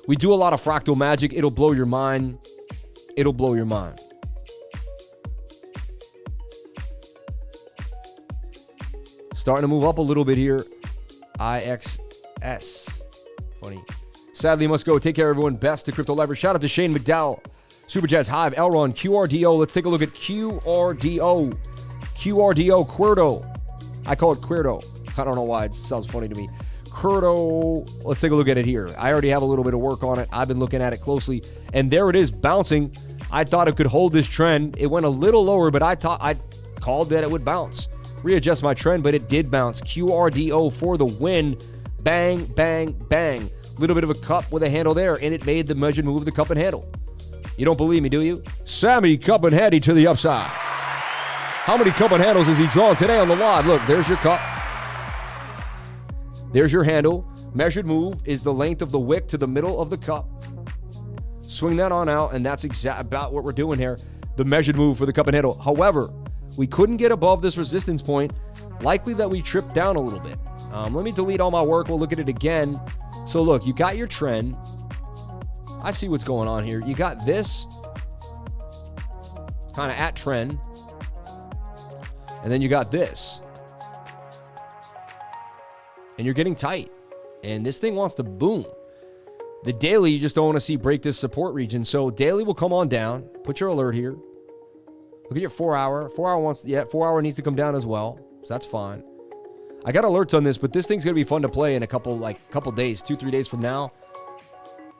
Speaker 1: We do a lot of fractal magic. It'll blow your mind. It'll blow your mind. Starting to move up a little bit here. IXS. Funny. Sadly, must go. Take care, everyone. Best to Crypto Leverage. Shout out to Shane McDowell. Super Jazz, Hive, Elron, QRDO. Let's take a look at QRDO. QRDO, QRDO. I call it QRDO. I don't know why. It sounds funny to me. QRDO. Let's take a look at it here. I already have a little bit of work on it. I've been looking at it closely. And there it is, bouncing. I thought it could hold this trend. It went a little lower, but I called that it would bounce. Readjust my trend, but it did bounce. QRDO for the win. Bang, bang, bang. little bit of a cup with a handle there, and it made the measured move of the cup and handle. You don't believe me, do you? Sammy cup and handy to the upside. How many cup and handles has he drawn today on the live? Look, there's your cup. There's your handle. Measured move is the length of the wick to the middle of the cup. Swing that on out, and that's about what we're doing here. The measured move for the cup and handle. However, we couldn't get above this resistance point. Likely that we tripped down a little bit. Let me delete all my work. We'll look at it again. So look, you got your trend. I see what's going on here. You got this kind of at trend. And then you got this. And you're getting tight. And this thing wants to boom. The daily, you just don't want to see break this support region. So daily will come on down. Put your alert here. Look at your 4 hour. 4 hour 4 hour needs to come down as well. So that's fine. I got alerts on this, but this thing's going to be fun to play in a couple days, 2-3 days from now.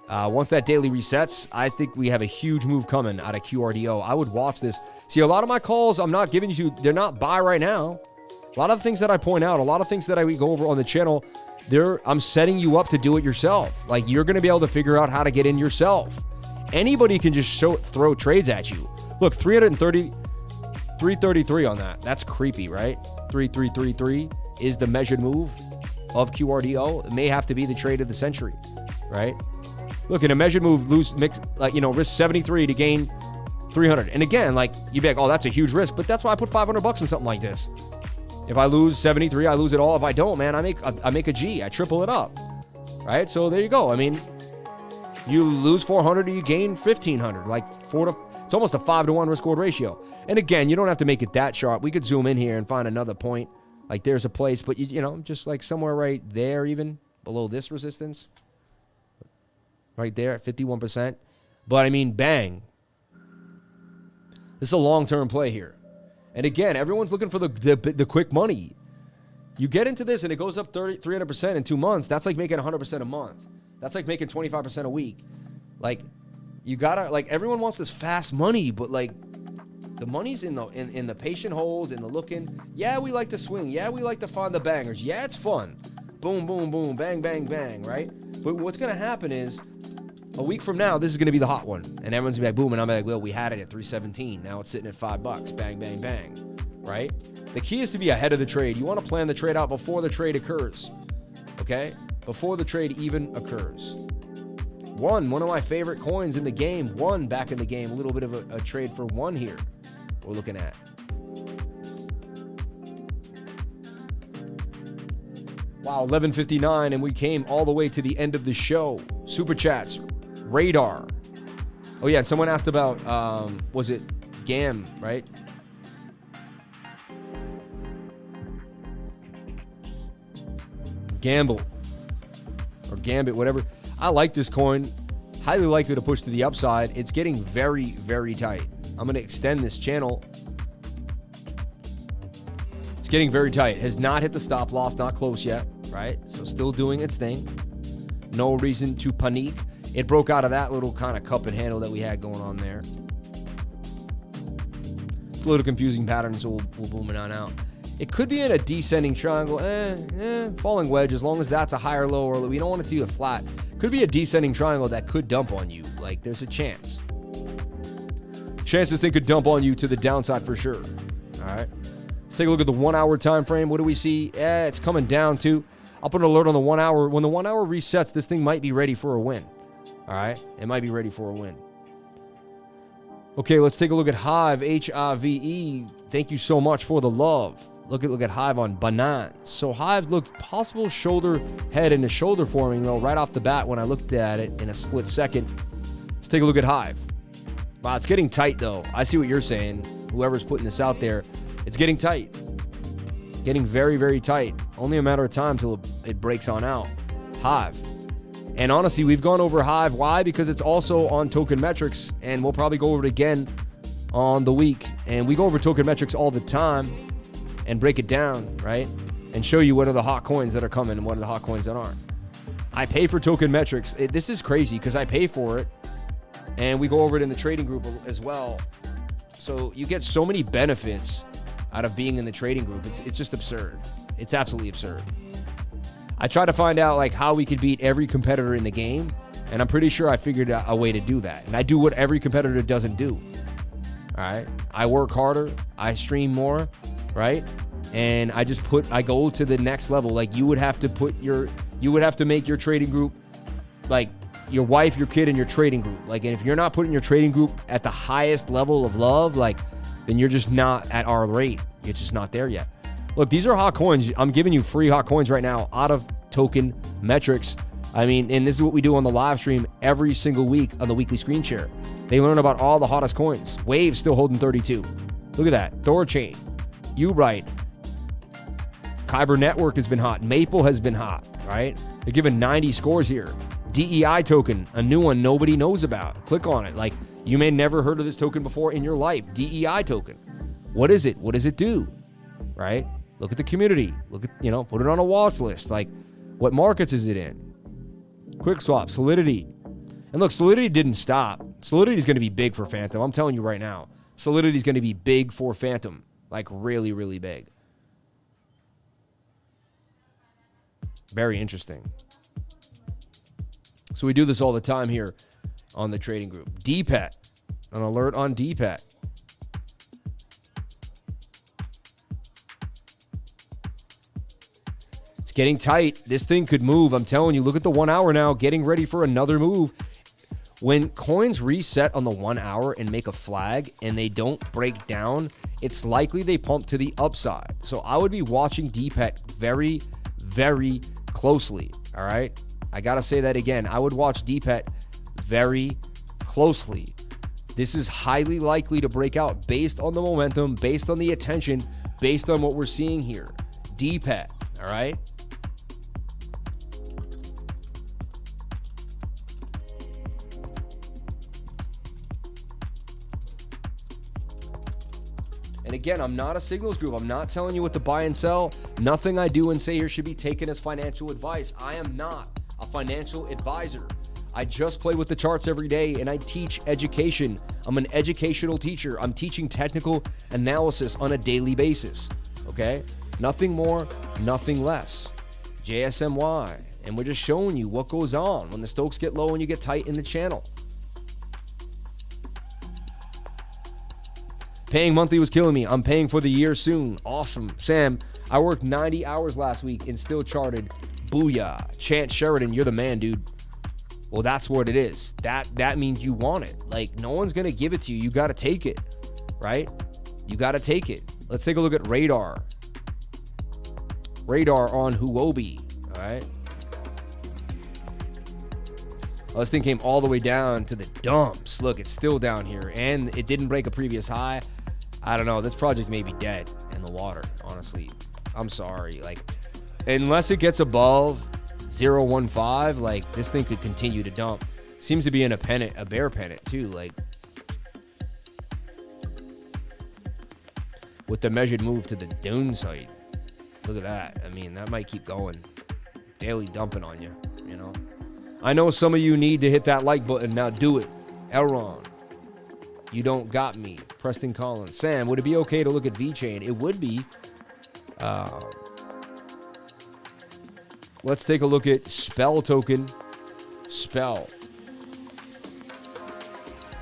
Speaker 1: Once that daily resets, I think we have a huge move coming out of QRDO. I would watch this. See, a lot of my calls, I'm not giving you, they're not buy right now. A lot of the things that I point out, a lot of things that we go over on the channel, I'm setting you up to do it yourself. Like, you're going to be able to figure out how to get in yourself. Anybody can just throw trades at you. Look, 333 on that. That's creepy, right? 3333 is the measured move of QRDO. It may have to be the trade of the century, right? Look, in a measured move, risk 73 to gain 300. And again, like, you'd be like, oh, that's a huge risk, but that's why I put $500 in something like this. If I lose 73, I lose it all. If I don't, man, I make a G. I triple it up, right? So there you go. I mean, you lose 400, you gain 1,500. Like, it's almost a 5-to-1 risk-reward ratio. And again, you don't have to make it that sharp. We could zoom in here and find another point. Like, there's a place, but you know, just like somewhere right there, even below this resistance, right there at 51%. But I mean, bang. This is a long-term play here. And again, everyone's looking for the quick money. You get into this and it goes up 300% in 2 months. That's like making 100% a month. That's like making 25% a week. Like, you gotta, like, everyone wants this fast money, but like, the money's in the patient holds, in the looking. Yeah, we like to swing. Yeah, we like to find the bangers. Yeah, it's fun. Boom, boom, boom, bang, bang, bang, right? But what's gonna happen is, a week from now, this is going to be the hot one. And everyone's going to be like, boom. And I'm like, well, we had it at 317. Now it's sitting at $5. Bang, bang, bang. Right? The key is to be ahead of the trade. You want to plan the trade out before the trade occurs. Okay? Before the trade even occurs. One of my favorite coins in the game. One back in the game. A little bit of a trade for one here. We're looking at. Wow, 11:59. And we came all the way to the end of the show. Super chats. Radar. Oh yeah, and someone asked about was it GAM, right? Gamble or Gambit, whatever. I like this coin. Highly likely to push to the upside. It's getting very, very tight. I'm going to extend this channel. It's getting very tight. Has not hit the stop loss, not close yet, right? So still doing its thing. No reason to panic. It broke out of that little kind of cup and handle that we had going on there. It's a little confusing pattern, so we'll boom it on out. It could be in a descending triangle. Falling wedge, as long as that's a higher low, or we don't want it to be a flat. Could be a descending triangle that could dump on you. Like, there's a chance. Chances thing could dump on you to the downside for sure. All right. Let's take a look at the 1 hour time frame. What do we see? It's coming down to. I'll put an alert on the 1 hour. When the 1 hour resets, this thing might be ready for a win. All right? It might be ready for a win. Okay, let's take a look at HIVE, H-I-V-E. Thank you so much for the love. Look at HIVE on Binance. So HIVE looked possible shoulder head into shoulder forming, though, right off the bat when I looked at it in a split second. Let's take a look at HIVE. Wow, it's getting tight, though. I see what you're saying. Whoever's putting this out there, it's getting tight. Getting very, very tight. Only a matter of time till it breaks on out. HIVE. And honestly, we've gone over HIVE. Why? Because it's also on token metrics, and we'll probably go over it again on the week. And we go over token metrics all the time and break it down, right? And show you what are the hot coins that are coming and what are the hot coins that aren't. I pay for token metrics. This is crazy because I pay for it, and we go over it in the trading group as well. So you get so many benefits out of being in the trading group. It's just absurd. It's absolutely absurd. I tried to find out like how we could beat every competitor in the game, and I'm pretty sure I figured out a way to do that. And I do what every competitor doesn't do. All right, I work harder, I stream more, right? And I go to the next level. Like you would have to make your trading group, like your wife, your kid, and your trading group. Like, and if you're not putting your trading group at the highest level of love, like, then you're just not at our rate. You're just not there yet. Look, these are hot coins. I'm giving you free hot coins right now out of token metrics. I mean, and this is what we do on the live stream every single week on the weekly screen share. They learn about all the hottest coins. Wave's still holding 32. Look at that. Thorchain, Ubright, Kyber Network has been hot. Maple has been hot, right? They're giving 90 scores here. DEI token, a new one nobody knows about. Click on it. Like, you may never heard of this token before in your life. DEI token. What is it? What does it do? Right? Look at the community. Look at, put it on a watch list. Like, what markets is it in? QuickSwap, Solidity. And look, Solidity didn't stop. Solidity is going to be big for Phantom. I'm telling you right now. Solidity is going to be big for Phantom. Like, really, really big. Very interesting. So we do this all the time here on the trading group. DPET. An alert on DPET. It's getting tight. This thing could move. I'm telling you, look at the 1 hour now, getting ready for another move. When coins reset on the 1 hour and make a flag and they don't break down, it's likely they pump to the upside. So I would be watching DPET very, very closely. All right. I got to say that again. I would watch DPET very closely. This is highly likely to break out based on the momentum, based on the attention, based on what we're seeing here. DPET. All right. And again, I'm not a signals group. I'm not telling you what to buy and sell. Nothing I do and say here should be taken as financial advice. I am not a financial advisor. I just play with the charts every day and I teach education. I'm an educational teacher. I'm teaching technical analysis on a daily basis. Okay? Nothing more, nothing less. JSMY. And we're just showing you what goes on when the Stokes get low and you get tight in the channel. Paying monthly was killing me. I'm paying for the year soon. Awesome. Sam, I worked 90 hours last week and still charted. Booyah. Chance Sheridan, you're the man, dude. Well, that's what it is. That means you want it. Like, no one's going to give it to you. You got to take it, right? You got to take it. Let's take a look at Radar. Radar on Huobi, all right? Oh, this thing came all the way down to the dumps. Look, it's still down here, and it didn't break a previous high. I don't know. This project may be dead in the water, honestly. I'm sorry. Like, unless it gets above 0.15, like, this thing could continue to dump. Seems to be in a pennant, a bear pennant, too. Like, with the measured move to the downside. Look at that. I mean, that might keep going. Daily dumping on you, you know. I know some of you need to hit that like button. Now do it. Elron. You don't got me. Preston Collins. Sam, would it be okay to look at VeChain? It would be. Let's take a look at Spell token. Spell.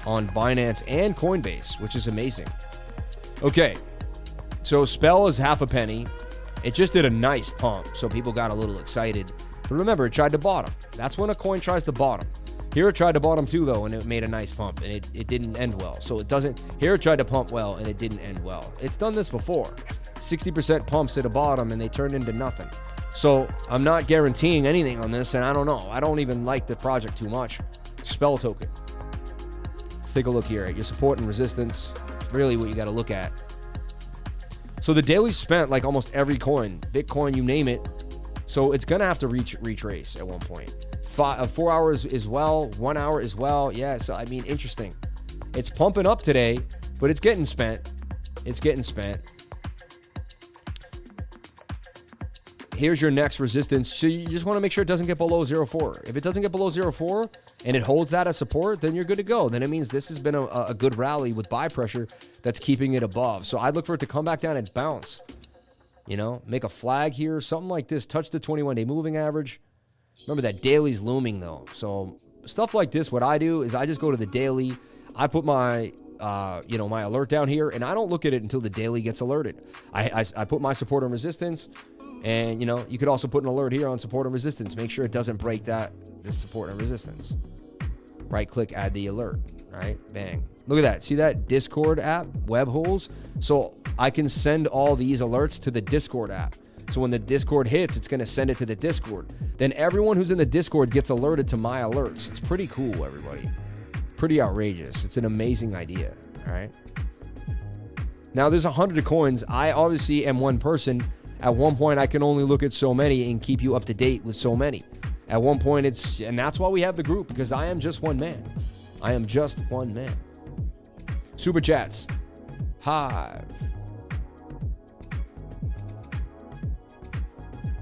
Speaker 1: On Binance and Coinbase, which is amazing. Okay. So Spell is half a penny. It just did a nice pump, so people got a little excited. But remember, it tried to bottom. That's when a coin tries to bottom. Here it tried to bottom too, though, and it made a nice pump, and it didn't end well. So it doesn't. Here it tried to pump well, and it didn't end well. It's done this before. 60% pumps at a bottom, and they turned into nothing. So I'm not guaranteeing anything on this, and I don't know. I don't even like the project too much. Spell token. Let's take a look here at your support and resistance. Really what you got to look at. So the daily spent like almost every coin. Bitcoin, you name it. So it's going to have to retrace at one point. 4 hours as well. 1 hour as well. Yeah, so I mean, interesting. It's pumping up today, but it's getting spent. It's getting spent. Here's your next resistance. So you just want to make sure it doesn't get below 0.4. If it doesn't get below 0.4 and it holds that as support, then you're good to go. Then it means this has been a good rally with buy pressure that's keeping it above. So I'd look for it to come back down and bounce. You know, make a flag here, something like this. Touch the 21-day moving average. Remember that daily's looming though. So stuff like this, what I do is I just go to the daily. I put my, my alert down here, and I don't look at it until the daily gets alerted. I put my support and resistance, and you could also put an alert here on support and resistance. Make sure it doesn't break this support and resistance. Right click, add the alert. Right, bang. Look at that. See that Discord app, web holes? So I can send all these alerts to the Discord app. So when the Discord hits, it's going to send it to the Discord. Then everyone who's in the Discord gets alerted to my alerts. It's pretty cool, everybody. Pretty outrageous. It's an amazing idea, all right? Now, there's 100 coins. I obviously am one person. At one point, I can only look at so many and keep you up to date with so many. At one point, and that's why we have the group, because I am just one man. I am just one man. Super chats. Hive.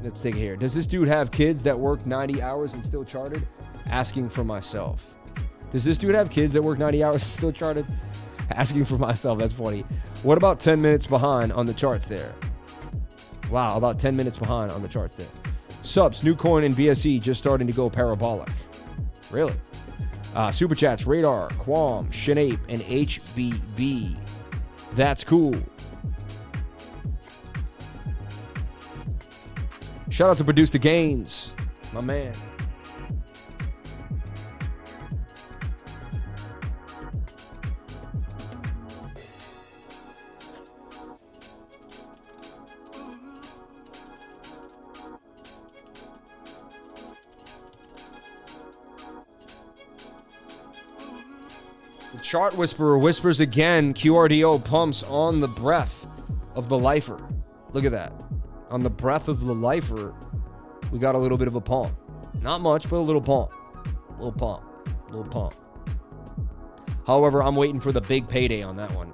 Speaker 1: Let's take it here. Does this dude have kids that work 90 hours and still charted? Asking for myself. Does this dude have kids that work 90 hours and still charted? Asking for myself. That's funny. What about 10 minutes behind on the charts there? Wow, about 10 minutes behind on the charts there. Subs, new coin in BSE just starting to go parabolic. Really? Super chats, Radar, Qualm, SHINAPE, and HBB. That's cool. Shout out to Produce the Gains, my man. The chart whisperer whispers again. QRDO pumps on the breath of the lifer. Look at that. On the breath of the lifer, we got a little bit of a pump. Not much, but a little pump. Little pump. Little pump. However, I'm waiting for the big payday on that one.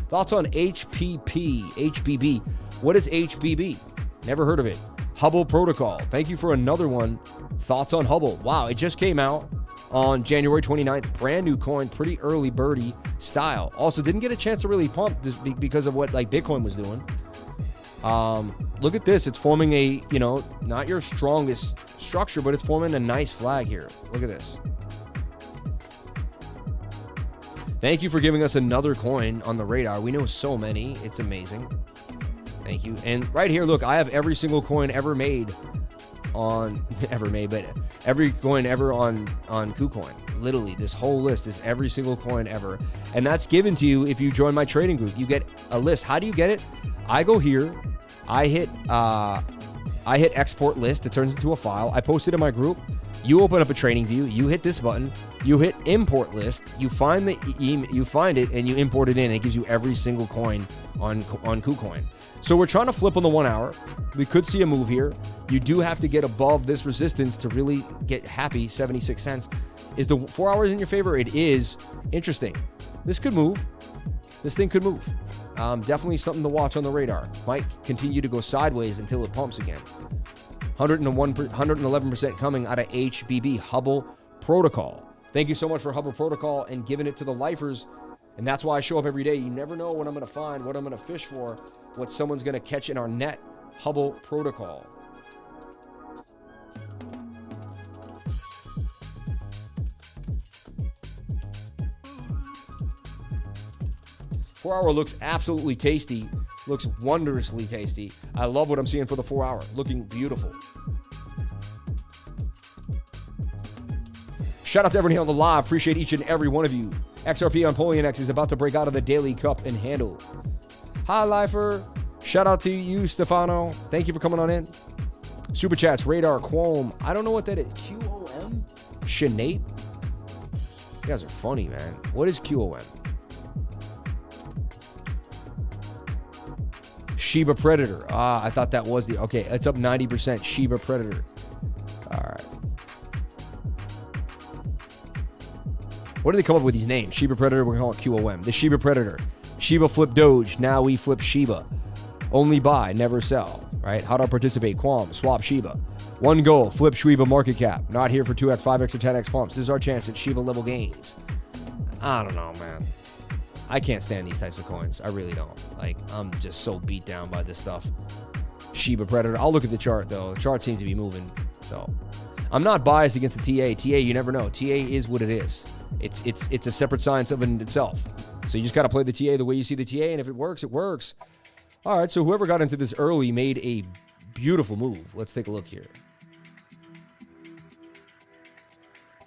Speaker 1: Thoughts on HBB. What is HBB? Never heard of it. Hubble Protocol. Thank you for another one. Thoughts on Hubble. Wow, it just came out on January 29th. Brand new coin, pretty early birdie style. Also, didn't get a chance to really pump this because of what Bitcoin was doing. Look at this. It's forming a, not your strongest structure, but it's forming a nice flag here. Look at this. Thank you for giving us another coin on the radar. We know so many. It's amazing. Thank you. And right here, look, I have every single coin ever made on, but every coin ever on KuCoin. Literally, this whole list is every single coin ever. And that's given to you if you join my trading group. You get a list. How do you get it? I go here. I hit export list. It turns into a file. I post it in my group. You open up a trading view. You hit this button. You hit import list. You find you find it and you import it in. It gives you every single coin on KuCoin. So we're trying to flip on the 1 hour. We could see a move here. You do have to get above this resistance to really get happy. 76 cents. Is the 4 hours in your favor? It is. Interesting. This could move. This thing could move. Definitely something to watch on the radar. Might continue to go sideways until it pumps again. 111% coming out of HBB, Hubble Protocol. Thank you so much for Hubble Protocol and giving it to the lifers. And that's why I show up every day. You never know what I'm going to find, what I'm going to fish for, what someone's going to catch in our net. Hubble Protocol. Four-hour looks absolutely tasty. Looks wondrously tasty. I love what I'm seeing for the 4 hour. Looking beautiful. Shout out to everyone here on the live. Appreciate each and every one of you. XRP on Polionex is about to break out of the daily cup and handle. Hi, Lifer. Shout out to you, Stefano. Thank you for coming on in. Super chats, Radar, Qualm. I don't know what that is. QOM? SHINAPE? You guys are funny, man. What is QOM? Shiba Predator. I thought that was the... Okay, it's up 90%. Shiba Predator. All right. What do they come up with these names? Shiba Predator, we're going to call it QOM. The Shiba Predator. Shiba flip Doge. Now we flip Shiba. Only buy, never sell. Right? How to participate? Qualm. Swap Shiba. One goal. Flip Shiba market cap. Not here for 2x, 5x, or 10x pumps. This is our chance at Shiba level gains. I don't know, man. I can't stand these types of coins. I really don't. Like, I'm just so beat down by this stuff. Shiba Predator. I'll look at the chart, though. The chart seems to be moving. So I'm not biased against the TA. TA, you never know. TA is what it is. It's a separate science of it in itself. So you just got to play the TA the way you see the TA, and if it works, it works. All right, so whoever got into this early made a beautiful move. Let's take a look here.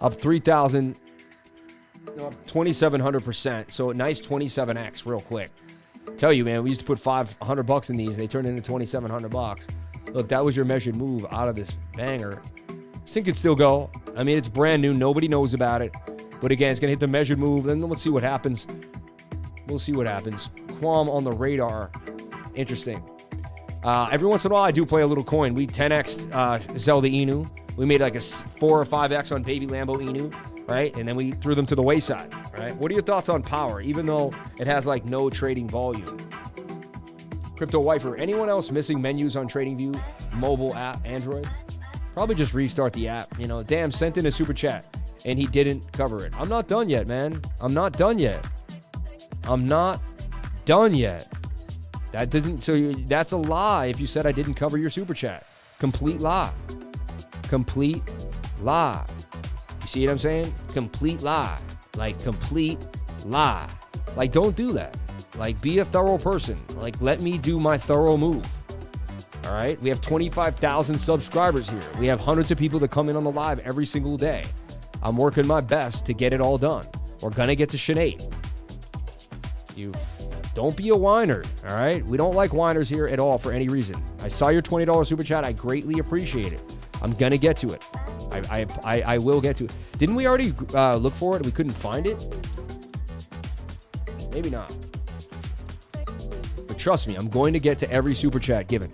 Speaker 1: Up 3,000, up 2,700%. So a nice 27x real quick. Tell you, man, we used to put $500 in these. They turned into 2,700 bucks. Look, that was your measured move out of this banger. This thing could still go. I mean, it's brand new. Nobody knows about it. But again, it's going to hit the measured move. Then let's see what happens. We'll see what happens. Quam on the radar. Interesting. Every once in a while, I do play a little coin. We 10x'd Zelda Inu. We made like a 4 or 5x on Baby Lambo Inu, right? And then we threw them to the wayside, right? What are your thoughts on POWR, even though it has like no trading volume? Crypto Wifer, anyone else missing menus on TradingView, mobile app, Android? Probably just restart the app. You know, damn, sent in a super chat and he didn't cover it. I'm not done yet, man. I'm not done yet. I'm not done yet. That doesn't, so that's a lie if you said I didn't cover your super chat. Complete lie. Complete lie. You see what I'm saying? Complete lie. Like, complete lie. Like, don't do that. Like, be a thorough person. Like, let me do my thorough move. All right? We have 25,000 subscribers here. We have hundreds of people that come in on the live every single day. I'm working my best to get it all done. We're going to get to SHINAPE. You don't be a whiner, all right? We don't like whiners here at all for any reason. I saw your $20 super chat. I greatly appreciate it. I'm going to get to it. I will get to it. Didn't we already look for it? We couldn't find it? Maybe not. But trust me, I'm going to get to every super chat given.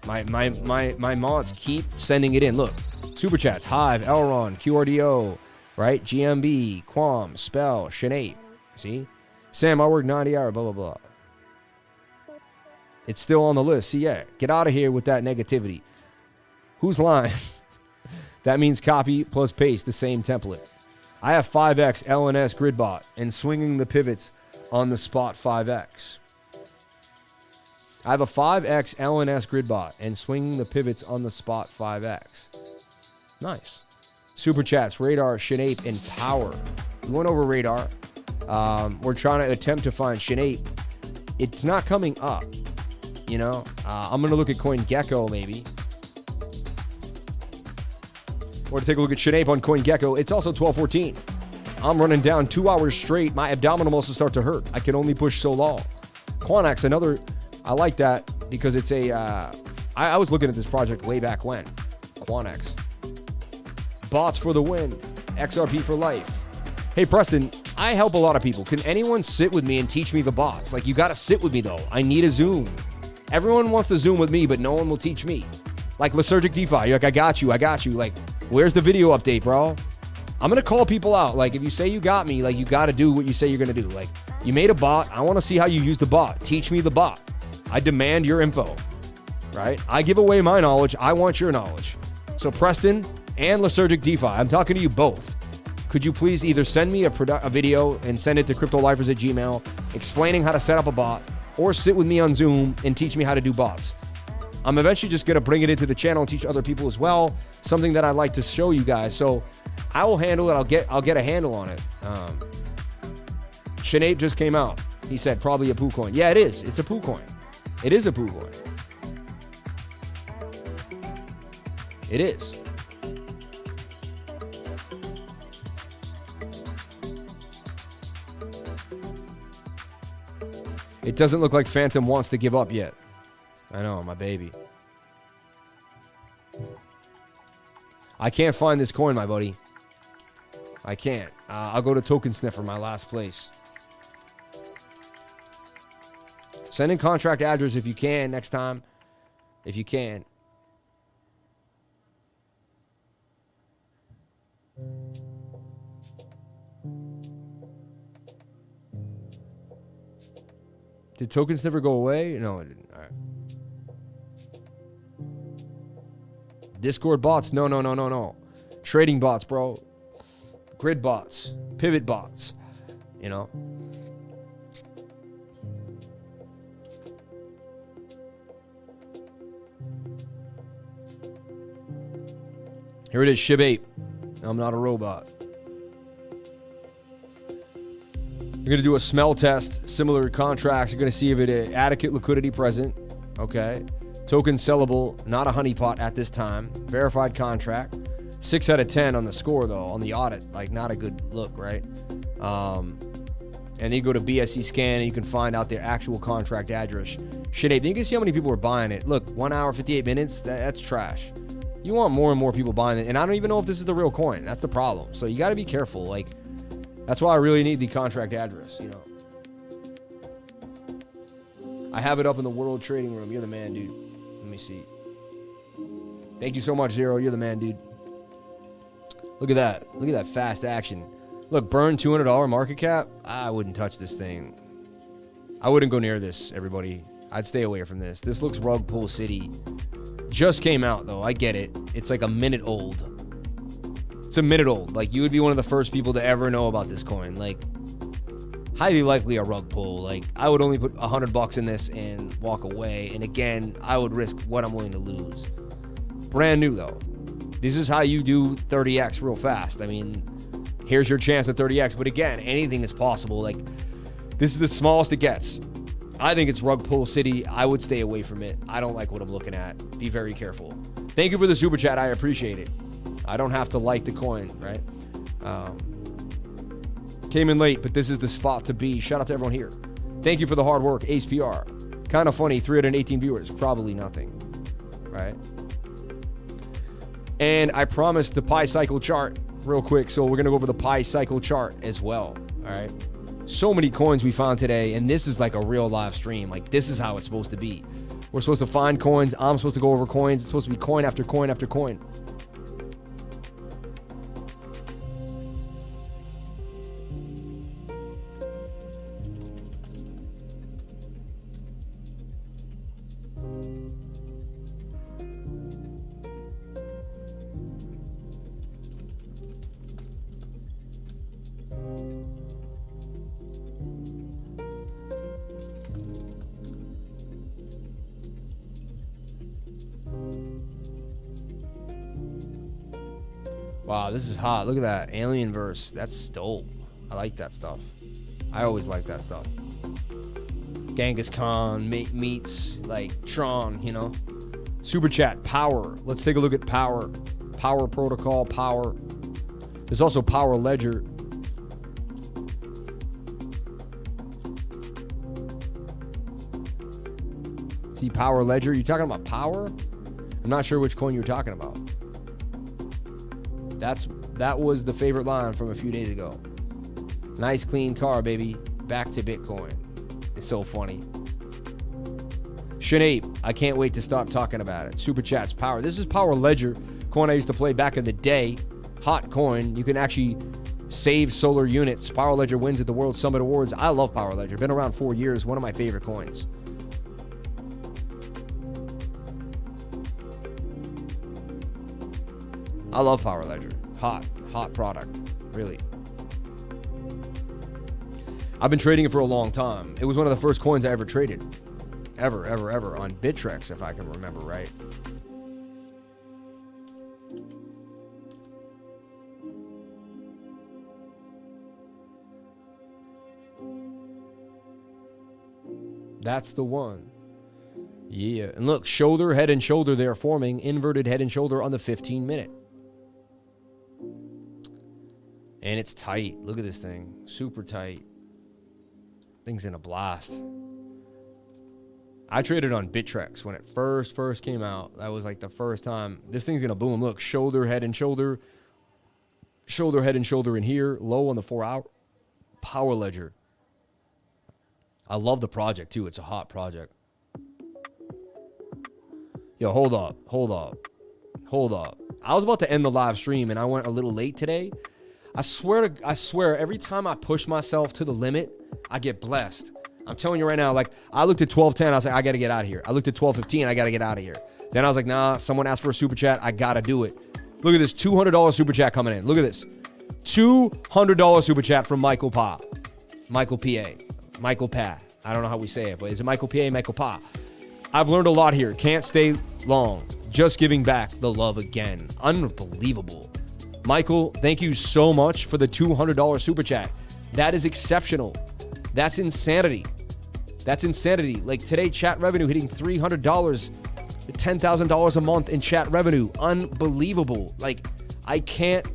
Speaker 1: My mods keep sending it in. Look, super chats, Hive, Elron, QRDO, right? GMB, Quam, Spell, SHINAPE. See? Sam, I work 90 hours, blah, blah, blah. It's still on the list. See, yeah, get out of here with that negativity. Who's lying? That means copy plus paste the same template. I have 5x LNS gridbot and swinging the pivots on the spot 5x. I have a 5x LNS gridbot and swinging the pivots on the spot 5x. Nice. Super chats, Radar, SHINAPE, and POWR. We went over Radar. We're trying to attempt to find SHINAPE. It's not coming up. You know, I'm going to look at CoinGecko maybe. Or to take a look at SHINAPE on CoinGecko. It's also 12:14. I'm running down 2 hours straight. My abdominal muscles start to hurt. I can only push so long. Quanax, another, I like that because it's a, I was looking at this project way back when. Quanax. Bots for the win. XRP for life. Hey, Preston, I help a lot of people. Can anyone sit with me and teach me the bots? Like, you got to sit with me, though. I need a Zoom. Everyone wants to Zoom with me, but no one will teach me. Like, Lysergic DeFi. You're like, I got you. Like, where's the video update, bro? I'm going to call people out. Like, if you say you got me, like, you got to do what you say you're going to do. Like, you made a bot. I want to see how you use the bot. Teach me the bot. I demand your info, right? I give away my knowledge. I want your knowledge. So, Preston and Lysergic DeFi, I'm talking to you both. Could you please either send me a video and send it to cryptolifers@gmail explaining how to set up a bot, or sit with me on Zoom and teach me how to do bots. I'm eventually just going to bring it into the channel and teach other people as well, something that I'd like to show you guys. So I will handle it. I'll get a handle on it. SHINAPE just came out. He said probably a poo coin. Yeah, it is. It's a poo coin. It is a poo coin. It is. It doesn't look like Phantom wants to give up yet. I know, my baby. I can't find this coin, my buddy. I can't. I'll go to Token Sniffer, my last place. Send in contract address if you can next time. If you can. Did Token Sniffer go away? No, it didn't. All right. Discord bots? No. Trading bots, bro. Grid bots. Pivot bots. You know? Here it is, SHIB 8. I'm not a robot. You're going to do a smell test, similar contracts. You're going to see if it is adequate liquidity present. Okay. Token sellable, not a honeypot at this time. Verified contract. 6 out of 10 on the score, though, on the audit. Like, not a good look, right? And then you go to BSC scan, and you can find out their actual contract address. SHINAPE. Then you can see how many people are buying it. Look, 1 hour, 58 minutes. That's trash. You want more and more people buying it. And I don't even know if this is the real coin. That's the problem. So you got to be careful. Like, that's why I really need the contract address, you know. I have it up in the world trading room. You're the man, dude. Let me see. Thank you so much, Zero. You're the man, dude. Look at that. Look at that fast action. Look, burn $200 market cap. I wouldn't touch this thing. I wouldn't go near this, everybody. I'd stay away from this. This looks rug pull city. Just came out, though. I get it. It's like a minute old. It's a minute old. Like, you would be one of the first people to ever know about this coin. Like, highly likely a rug pull. Like, I would only put $100 in this and walk away. And again, I would risk what I'm willing to lose. Brand new, though. This is how you do 30x real fast. I mean, here's your chance at 30x. But again, anything is possible. Like, this is the smallest it gets. I think it's rug pull city. I would stay away from it. I don't like what I'm looking at. Be very careful. Thank you for the super chat. I appreciate it. I don't have to like the coin, right? Came in late, but this is the spot to be. Shout out to everyone here. Thank you for the hard work, Ace PR. Kind of funny, 318 viewers. Probably nothing, right? And I promised the Pi cycle chart real quick, so we're going to go over the Pi cycle chart as well, all right? So many coins we found today, and this is like a real live stream. Like, this is how it's supposed to be. We're supposed to find coins. I'm supposed to go over coins. It's supposed to be coin after coin after coin. Wow, this is hot. Look at that. Alien verse. That's dope. I like that stuff. I always like that stuff. Genghis Khan meets like Tron, you know. Super chat. Power. Let's take a look at Power. Power protocol. Power. There's also Power Ledger. See Power Ledger. You talking about Power? I'm not sure which coin you're talking about. That was the favorite line from a few days ago. Nice clean car, baby. Back to Bitcoin. It's so funny. SHINAPE, I can't wait to stop talking about it. Super chats, Power. This is Power Ledger, coin I used to play back in the day. Hot coin. You can actually save solar units. Power Ledger wins at the World Summit Awards. I love Power Ledger. Been around 4 years. One of my favorite coins. I love Power Ledger. Hot product. Really. I've been trading it for a long time. It was one of the first coins I ever traded. Ever on Bittrex, if I can remember right. That's the one. Yeah. And look, shoulder, head and shoulder, they're forming. Inverted head and shoulder on the 15-minute. And it's tight. Look at this thing. Super tight. Thing's in a blast. I traded on Bittrex when it first came out. That was like the first time. This thing's going to boom. Look, shoulder, head and shoulder. Shoulder, head and shoulder in here. Low on the 4-hour. Power Ledger. I love the project, too. It's a hot project. Yo, hold up. I was about to end the live stream, and I went a little late today. I swear, every time I push myself to the limit, I get blessed. I'm telling you right now, like, I looked at 12:10, I was like, I got to get out of here. I looked at 12:15, I got to get out of here. Then I was like, nah, someone asked for a super chat, I got to do it. Look at this $200 super chat coming in. Look at this. $200 super chat from Michael Pa. Michael P.A. Michael Pa. I don't know how we say it, but is it Michael P.A., Michael Pa? I've learned a lot here. Can't stay long. just giving back the love again. Unbelievable. Michael, thank you so much for the $200 super chat. That is exceptional. That's insanity. That's insanity. Like today, chat revenue hitting $300, $10,000 a month in chat revenue. Unbelievable. Like, I can't.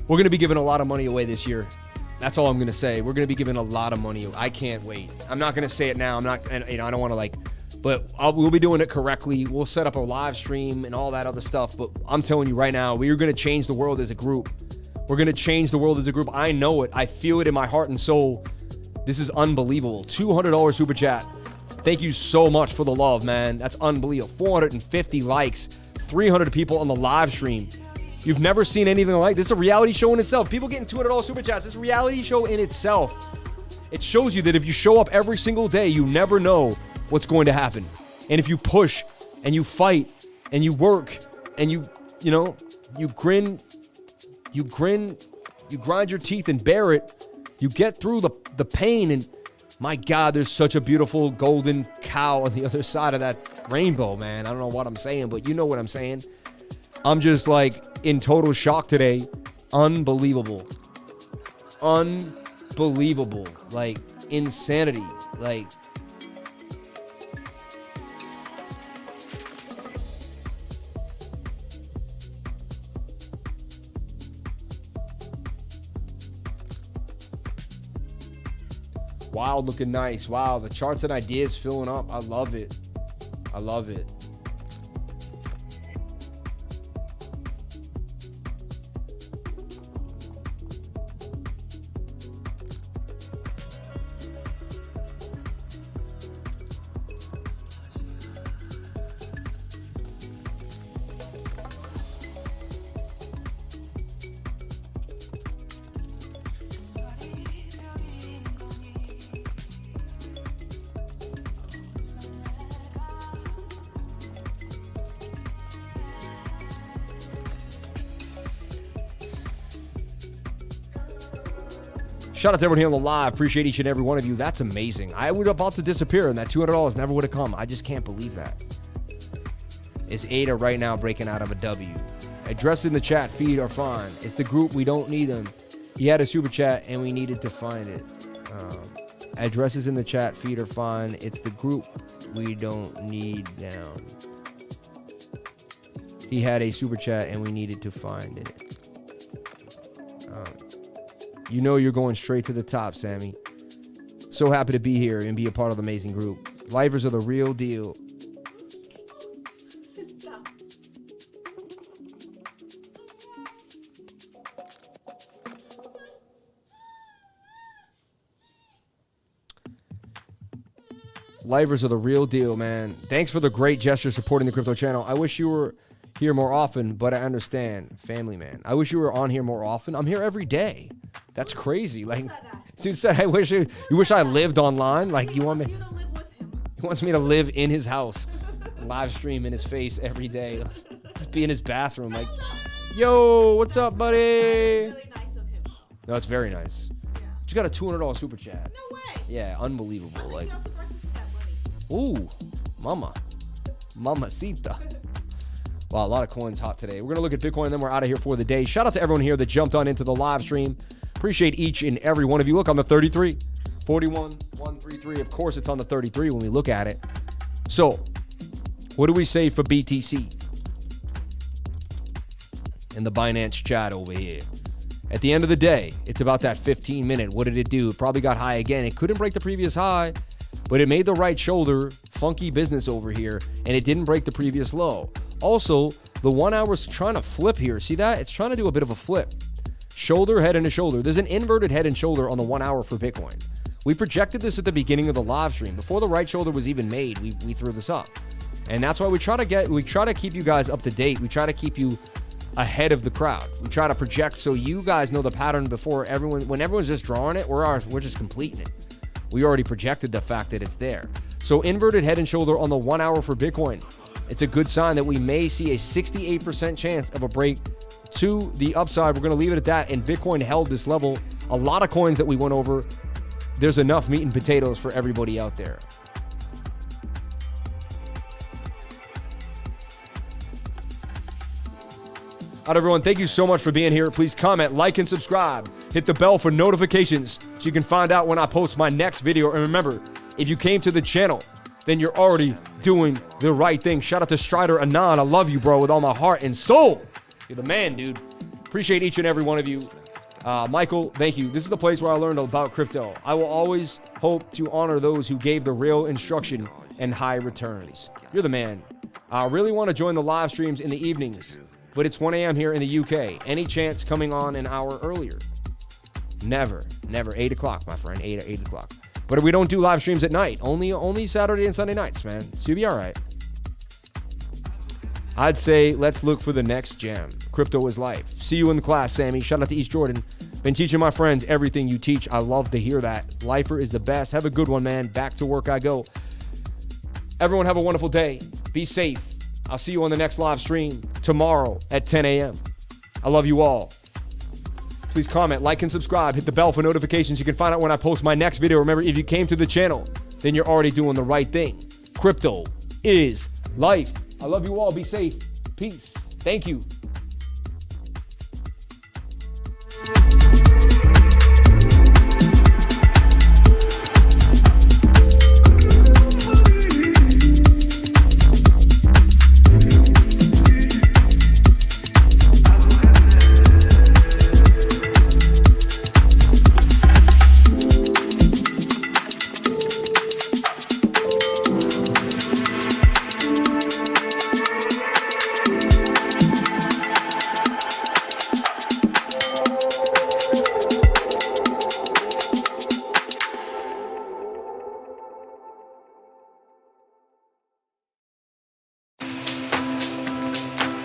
Speaker 1: We're going to be giving a lot of money away this year. That's all I'm going to say. We're going to be giving a lot of money away. I can't wait. I'm not going to say it now. I'm not, I don't want to like, but we'll be doing it correctly. We'll set up a live stream and all that other stuff. But I'm telling you right now, we are going to change the world as a group. We're going to change the world as a group. I know it. I feel it in my heart and soul. This is unbelievable. $200 super chat. Thank you so much for the love, man. That's unbelievable. 450 likes, 300 people on the live stream. You've never seen anything like this. It's a reality show in itself. People getting $200 super chats. It's a reality show in itself. It shows you that if you show up every single day, you never know what's going to happen. And if you push and you fight and you work and you grin, you grind your teeth and bear it, you get through the pain. And my God, there's such a beautiful golden cow on the other side of that rainbow, man. I don't know what I'm saying, but you know what I'm saying. I'm just like in total shock today. Unbelievable. Unbelievable. Like insanity. Like, wow, looking nice. Wow, the charts and ideas filling up. I love it. I love it. Shout out to everyone here on the live. Appreciate each and every one of you. That's amazing. I was about to disappear and that $200 never would have come. I just can't believe that. Is Ada right now breaking out of a W? Address in the chat feed are fine. It's the group. We don't need them. He had a super chat and we needed to find it. Addresses in the chat feed are fine. It's the group. We don't need them. He had a super chat and we needed to find it. You know you're going straight to the top, Sammy. So happy to be here and be a part of the amazing group. Livers are the real deal. Stop. Livers are the real deal, man. Thanks for the great gesture supporting the crypto channel. I wish you were here more often, but I understand. Family, man. I wish you were on here more often. I'm here every day. That's crazy. Like, dude said, you wish I lived online. Like, you want me? He wants me to live in his house, live stream in his face every day, just be in his bathroom. Like, yo, what's up, buddy?
Speaker 2: Really nice of him.
Speaker 1: No, it's very nice.
Speaker 2: Yeah.
Speaker 1: Just got a $200 super chat.
Speaker 2: No way.
Speaker 1: Yeah, unbelievable. Like,
Speaker 2: Out to breakfast with that money.
Speaker 1: ooh, mamacita. Wow, a lot of coins hot today. We're going to look at Bitcoin, and then we're out of here for the day. Shout out to everyone here that jumped on into the live stream. Appreciate each and every one of you. Look, on the 33, 41, 133. Of course, it's on the 33 when we look at it. So, what do we say for BTC? In the Binance chat over here. At the end of the day, it's about that 15-minute. What did it do? It probably got high again. It couldn't break the previous high, but it made the right shoulder. Funky business over here, and it didn't break the previous low. Also, the 1 hour's trying to flip here. See that? It's trying to do a bit of a flip. Shoulder, head, and a shoulder. There's an inverted head and shoulder on the 1 hour for Bitcoin. We projected this at the beginning of the live stream. Before the right shoulder was even made, we threw this up. And that's why we try to keep you guys up to date. We try to keep you ahead of the crowd. We try to project so you guys know the pattern before everyone. When everyone's just drawing it, we're just completing it. We already projected the fact that it's there. So inverted head and shoulder on the 1 hour for Bitcoin. It's a good sign that we may see a 68% chance of a break to the upside. We're going to leave it at that. And Bitcoin held this level. A lot of coins that we went over there's enough meat and potatoes for everybody out there. All right, everyone, thank you so much for being here. Please comment, like, and subscribe. Hit the bell for notifications so you can find out when I post my next video. And remember, if you came to the channel, then you're already doing the right thing. Shout out to Strider Anon. I love you, bro, with all my heart and soul. You're the man, dude. Appreciate each and every one of you. Michael, thank you. This is the place where I learned about crypto. I will always hope to honor those who gave the real instruction and high returns. You're the man. I really want to join the live streams in the evenings, but it's 1 a.m. here in the UK. Any chance coming on an hour earlier? Never. 8 o'clock, my friend. 8 o'clock. But we don't do live streams at night. Only Saturday and Sunday nights, man. So you'll be all right. I'd say let's look for the next gem. Crypto is life. See you in the class, Sammy. Shout out to East Jordan. Been teaching my friends everything you teach. I love to hear that. Lifer is the best. Have a good one, man. Back to work I go. Everyone have a wonderful day. Be safe. I'll see you on the next live stream tomorrow at 10 a.m. I love you all. Please comment, like, and subscribe. Hit the bell for notifications. You can find out when I post my next video. Remember, if you came to the channel, then you're already doing the right thing. Crypto is life. I love you all. Be safe. Peace. Thank you.